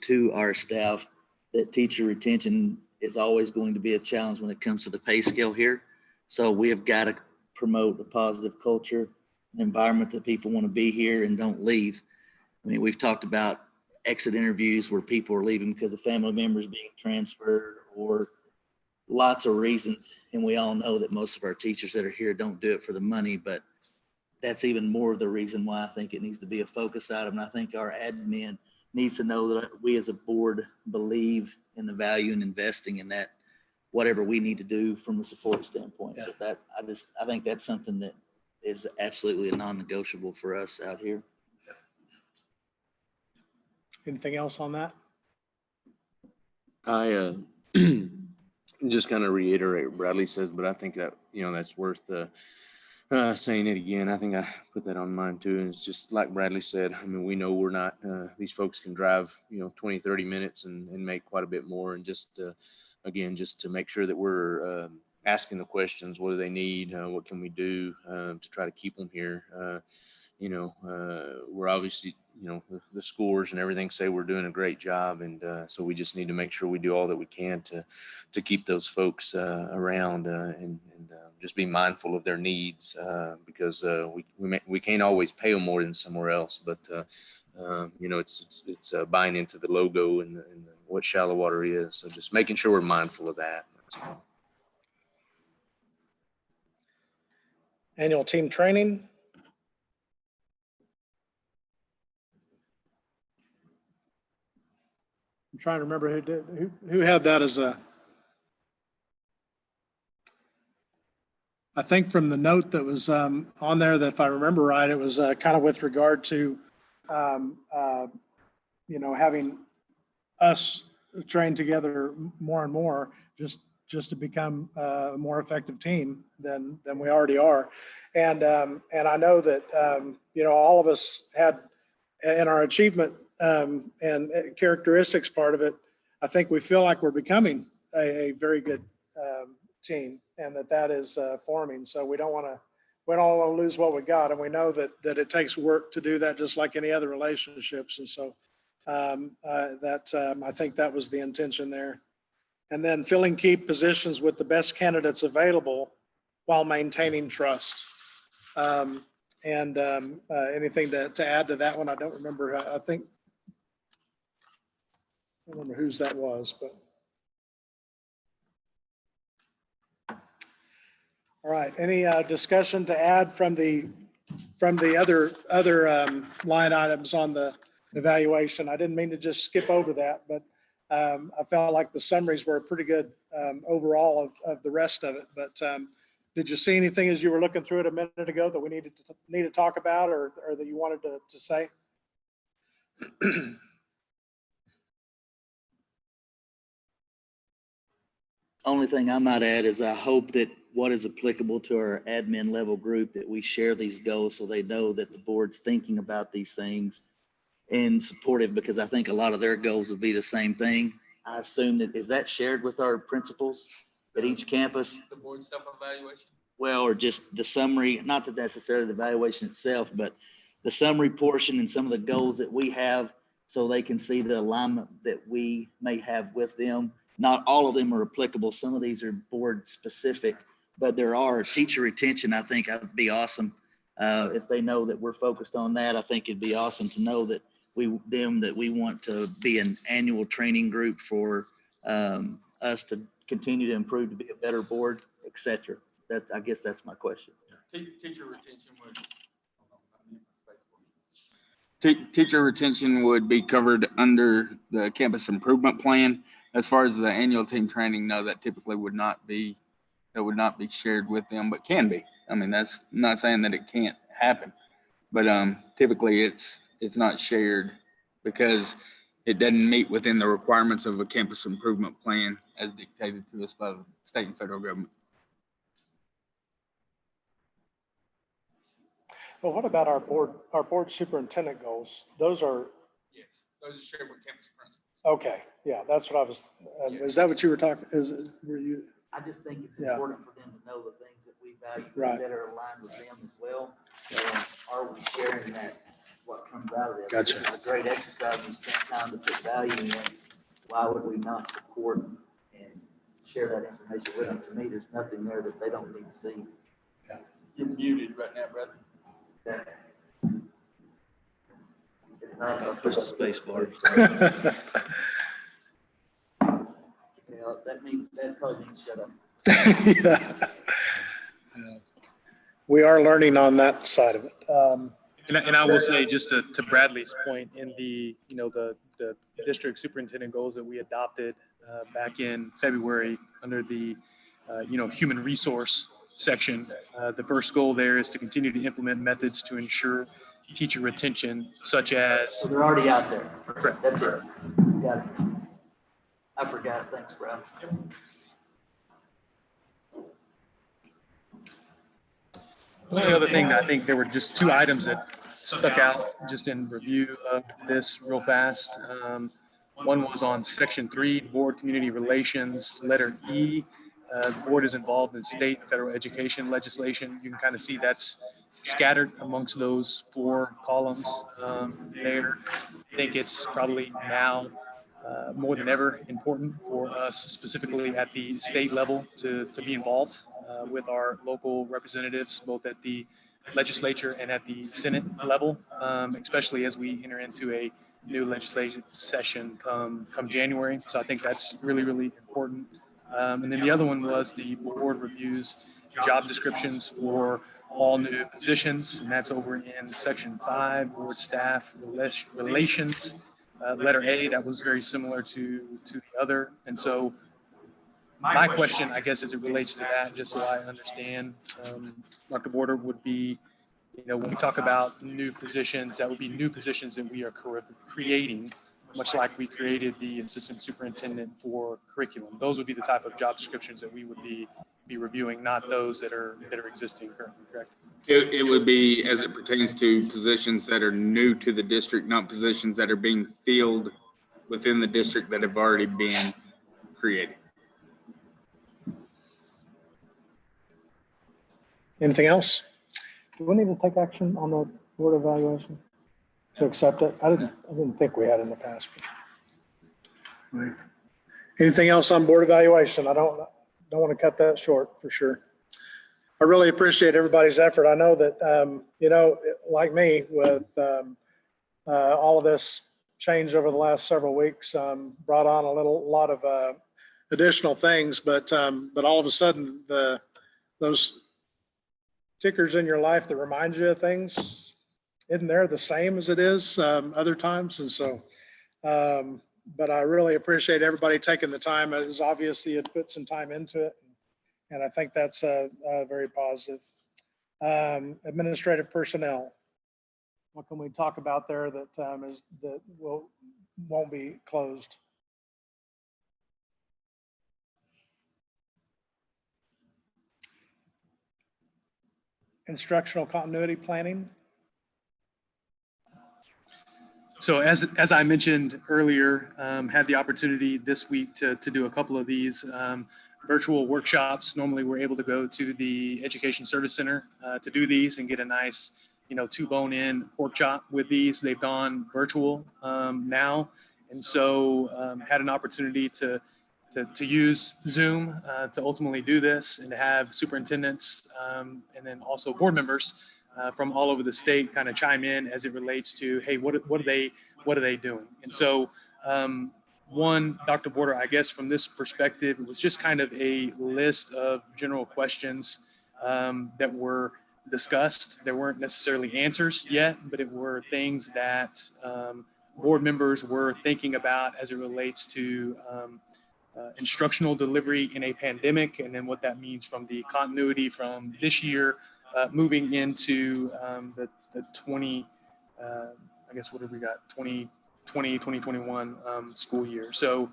to our staff, that teacher retention is always going to be a challenge when it comes to the pay scale here. So we have got to promote a positive culture, an environment that people want to be here and don't leave. I mean, we've talked about exit interviews where people are leaving because of family members being transferred or lots of reasons. And we all know that most of our teachers that are here don't do it for the money, but that's even more of the reason why I think it needs to be a focus item. And I think our admin needs to know that we as a board believe in the value in investing in that, whatever we need to do from a support standpoint. Yeah. So I think that's something that is absolutely a non-negotiable for us out here. Anything else on that? I just kind of reiterate what Bradley says, but I think that, that's worth saying it again. I think I put that on mine too. And it's just like Bradley said, I mean, we know we're not, these folks can drive, 20, 30 minutes and make quite a bit more. And just, again, just to make sure that we're asking the questions, what do they need? What can we do to try to keep them here? We're obviously, the scores and everything say we're doing a great job. And so we just need to make sure we do all that we can to keep those folks around and just be mindful of their needs because we can't always pay them more than somewhere else. But You know, it's buying into the logo and what shallow water is. So just making sure we're mindful of that. Annual team training. I'm trying to remember who had that as a, I think from the note that was on there, that if I remember right, it was kind of with regard to, you know, having us train together more and more, just to become a more effective team than we already are. And I know that, you know, all of us had in our achievement and characteristics part of it, I think we feel like we're becoming a very good team, and that is forming. So we don't want to lose what we got, and we know that it takes work to do that, just like any other relationships. And so I think that was the intention there. And then filling key positions with the best candidates available while maintaining trust. Anything to add to that one? I don't remember. I think, I don't remember whose that was, but. All right, any discussion to add from the other line items on the evaluation? I didn't mean to just skip over that, but I felt like the summaries were pretty good overall of the rest of it. But did you see anything as you were looking through it a minute ago that we need to talk about, or that you wanted to say? Only thing I might add is I hope that what is applicable to our admin level group, that we share these goals so they know that the board's thinking about these things and supportive, because I think a lot of their goals will be the same thing. I assume that, is that shared with our principals at each campus? The board self-evaluation? Well, or just the summary, not that necessarily the evaluation itself, but the summary portion and some of the goals that we have, so they can see the alignment that we may have with them. Not all of them are applicable. Some of these are board specific, but there are teacher retention. I think that'd be awesome. If they know that we're focused on that, I think it'd be awesome to know that we want to be an annual training group for us to continue to improve, to be a better board, et cetera. I guess that's my question. Teacher retention would be covered under the campus improvement plan. As far as the annual team training, no, that typically would not be shared with them, but can be. I mean, that's not saying that it can't happen, but typically it's not shared because it doesn't meet within the requirements of a campus improvement plan as dictated to us by the state and federal government. Well, what about our board superintendent goals? Those are. Yes, those are shared with campus principals. Okay, yeah, that's what I was, is that what you were talking, were you? I just think it's important for them to know the things that we value Right. that are aligned with them as well. So are we sharing that, what comes out of this? Gotcha. This is a great exercise. We spent time to put value in it. Why would we not support and share that information with them? To me, there's nothing there that they don't need to see. Yeah. You're muted right now, brother. Okay. I'll push the space bar. Yeah, that probably means shut up. Yeah. We are learning on that side of it. And I will say, just to Bradley's point, in the district superintendent goals that we adopted back in February under the human resource section, the first goal there is to continue to implement methods to ensure teacher retention, such as. So they're already out there. Correct. That's it. Got it. I forgot. Thanks, Brad. The only other thing that I think there were just two items that stuck out just in review of this real fast. One was on section 3, board community relations, letter E. The board is involved in state and federal education legislation. You can kind of see that's scattered amongst those 4 columns there. I think it's probably now more than ever important for us, specifically at the state level, to be involved with our local representatives, both at the legislature and at the Senate level, especially as we enter into a new legislative session come January. So I think that's really, really important. And then the other one was the board reviews job descriptions for all new positions, and that's over in section 5, board staff relations. Letter A, that was very similar to the other. And so my question, I guess, as it relates to that, just so I understand, Dr. Border, would be, when we talk about new positions, that would be new positions that we are creating, much like we created the assistant superintendent for curriculum. Those would be the type of job descriptions that we would be reviewing, not those that are existing currently, correct? It would be as it pertains to positions that are new to the district, not positions that are being filled within the district that have already been created. Anything else? Do we need to take action on the board evaluation to accept it? I didn't think we had in the past. Right. Anything else on board evaluation? I don't want to cut that short for sure. I really appreciate everybody's effort. I know that, like me, with all of this change over the last several weeks, brought on a lot of additional things, but all of a sudden those tickers in your life that remind you of things, isn't there the same as it is other times? And so, but I really appreciate everybody taking the time. It was obvious you had put some time into it, and I think that's very positive. Administrative personnel. What can we talk about there that won't be closed? Instructional continuity planning. So as I mentioned earlier, had the opportunity this week to do a couple of these virtual workshops. Normally we're able to go to the Education Service Center to do these and get a nice, 2 bone-in pork chop with these. They've gone virtual now. And so had an opportunity to use Zoom to ultimately do this and to have superintendents and then also board members from all over the state kind of chime in as it relates to, hey, what are they doing? And so one, Dr. Border, I guess from this perspective, it was just kind of a list of general questions that were discussed. There weren't necessarily answers yet, but it were things that board members were thinking about as it relates to instructional delivery in a pandemic, and then what that means from the continuity from this year moving into the 20, I guess, what have we got, 2020, 2021 school year. So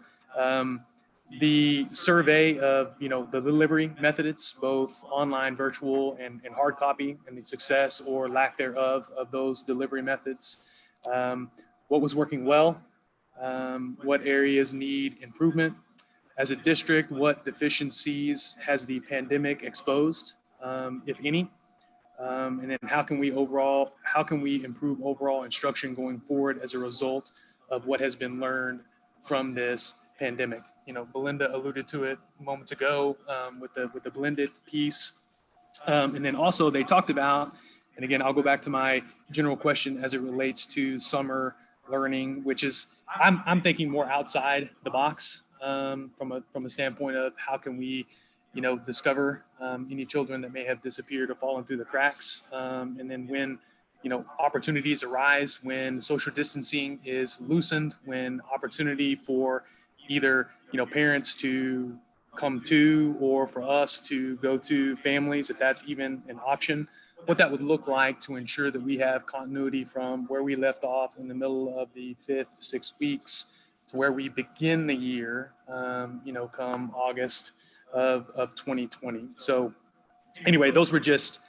the survey of, the delivery methods, both online, virtual, and hard copy, and the success or lack thereof of those delivery methods. What was working well? What areas need improvement? As a district, what deficiencies has the pandemic exposed, if any? And then how can we improve overall instruction going forward as a result of what has been learned from this pandemic? Belinda alluded to it moments ago with the blended piece. And then also they talked about, and again, I'll go back to my general question as it relates to summer learning, which is, I'm thinking more outside the box from a standpoint of how can we, discover any children that may have disappeared or fallen through the cracks. And then when, opportunities arise, when social distancing is loosened, when opportunity for either, parents to come to, or for us to go to families, if that's even an option, what that would look like to ensure that we have continuity from where we left off in the middle of the 5th, 6 weeks to where we begin the year, come August of 2020. So anyway, those were just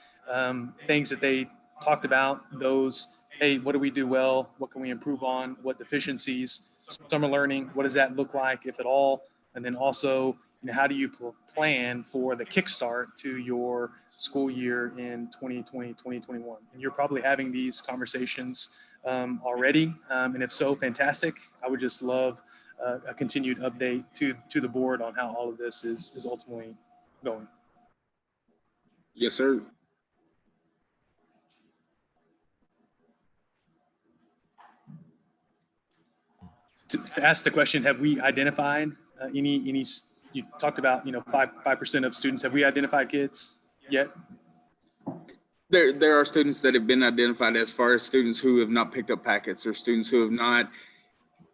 things that they talked about. Those, hey, what do we do well? What can we improve on? What deficiencies? Summer learning, what does that look like, if at all? And then also, how do you plan for the kickstart to your school year in 2020, 2021? And you're probably having these conversations already. And if so, fantastic. I would just love a continued update to the board on how all of this is ultimately going. Yes, sir. to ask the question, have we identified any, you talked about, 5% of students, have we identified kids yet? There are students that have been identified as far as students who have not picked up packets or students who have not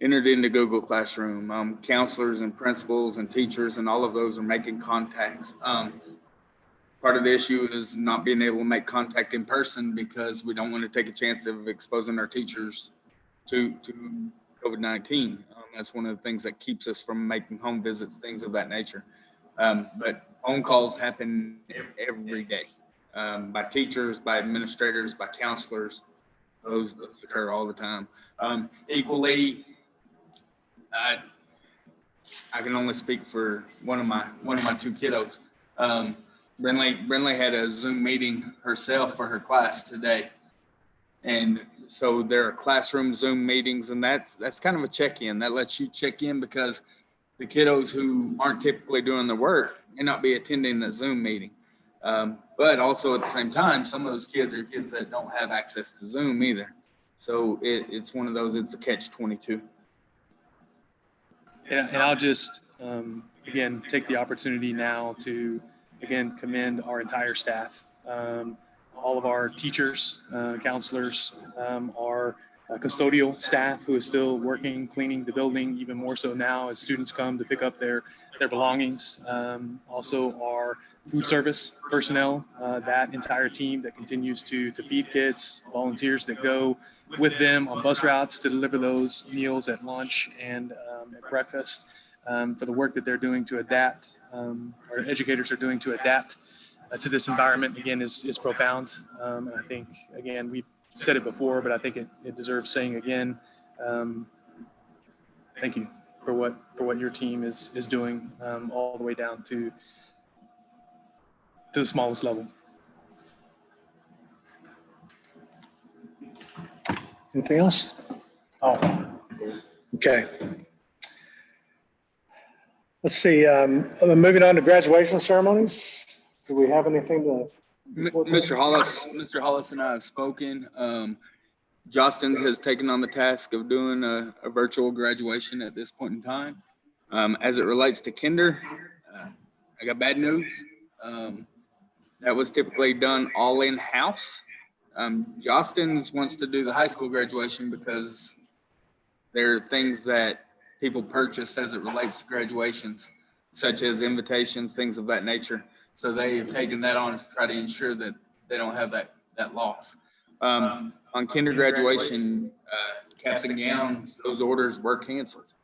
entered into Google Classroom. Counselors and principals and teachers and all of those are making contacts. Part of the issue is not being able to make contact in person because we don't want to take a chance of exposing our teachers to COVID-19. That's one of the things that keeps us from making home visits, things of that nature. But phone calls happen every day by teachers, by administrators, by counselors. Those occur all the time. Equally, I can only speak for one of my two kiddos. Brinley had a Zoom meeting herself for her class today. And so there are classroom Zoom meetings, and that's kind of a check-in. That lets you check in because the kiddos who aren't typically doing their work may not be attending the Zoom meeting. But also at the same time, some of those kids are kids that don't have access to Zoom either. So it's one of those, it's a catch-22. And I'll just, again, take the opportunity now to, again, commend our entire staff. All of our teachers, counselors, our custodial staff who is still working, cleaning the building, even more so now as students come to pick up their belongings. Also our food service personnel, that entire team that continues to feed kids, volunteers that go with them on bus routes to deliver those meals at lunch and at breakfast, for the work that they're doing to adapt, our educators are doing to adapt to this environment, again, is profound. And I think, again, we've said it before, but I think it deserves saying again. Thank you for what your team is doing, all the way down to the smallest level. Anything else? Oh, okay. Let's see, moving on to graduation ceremonies. Do we have anything to? Mr. Hollis and I have spoken. Justin has taken on the task of doing a virtual graduation at this point in time. As it relates to kinder, I got bad news. That was typically done all in-house. Justin's wants to do the high school graduation because there are things that people purchase as it relates to graduations, such as invitations, things of that nature. So they have taken that on to try to ensure that they don't have that loss. On kinder graduation, caps and gowns, those orders were canceled.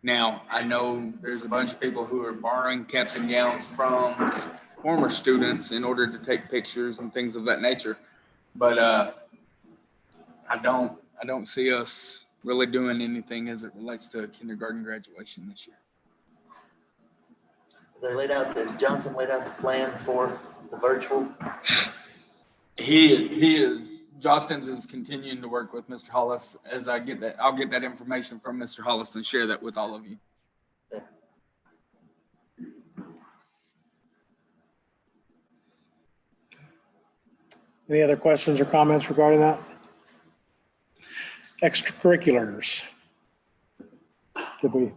Now, I know there's a bunch of people who are borrowing caps and gowns from former students in order to take pictures and things of that nature. But I don't see us really doing anything as it relates to kindergarten graduation this year. Johnson laid out the plan for the virtual? He is, Justin's is continuing to work with Mr. Hollis. As I get that, I'll get that information from Mr. Hollis and share that with all of you. Any other questions or comments regarding that? Extracurriculars. Did we?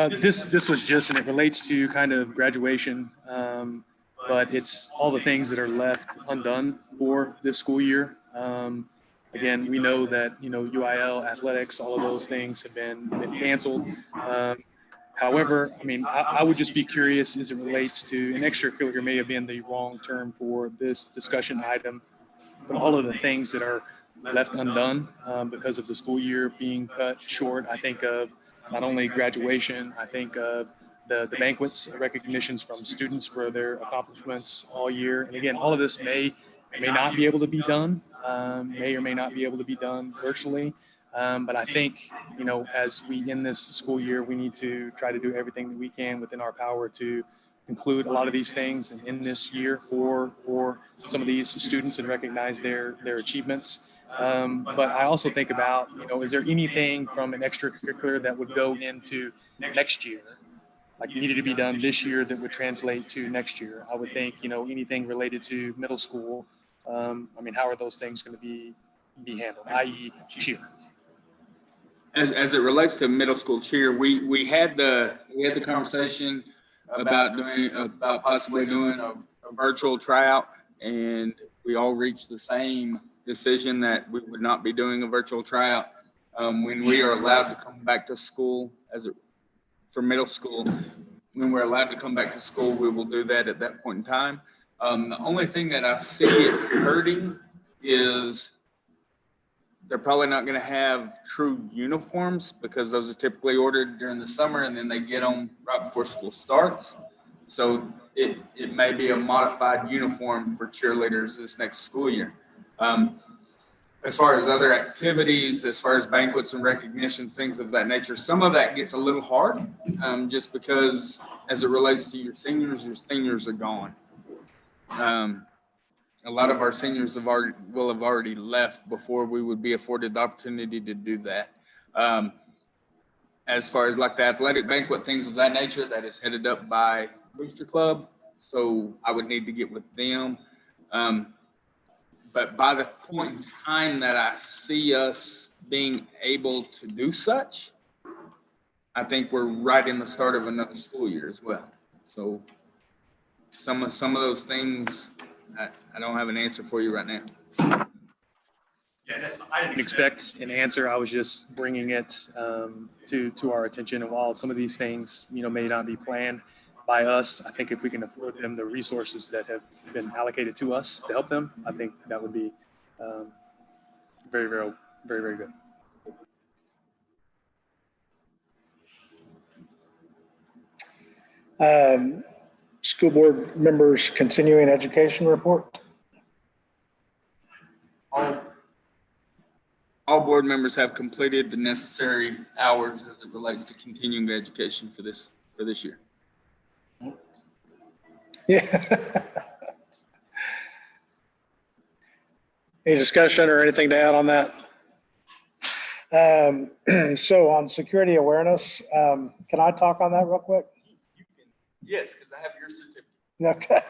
This was just, and it relates to kind of graduation, but it's all the things that are left undone for this school year. Again, we know that, UIL athletics, all of those things have been canceled. However, I mean, I would just be curious as it relates to, an extracurricular may have been the wrong term for this discussion item, but all of the things that are left undone because of the school year being cut short. I think of not only graduation, I think of the banquets, recognitions from students for their accomplishments all year. And again, all of this may not be able to be done, may or may not be able to be done virtually. But I think, as we end this school year, we need to try to do everything that we can within our power to include a lot of these things and end this year for some of these students and recognize their achievements. But I also think about, is there anything from an extracurricular that would go into next year, like needed to be done this year that would translate to next year? I would think, anything related to middle school. I mean, how are those things going to be handled, i.e. cheer? as it relates to middle school cheer, we had the conversation about possibly doing a virtual tryout, and we all reached the same decision that we would not be doing a virtual tryout. When we are allowed to come back to school for middle school, when we're allowed to come back to school, we will do that at that point in time. The only thing that I see it hurting is they're probably not going to have true uniforms because those are typically ordered during the summer and then they get them right before school starts. So it may be a modified uniform for cheerleaders this next school year. As far as other activities, as far as banquets and recognitions, things of that nature, some of that gets a little hard just because as it relates to your seniors are gone. A lot of our seniors will have already left before we would be afforded the opportunity to do that. As far as like the athletic banquet, things of that nature, that is headed up by Booster Club. So I would need to get with them. But by the point in time that I see us being able to do such, I think we're right in the start of another school year as well. So some of those things, I don't have an answer for you right now. Yeah, that's, I didn't expect an answer. I was just bringing it to our attention. And while some of these things, may not be planned by us, I think if we can afford them the resources that have been allocated to us to help them, I think that would be very, very, very, very good. School board members' continuing education report. All board members have completed the necessary hours as it relates to continuing education for this year. Yeah. Any discussion or anything to add on that? So on security awareness, can I talk on that real quick? Yes, because I have your certificate. Okay.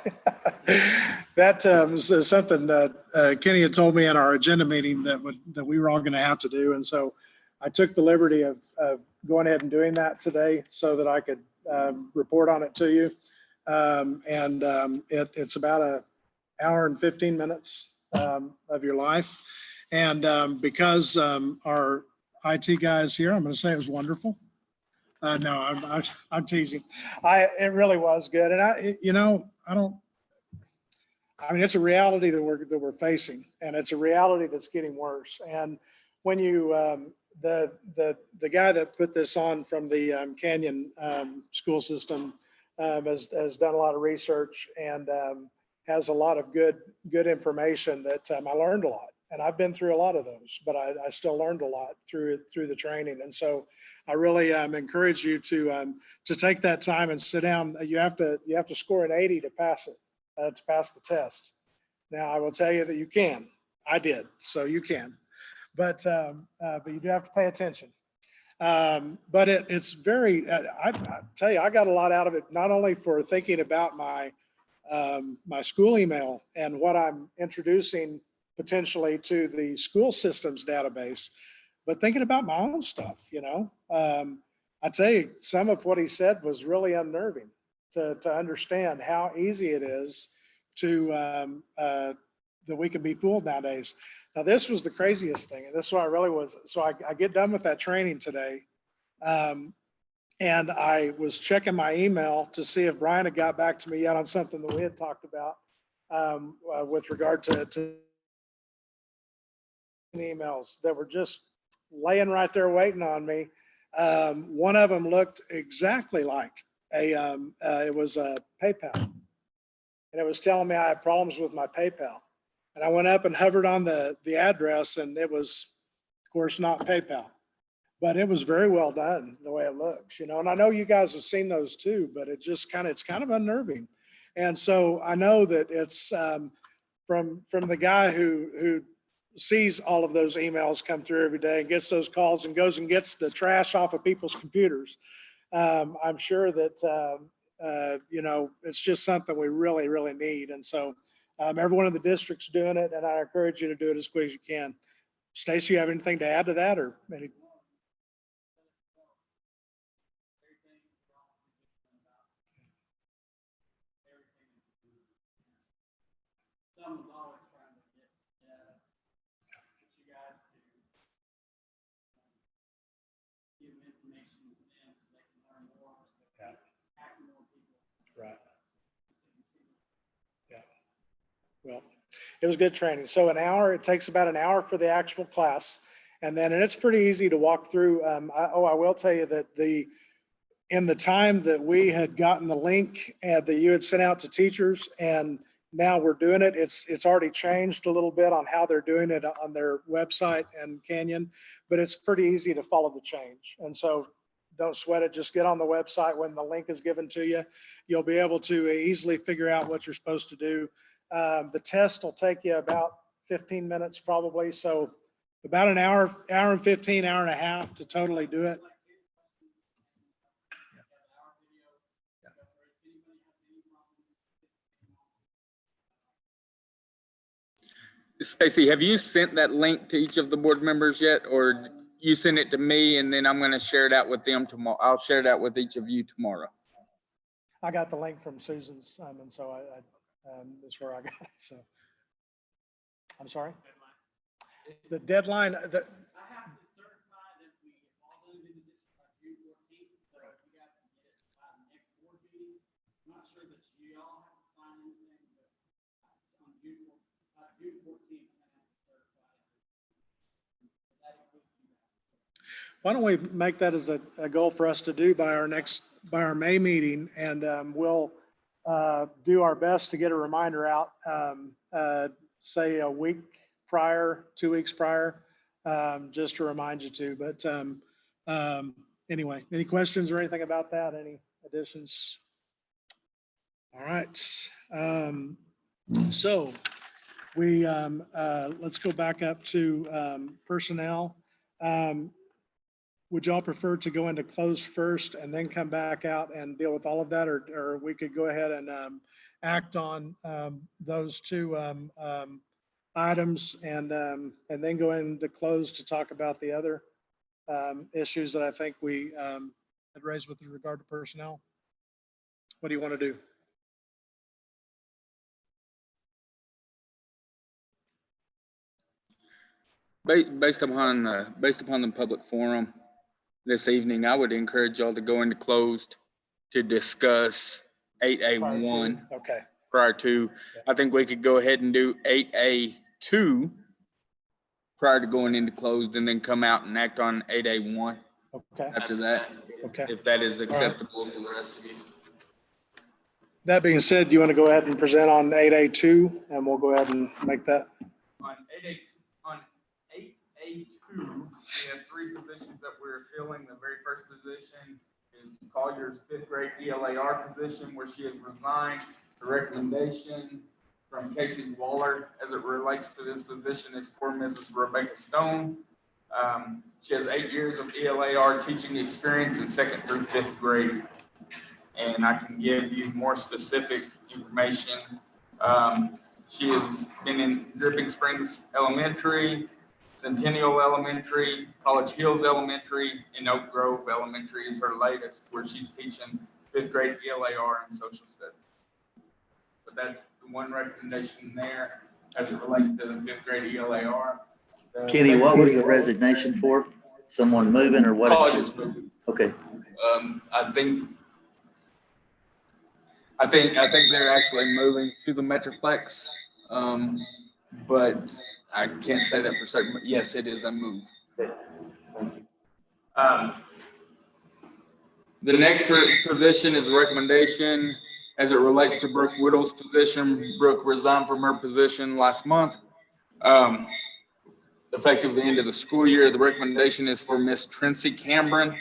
That was something that Kenny had told me in our agenda meeting that we were all going to have to do. And so I took the liberty of going ahead and doing that today so that I could report on it to you. It's about an hour and 15 minutes of your life. And because our IT guy is here, I'm going to say it was wonderful. No, I'm teasing. It really was good. And it's a reality that we're facing, and it's a reality that's getting worse. And when you, the guy that put this on from the Canyon school system has done a lot of research and has a lot of good information that I learned a lot. And I've been through a lot of those, but I still learned a lot through the training. And so I really encourage you to take that time and sit down. You have to score an 80 to pass it, to pass the test. Now I will tell you that you can. I did, so you can. But you do have to pay attention. But it's very. I tell you, I got a lot out of it. Not only for thinking about my school email and what I'm introducing potentially to the school systems database, but thinking about my own stuff, I tell you, some of what he said was really unnerving to understand how easy it is to, that we can be fooled nowadays. Now, this was the craziest thing, and this is what I really was. So I get done with that training today, and I was checking my email to see if Brian had got back to me yet on something that we had talked about with regard to emails that were just laying right there waiting on me. One of them looked exactly like it was a PayPal, and it was telling me I had problems with my PayPal. And I went up and hovered on the address, and it was, of course, not PayPal, but it was very well done the way it looks, And I know you guys have seen those too, but it's kind of unnerving. And so I know that it's from the guy who sees all of those emails come through every day and gets those calls and goes and gets the trash off of people's computers. I'm sure that, it's just something we really, really need. And so everyone in the district's doing it, and I encourage you to do it as quick as you can. Stacy, you have anything to add to that or any? someone's always trying to get you guys to give information to them so they can learn more, so they can act more people. Right. Yeah. Well, it was good training. So an hour, it takes about an hour for the actual class. And it's pretty easy to walk through. I will tell you that in the time that we had gotten the link that you had sent out to teachers and now we're doing it, it's already changed a little bit on how they're doing it on their website and Canyon, but it's pretty easy to follow the change. And so don't sweat it. Just get on the website when the link is given to you. You'll be able to easily figure out what you're supposed to do. The test will take you about 15 minutes probably. So about an hour and 15, hour and a half to totally do it. Stacy, have you sent that link to each of the board members yet, or you send it to me and then I'm going to share it out with them tomorrow? I'll share it out with each of you tomorrow. I got the link from Susan's, and so that's where I got it. So I'm sorry. The deadline. I have to certify that we all live in the district by June 14th, so if you guys can get it by the next board meeting. I'm not sure that you all have to sign anything, but on June 14th, I have to certify it. That includes you guys. Why don't we make that as a goal for us to do by our May meeting, and we'll do our best to get a reminder out, say a week prior, 2 weeks prior, just to remind you to. But anyway, any questions or anything about that? Any additions? All right. So we let's go back up to personnel. Would y'all prefer to go into closed first and then come back out and deal with all of that, or we could go ahead and act on those two items and then go into closed to talk about the other issues that I think we had raised with regard to personnel? What do you want to do? Based upon the public forum this evening, I would encourage y'all to go into closed to discuss 8A1. Okay. Prior to, I think we could go ahead and do 8A2 prior to going into closed, and then come out and act on 8A1 Okay. after that. Okay. If that is acceptable to the rest of you. That being said, do you want to go ahead and present on 8A2, and we'll go ahead and make that? On 8A2, we have 3 positions that we're filling. The very first position is Collier's 5th grade ELAR position, where she has resigned. The recommendation from Casey Waller as it relates to this position is for Mrs. Rebecca Stone. She has 8 years of ELAR teaching experience in 2nd through 5th grade. And I can give you more specific information. She has been in Dripping Springs Elementary, Centennial Elementary, College Hills Elementary, and Oak Grove Elementary is her latest, where she's teaching 5th grade ELAR and social studies. But that's the one recommendation there as it relates to the 5th grade ELAR. Kenny, what was the resignation for? Someone moving or what? Colleges moving. Okay. I think they're actually moving to the Metroplex, but I can't say that for certain. But yes, it is a move. The next position is a recommendation as it relates to Brooke Whittle's position. Brooke resigned from her position last month. Effective the end of the school year, the recommendation is for Miss Trincy Cameron.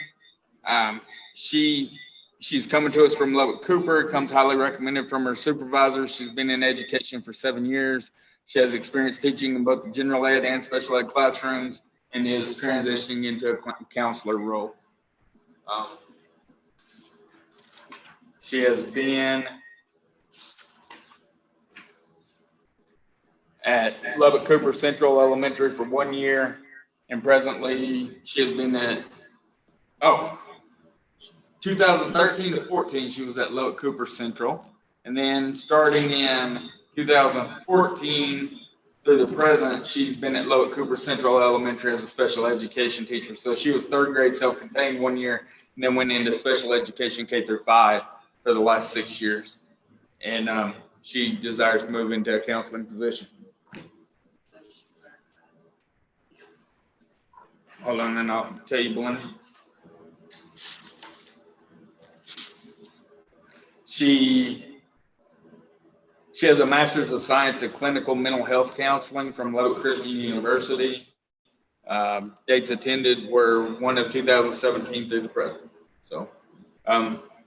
She's coming to us from Lubbock Cooper, comes highly recommended from her supervisor. She's been in education for 7 years. She has experience teaching in both the general ed and special ed classrooms and is transitioning into a counselor role. She has been at Lubbock Cooper Central Elementary for 1 year, and presently she has been at, 2013 to 14, she was at Lubbock Cooper Central. And then starting in 2014 through the present, she's been at Lowell Cooper Central Elementary as a special education teacher. So she was third grade self-contained one year and then went into special education K through 5 for the last 6 years. And she desires to move into a counseling position. Hold on, and I'll tell you, Belinda. She has a Master's of Science in Clinical Mental Health Counseling from Lubbock Christian University. Dates attended were one of 2017 through the present. So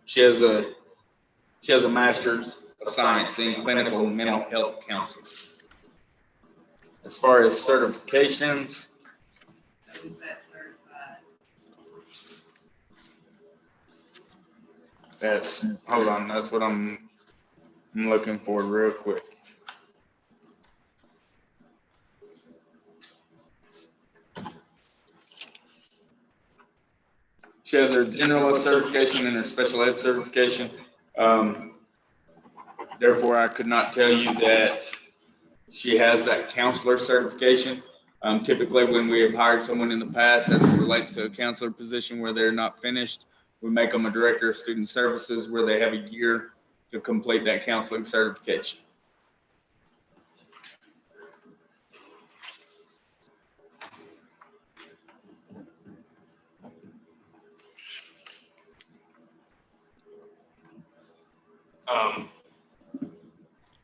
she has a Master's of Science in Clinical Mental Health Counseling. As far as certifications, hold on, that's what I'm looking for real quick. She has her generalist certification and her special ed certification. Therefore, I could not tell you that she has that counselor certification. Typically, when we have hired someone in the past as it relates to a counselor position where they're not finished, we make them a director of student services where they have a year to complete that counseling certification.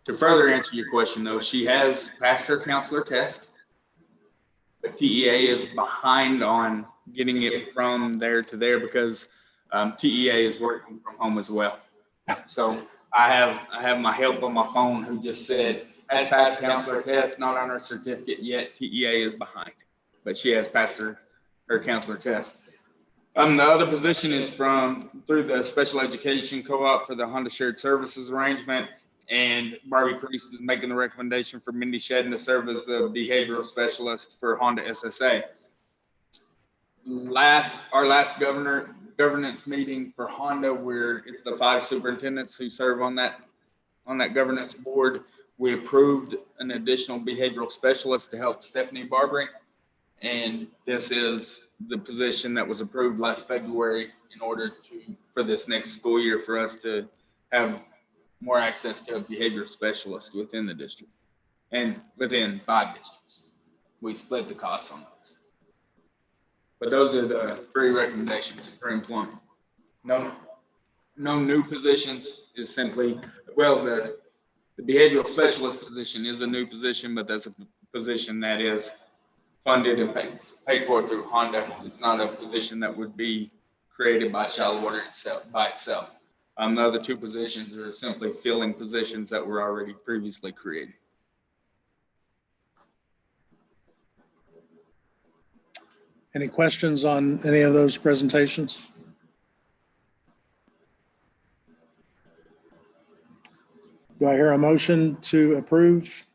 To further answer your question, though, she has passed her counselor test, but TEA is behind on getting it from there to there because TEA is working from home as well. So I have my help on my phone who just said, has passed the counselor test, not on her certificate yet. TEA is behind, but she has passed her counselor test. The other position is through the special education co-op for the Honda Shared Services Arrangement. And Barbie Priest is making the recommendation for Mindy Shedden to serve as a behavioral specialist for Honda SSA. Our last governance meeting for Honda, where it's the 5 superintendents who serve on that governance board, we approved an additional behavioral specialist to help Stephanie Barbary. And this is the position that was approved last February in order for this next school year for us to have more access to a behavior specialist within the district and within 5 districts. We split the costs on those. But those are the 3 recommendations for employment. No new positions is simply, well, the behavioral specialist position is a new position, but that's a position that is funded and paid for through Honda. It's not a position that would be created by Shallowater by itself. The other 2 positions are simply filling positions that were already previously created. Any questions on any of those presentations? Do I hear a motion to approve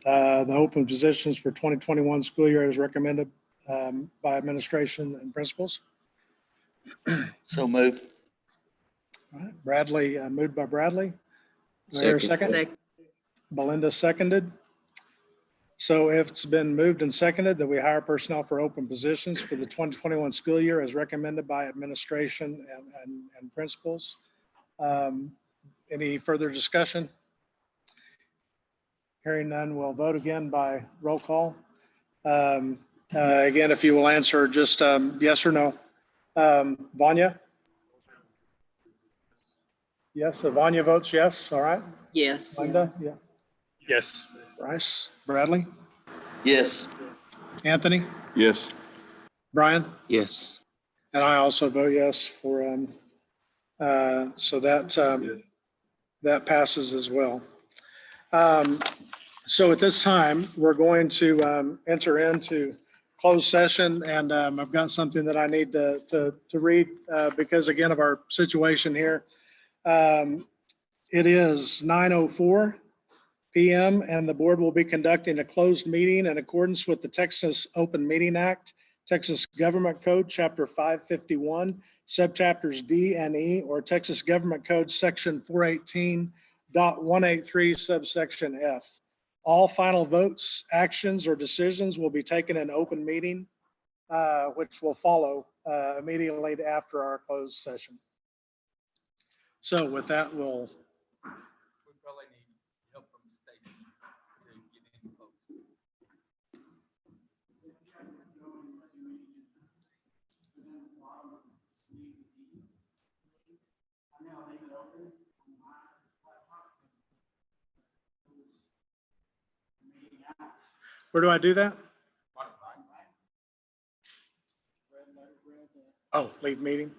the open positions for 2021 school year as recommended by administration and principals? So moved. All right, Bradley, moved by Bradley. Do I hear a second? Belinda seconded. So if it's been moved and seconded that we hire personnel for open positions for the 2021 school year as recommended by administration and principals. Any further discussion? Hearing none, we'll vote again by roll call. Again, if you will answer just yes or no. Vanya? Yes, so Vanya votes yes, all right. Yes. Linda? Yeah. Yes. Bryce? Bradley? Yes. Anthony? Yes. Brian? Yes. And I also vote yes for, so that passes as well. So at this time, we're going to enter into closed session, and I've got something that I need to read because again of our situation here. It is 9:04 p.m. and the board will be conducting a closed meeting in accordance with the Texas Open Meeting Act, Texas Government Code, Chapter 551, subchapters D and E, or Texas Government Code, Section 418, .183 subsection F. All final votes, actions, or decisions will be taken in open meeting, which will follow immediately after our closed session. So with that, we'll. We probably need help from Stacy to get in close. Where do I do that? Oh, leave meeting.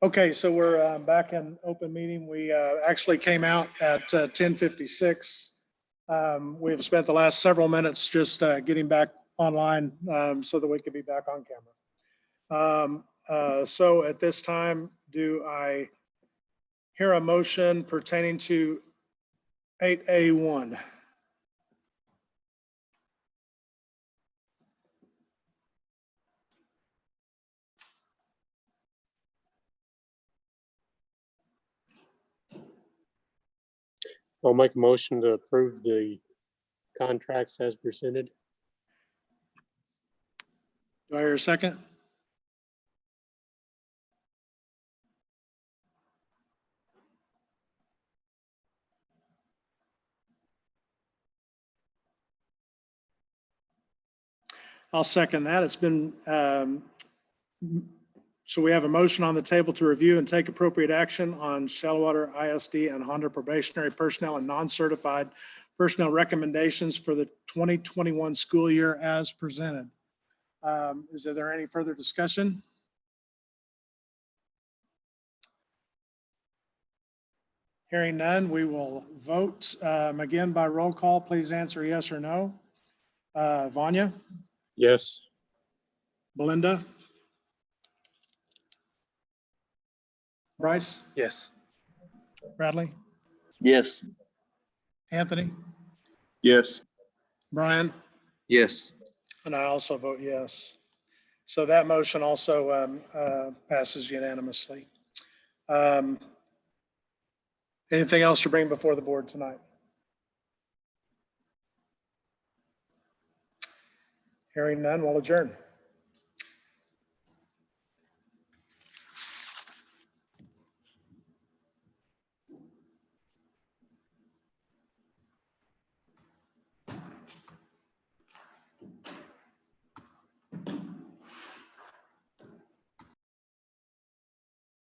Okay, so we're back in open meeting. We actually came out at 10:56. We have spent the last several minutes just getting back online so that we could be back on camera. So at this time, do I hear a motion pertaining to 8A1? I'll make a motion to approve the contracts as presented. Do I hear a second? I'll second that. It's been, so we have a motion on the table to review and take appropriate action on Shallowater ISD and Honda probationary personnel and non-certified personnel recommendations for the 2021 school year as presented. Is there any further discussion? Hearing none, we will vote again by roll call. Please answer yes or no. Vanya, Yes. Belinda, Bryce, Yes. Bradley, Yes. Anthony, Yes. Brian, Yes. and I also vote yes. So that motion also passes unanimously. Anything else to bring before the board tonight? Hearing none, we'll adjourn.